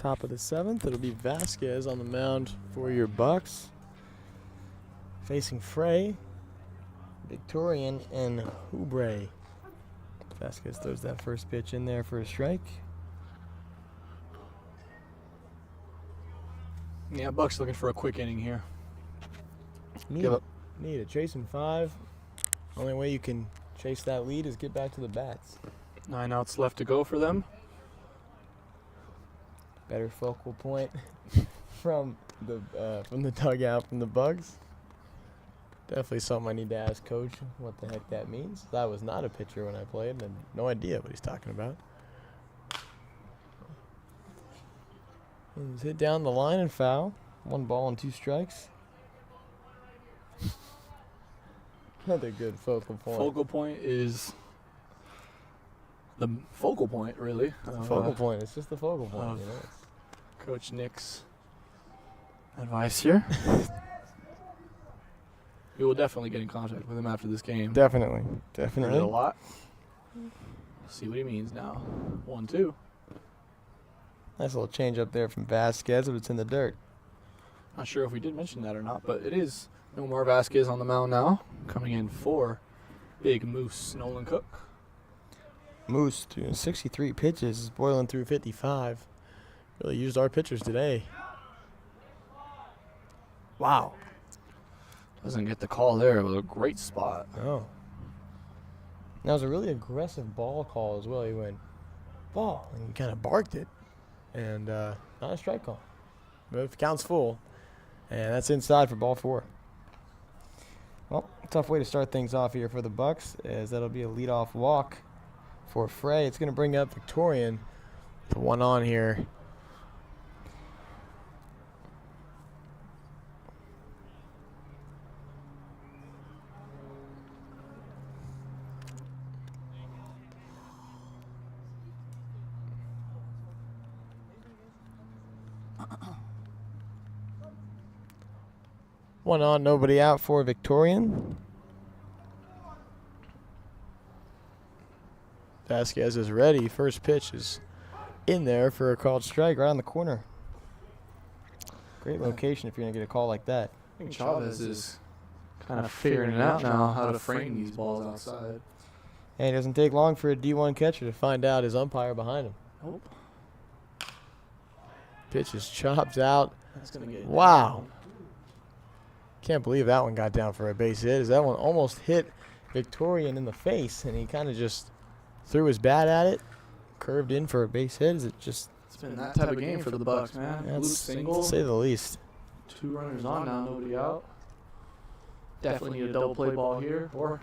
Top of the 7th, it'll be Vasquez on the mound for your Bucks. Facing Frey, Victorian, and Hubre. Vasquez throws that first pitch in there for a strike. Yeah, Bucks looking for a quick inning here. Need a chasing 5. Only way you can chase that lead is get back to the bats. 9 outs left to go for them. Better focal point from the dugout from the Bugs. Definitely something I need to ask Coach what the heck that means. I was not a pitcher when I played and had no idea what he's talking about. He's hit down the line and foul. 1 ball and 2 strikes. Another good focal point. Focal point is the focal point, really. Focal point. It's just the focal point. of You know? Coach Nick's advice here. We will definitely get in contact with him after this game. Definitely. Heard it a lot. See what he means now. 1-2. Nice little change up there from Vasquez, but it's in the dirt. Not sure if we did mention that or not, but it is Nomar Vasquez on the mound now. Coming in for Big Moose Nolan Cook. Moose doing 63 pitches, is boiling through 55. Really used our pitchers today. Wow. Doesn't get the call there. It was a great spot. Oh. That was a really aggressive ball call as well. He went, ball, and he kind of barked it. And not a strike call. But if it counts full. And that's inside for ball 4. Well, tough way to start things off here for the Bucks, as that'll be a leadoff walk for Frey. It's going to bring up Victorian, the one on here. One on, nobody out for Victorian. Vasquez is ready. First pitch is in there for a called strike right on the corner. Great location if you're going to get a call like that. I think Chavez is kind of figuring it out now how to frame these balls outside. And it doesn't take long for a D1 catcher to find out his umpire behind him. Nope. Pitch is chopped out. That's gonna get Wow. down. Can't believe that one got down for a base hit. As that one almost hit Victorian in the face, and he kind of just threw his bat at it, curved in for a base hit. Is it just? It's been that type of game for the Bucks, man. That's, Loop single, to say the least. 2 runners on now, nobody out. Definitely need a double play ball here, or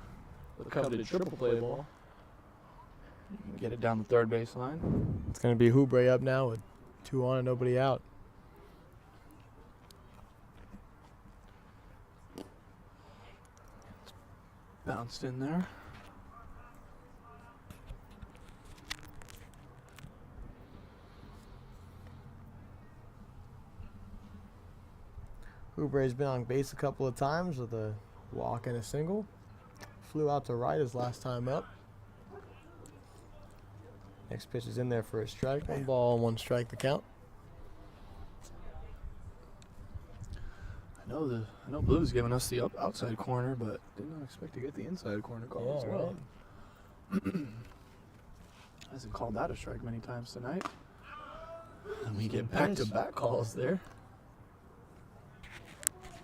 the coveted triple play ball. You can get it down the third baseline. It's going to be Hubre up now with 2 on and nobody out. Bounced in there. Hubre's been on base a couple of times with a walk and a single. Flew out to right his last time up. Next pitch is in there for a strike. 1 ball and 1 strike to count. I know Blue's giving us the outside corner, but did not expect to get the inside corner call as well. Right. Hasn't called that a strike many times tonight. And we get back-to-back calls there.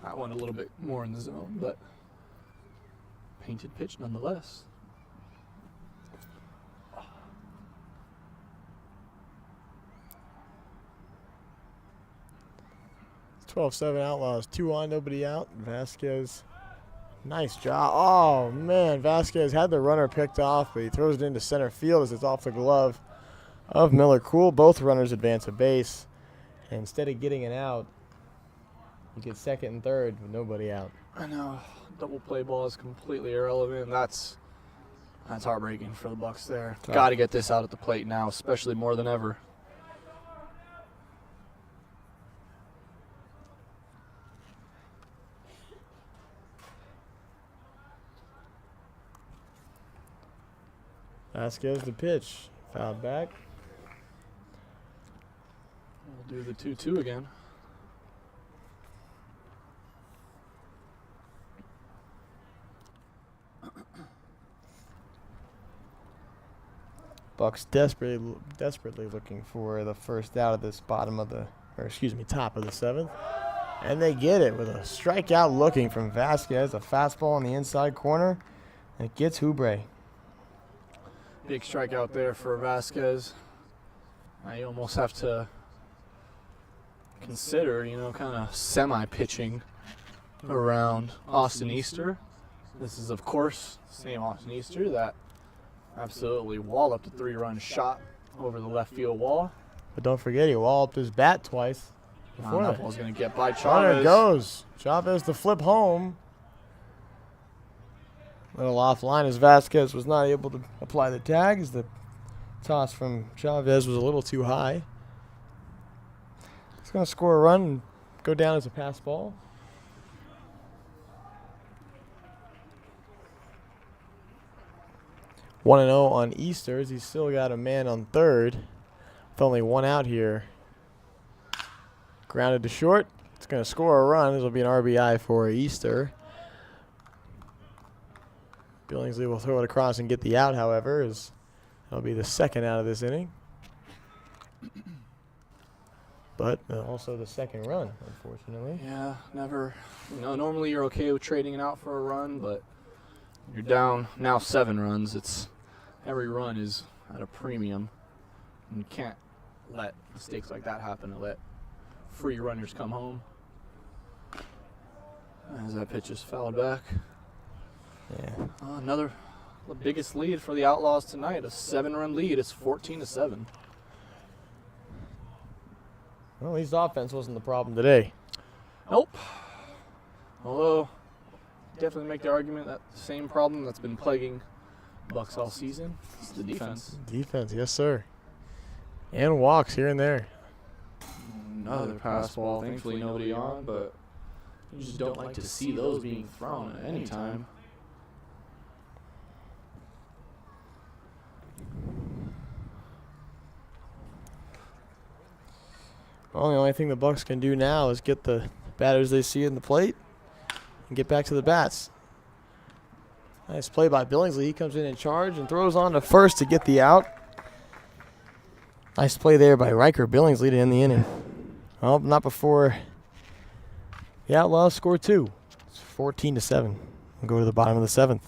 That one a little bit more in the zone, but painted pitch nonetheless. 12-7 Outlaws. 2 on, nobody out. Vasquez. Nice job. Oh, man. Vasquez had the runner picked off, but he throws it into center field as it's off the glove of Miller Cool. Both runners advance a base. And instead of getting an out, you get second and third with nobody out. I know. Double play ball is completely irrelevant. That's heartbreaking for the Bucks there. Got to get this out at the plate now, especially more than ever. Vasquez the pitch. Fouled back. do the 2-2 again. Bucks desperately looking for the first out of this top of the 7th. And they get it with a strikeout looking from Vasquez, a fastball in the inside corner. And it gets Hubre. Big strikeout there for Vasquez. You almost have to consider, kind of semi-pitching around Austin Easter. This is, of course, the same Austin Easter that absolutely walloped a 3-run shot over the left field wall. But don't forget, he walloped his bat twice. Before That ball's going to get by There Chavez. it goes. Chavez to flip home. Little offline as Vasquez was not able to apply the tag as the toss from Chavez was a little too high. He's going to score a run and go down as a pass ball. 1-0 on Easters. He's still got a man on third with only one out here. Grounded to short. It's going to score a run. This will be an RBI for Easter. Billingsley will throw it across and get the out, however, as that'll be the second out of this inning. But also the second run, unfortunately. Yeah, never. Normally you're okay with trading it out for a run, but you're down now 7 runs. Every run is at a premium. And you can't let mistakes like that happen to let free runners come home. As that pitch is fouled back. Yeah. The biggest lead for the Outlaws tonight, a 7-run lead. It's 14-7. Well, at least offense wasn't the problem today. Nope. Although, definitely make the argument that the same problem that's been plaguing Bucks all season is the defense. Defense, yes, sir. And walks here and there. Another pass ball. Thankfully, nobody on, but you just don't like to see those being thrown at any time. Well, the only thing the Bucks can do now is get the batters they see in the plate and get back to the bats. Nice play by Billingsley. He comes in charge and throws on to first to get the out. Nice play there by Riker Billingsley to end the inning. Well, not before the Outlaws score 2. It's 14-7. We'll go to the bottom of the 7th.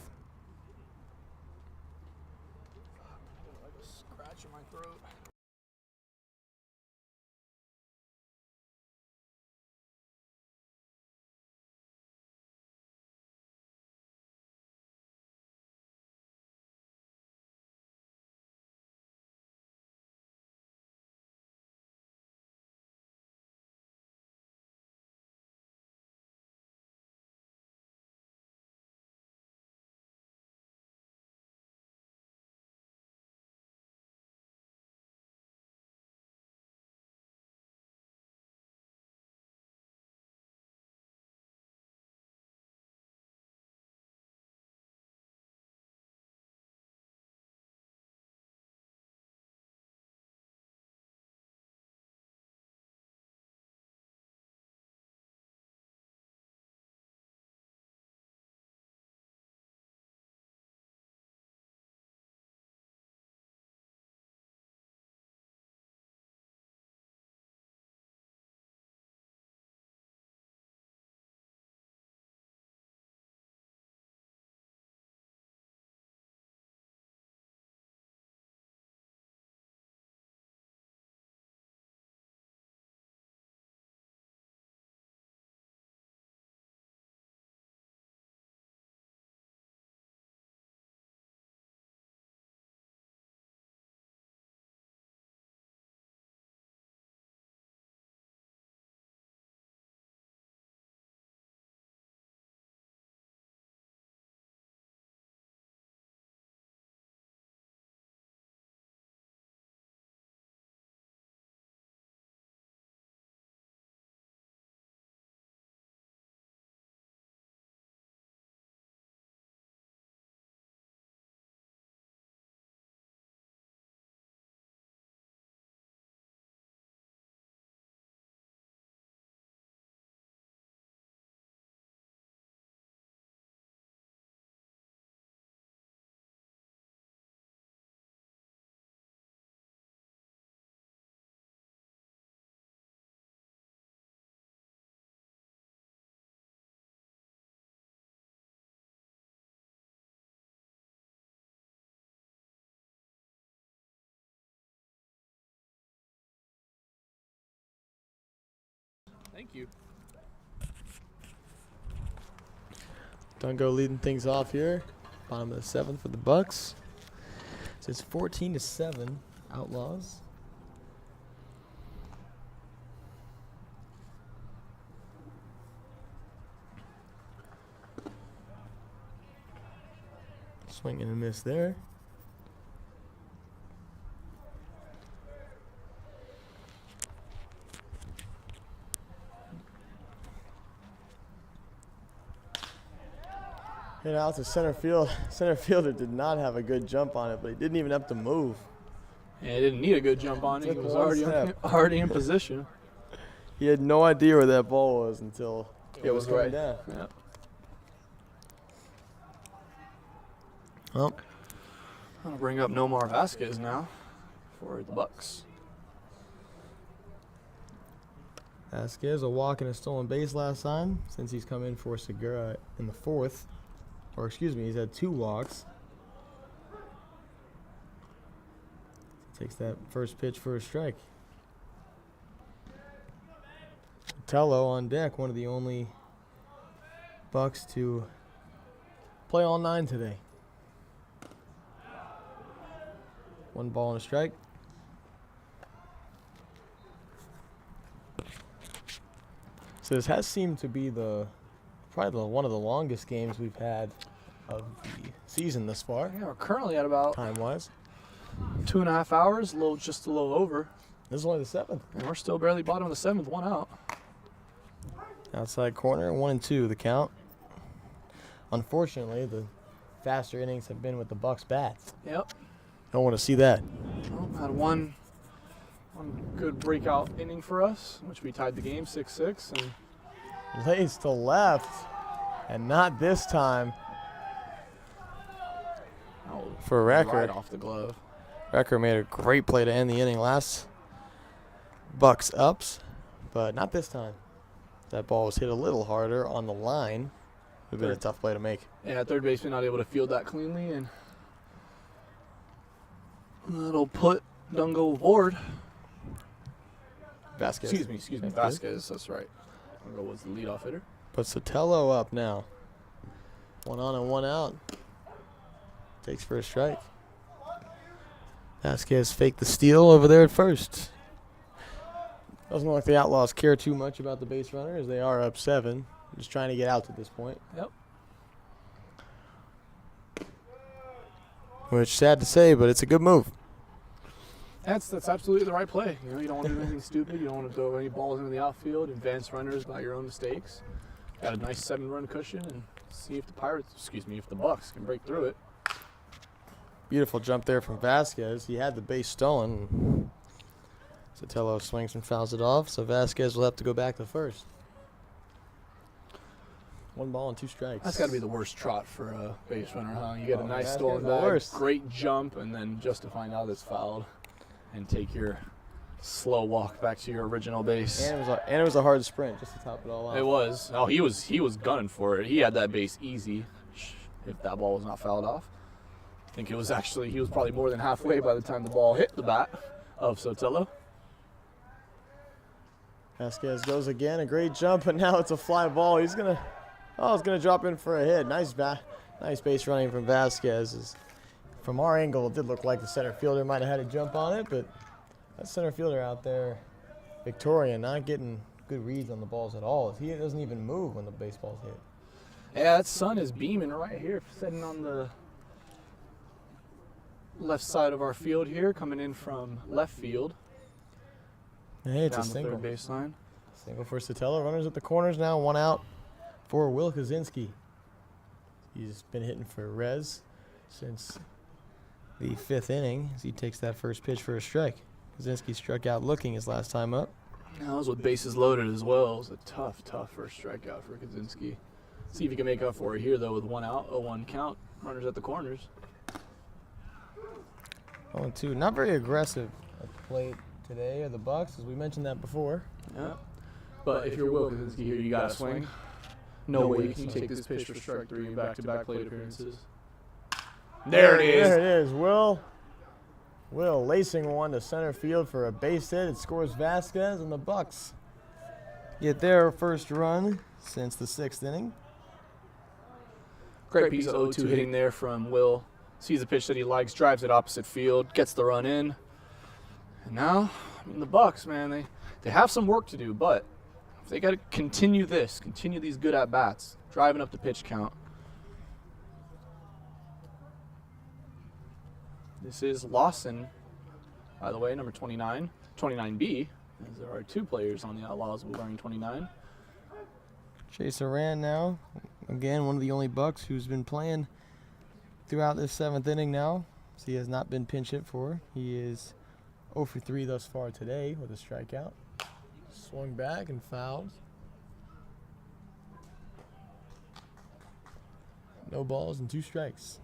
Thank you. Dungo leading things off here. Bottom of the 7th for the Bucks. So it's 14-7, Outlaws. Swing and a miss there. Hit out to center field. Center fielder did not have a good jump on it, but he didn't even have to move. Yeah, he didn't need a good jump on it. He Took was one already in position. He had no idea where that ball was until it was right coming down. Yeah. Well, I'll bring up Nomar Vasquez now for the Bucks. Vasquez a walk and a stolen base last time since he's come in for Segura in the 4th. Or excuse me, he's had 2 walks. Takes that first pitch for a strike. Tello on deck, one of the only Bucks to play all 9 today. 1 ball and a strike. So this has seemed to be probably one of the longest games we've had of the season thus far, Yeah, we're currently at about time-wise. 2.5 hours, just a little over. This is only the 7th. And we're still barely bottom of the 7th, 1 out. Outside corner, 1-2 the count. Unfortunately, the faster innings have been with the Bucks bats. Yep. Don't want to see that. Well, had one good breakout inning for us, in which we tied the game 6-6, and Lays to left, and not this time for Recker. right off the glove. Recker made a great play to end the inning last. Bucks ups, but not this time. That ball was hit a little harder on the line. It would have been a tough play to make. Yeah, third baseman not able to field that cleanly, and that'll put Dungo aboard. Vasquez. Excuse me, Vasquez. That's right. Dungo was the leadoff hitter. But Sotelo up now. 1 on and 1 out. Takes for a strike. Vasquez faked the steal over there at first. Doesn't look like the Outlaws care too much about the base runner as they are up 7. Just trying to get out at this point. Yep. Which, sad to say, but it's a good move. That's absolutely the right play. You don't want to do anything stupid. You don't want to throw any balls into the outfield, advance runners by your own mistakes. Got a nice 7-run cushion, and see if the Bucks can break through it. Beautiful jump there from Vasquez. He had the base stolen. Sotelo swings and fouls it off, so Vasquez will have to go back to first. 1 ball and 2 strikes. That's got to be the worst trot for a base runner, huh? You get a nice Vasquez stolen the bag, worst. great jump, and then just to find out it's fouled and take your slow walk back to your original base. And it was a hard sprint just to top it all off. It was. Oh, he was gunning for it. He had that base easy if that ball was not fouled off. I think he was probably more than halfway by the time the ball hit the bat of Sotelo. Vasquez goes again, a great jump, and now it's a fly ball. It's gonna drop in for a hit. Nice base running from Vasquez. From our angle, it did look like the center fielder might have had a jump on it, but that center fielder out there, Victoria, not getting good reads on the balls at all. He doesn't even move when the baseball's hit. Yeah, that sun is beaming right here, sitting on the left side of our field here, coming in from left field. Hey, it's down a the single. third baseline. Single for Sotelo. Runners at the corners now. 1 out for Will Kaczynski. He's been hitting for Rez since the 5th inning as he takes that first pitch for a strike. Kaczynski struck out looking his last time up. That was with bases loaded as well. It was a tough first strikeout for Kaczynski. See if he can make up for it here, though, with 1 out, 0-1 count. Runners at the corners. 0-2. Not very aggressive at the plate today are the Bucks, as we mentioned that before. Yeah. But if you're Will Kaczynski here, you got to swing. No way you can take this pitch for strike 3 in back-to-back plate appearances. There it is. There it is. Will lacing one to center field for a base hit. It scores Vasquez, and the Bucks get their first run since the 6th inning. Great piece of 0-2 hitting there from Will. Sees a pitch that he likes, drives it opposite field, gets the run in. And now, the Bucks, man, they have some work to do, but if they got to continue these good at-bats, driving up the pitch count. This is Lawson, by the way, number 29, 29B, as there are 2 players on the Outlaws wearing 29. Chase Aran now, again, one of the only Bucks who's been playing throughout this 7th inning now. So he has not been pinch hit for. He is 0 for 3 thus far today with a strikeout. Swung back and fouled. No balls and 2 strikes.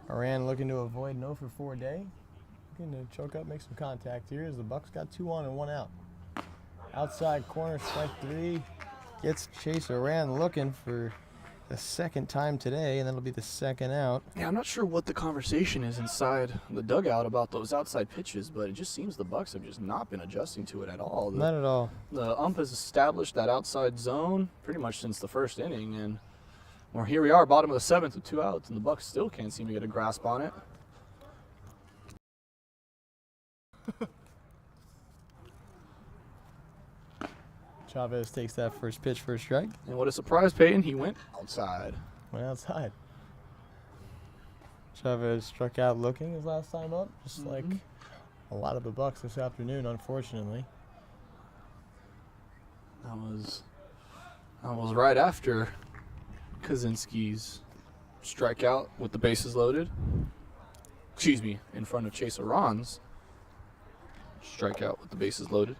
Aran looking to avoid an 0 for 4 day. Looking to choke up, make some contact here as the Bucks got 2 on and 1 out. Outside corner, strike 3. Gets Chase Aran looking for the 2nd time today, and that'll be the 2nd out. Yeah, I'm not sure what the conversation is inside the dugout about those outside pitches, but it just seems the Bucks have just not been adjusting to it at all. Not at all. The ump has established that outside zone pretty much since the 1st inning, and well, here we are, bottom of the 7th with 2 outs, and the Bucks still can't seem to get a grasp on it. Chavez takes that first pitch for a strike. And what a surprise, Peyton, he went outside. Went outside. Chavez struck out looking his last time up, just like a lot of the Bucks this afternoon, unfortunately. That was right after Kaczynski's strikeout with the bases loaded. Excuse me, in front of Chase Aran's strikeout with the bases loaded.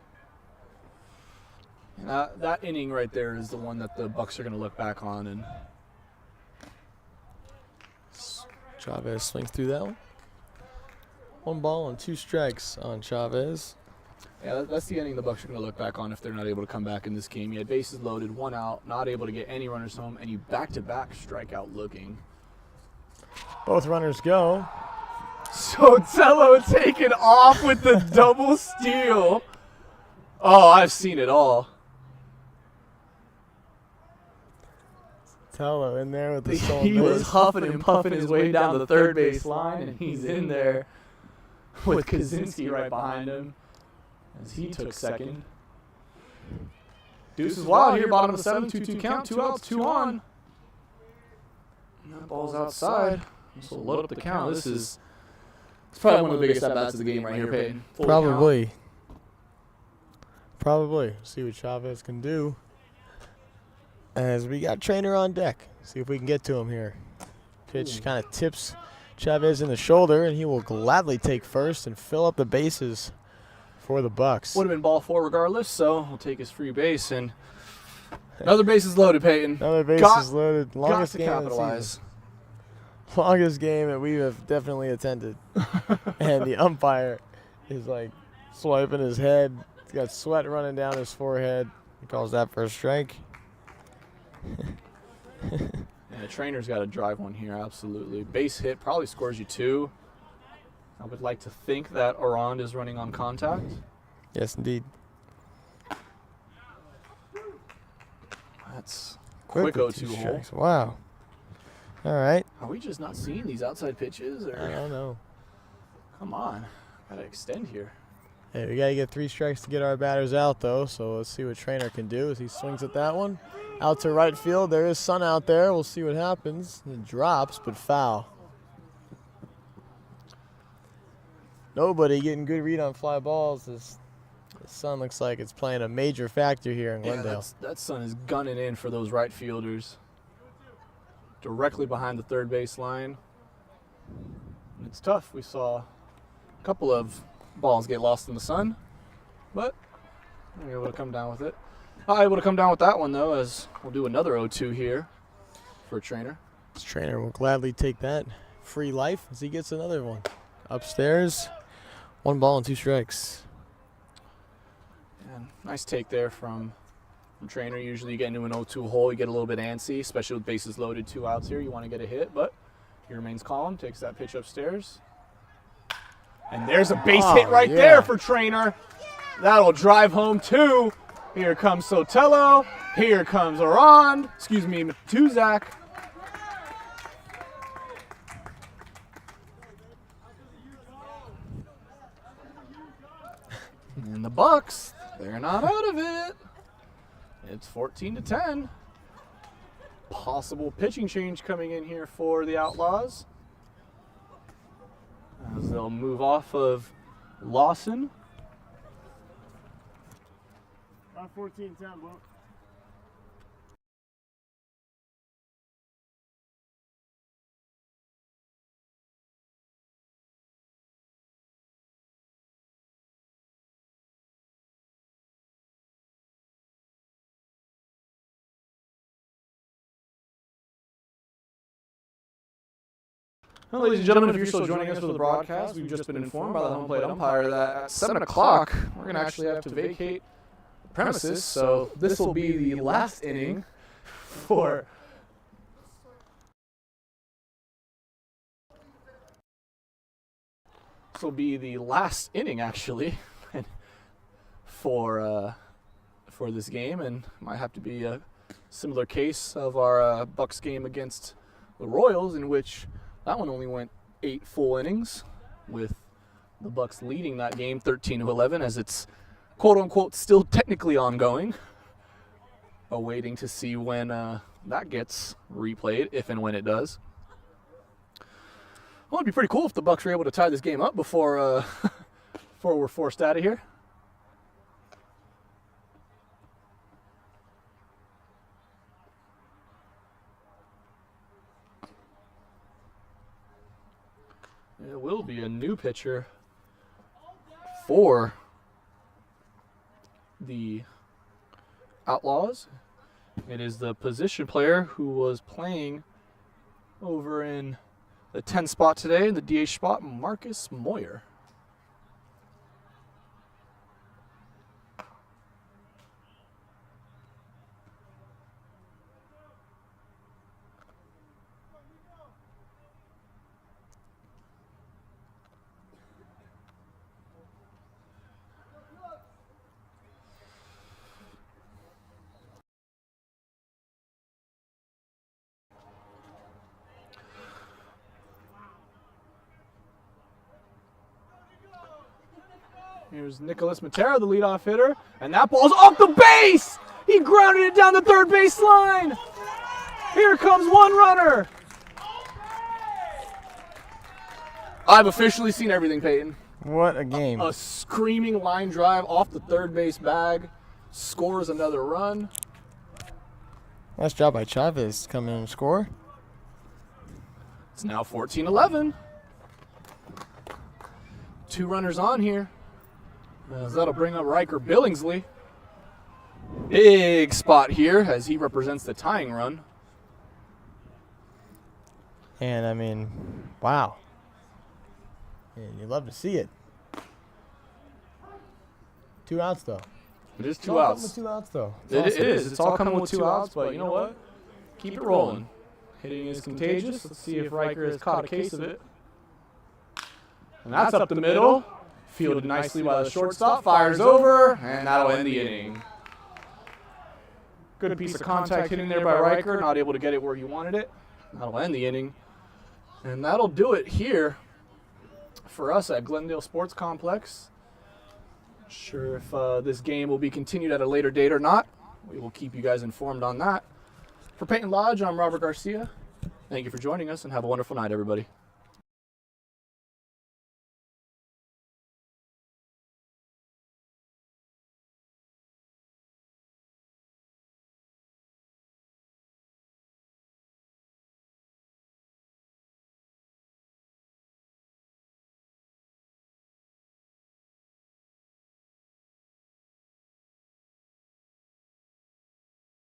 And that inning right there is the one that the Bucks are going to look back on. And Chavez swings through that one. 1 ball and 2 strikes on Chavez. yeah, that's the inning the Bucks are going to look back on if they're not able to come back in this game. You had bases loaded, 1 out, not able to get any runners home, and you back-to-back strikeout looking. Both runners go. Sotelo taken off with the double steal. Oh, I've seen it all. Tello in there with the stolen He was base. huffing and puffing his way down the third base line, and he's in there with Kaczynski right behind him as he took second. Deuce is wild here, bottom of the 7th, 2-2 count, 2 outs, 2 on. And that ball's outside. This will load up the count. It's probably one of the biggest at-bats of the game right here, Peyton. Full Probably. Probably. See what Chavez can do. As we got Trainer on deck. See if we can get to him here. Pitch kind of tips Chavez in the shoulder, and he will gladly take first and fill up the bases for the Bucks. Would have been ball 4 regardless, so we'll take his free base. And another base is loaded, Peyton. Another base is loaded. Got Longest to game of the capitalize. season. Longest game that we have definitely attended. And the umpire is like swiping his head. He's got sweat running down his forehead. He calls that for a strike. And the Trainer's got to drive one here, absolutely. Base hit probably scores you 2. I would like to think that Arand is running on contact. Yes, indeed. That's quick with 0-2 2 hole. strikes. Wow. All right. Are we just not seeing these outside pitches? I Or don't know. come on, gotta extend here. Hey, we got to get 3 strikes to get our batters out, though. So let's see what Trainer can do as he swings at that one. Out to right field. There is Sun out there. We'll see what happens. It drops, but foul. Nobody getting good read on fly balls. The Sun looks like it's playing a major factor here in Glendale. This Trainer will gladly take that free life as he gets another one. Upstairs, 1 ball and 2 strikes. And nice take there from Trainer. Usually you get into an 0-2 hole, you get a little bit antsy, especially with bases loaded, 2 outs here. You want to get a hit, but he remains calm, takes that pitch upstairs. And there's a base hit right there for Trainer. That'll drive home 2. Here comes Sotelo. Here comes Matuzak. And the Bucks, they're not out of it. It's 14-10. Possible pitching change coming in here for the Outlaws, as they'll move off of Lawson. 14-10, bro. Well, ladies and gentlemen, if you're still joining us for the broadcast, we've just been informed by the home plate umpire that at 7 o'clock, we're going to actually have to vacate the premises. So this will be the last inning for... This will be the last inning, actually, for this game, and might have to be a similar case of our Bucks game against the Royals, in which that one only went 8 full innings, with the Bucks leading that game 13-11, as it's quote-unquote still technically ongoing, awaiting to see when that gets replayed, if and when it does. Well, it'd be pretty cool if the Bucks were able to tie this game up before before we're forced out of here. It will be a new pitcher for the Outlaws. It is the position player who was playing over in the 10 spot today, the DH spot, Marcus Moyer. Here's Nicholas Matera, the leadoff hitter, and that ball's off the base! He grounded it down the third base line! Here comes one runner! I've officially seen everything, Peyton. What a game. A screaming line drive off the third base bag, scores another run. Nice job by Chavez to come in and score. It's now 14-11. 2 runners on here. As that'll bring up Riker Billingsley. Big spot here as he represents the tying run. And, I mean, wow. Yeah, you love to see it. 2 outs, though. It is It's 2 all outs. coming with 2 outs, though. It awesome. is. It's all coming with 2 outs, but you know what? Keep it rolling. Hitting is contagious. Let's see if Riker has caught a case of it. And that's up the middle. Fielded nicely by the shortstop. Fires over, and that'll end the inning. Good piece of contact hitting there by Riker. Not able to get it where he wanted it. That'll end the inning. And that'll do it here for us at Glendale Sports Complex. Not sure if this game will be continued at a later date or not. We will keep you guys informed on that. For Peyton Lodge, I'm Robert Garcia. Thank you for joining us, and have a wonderful night, everybody.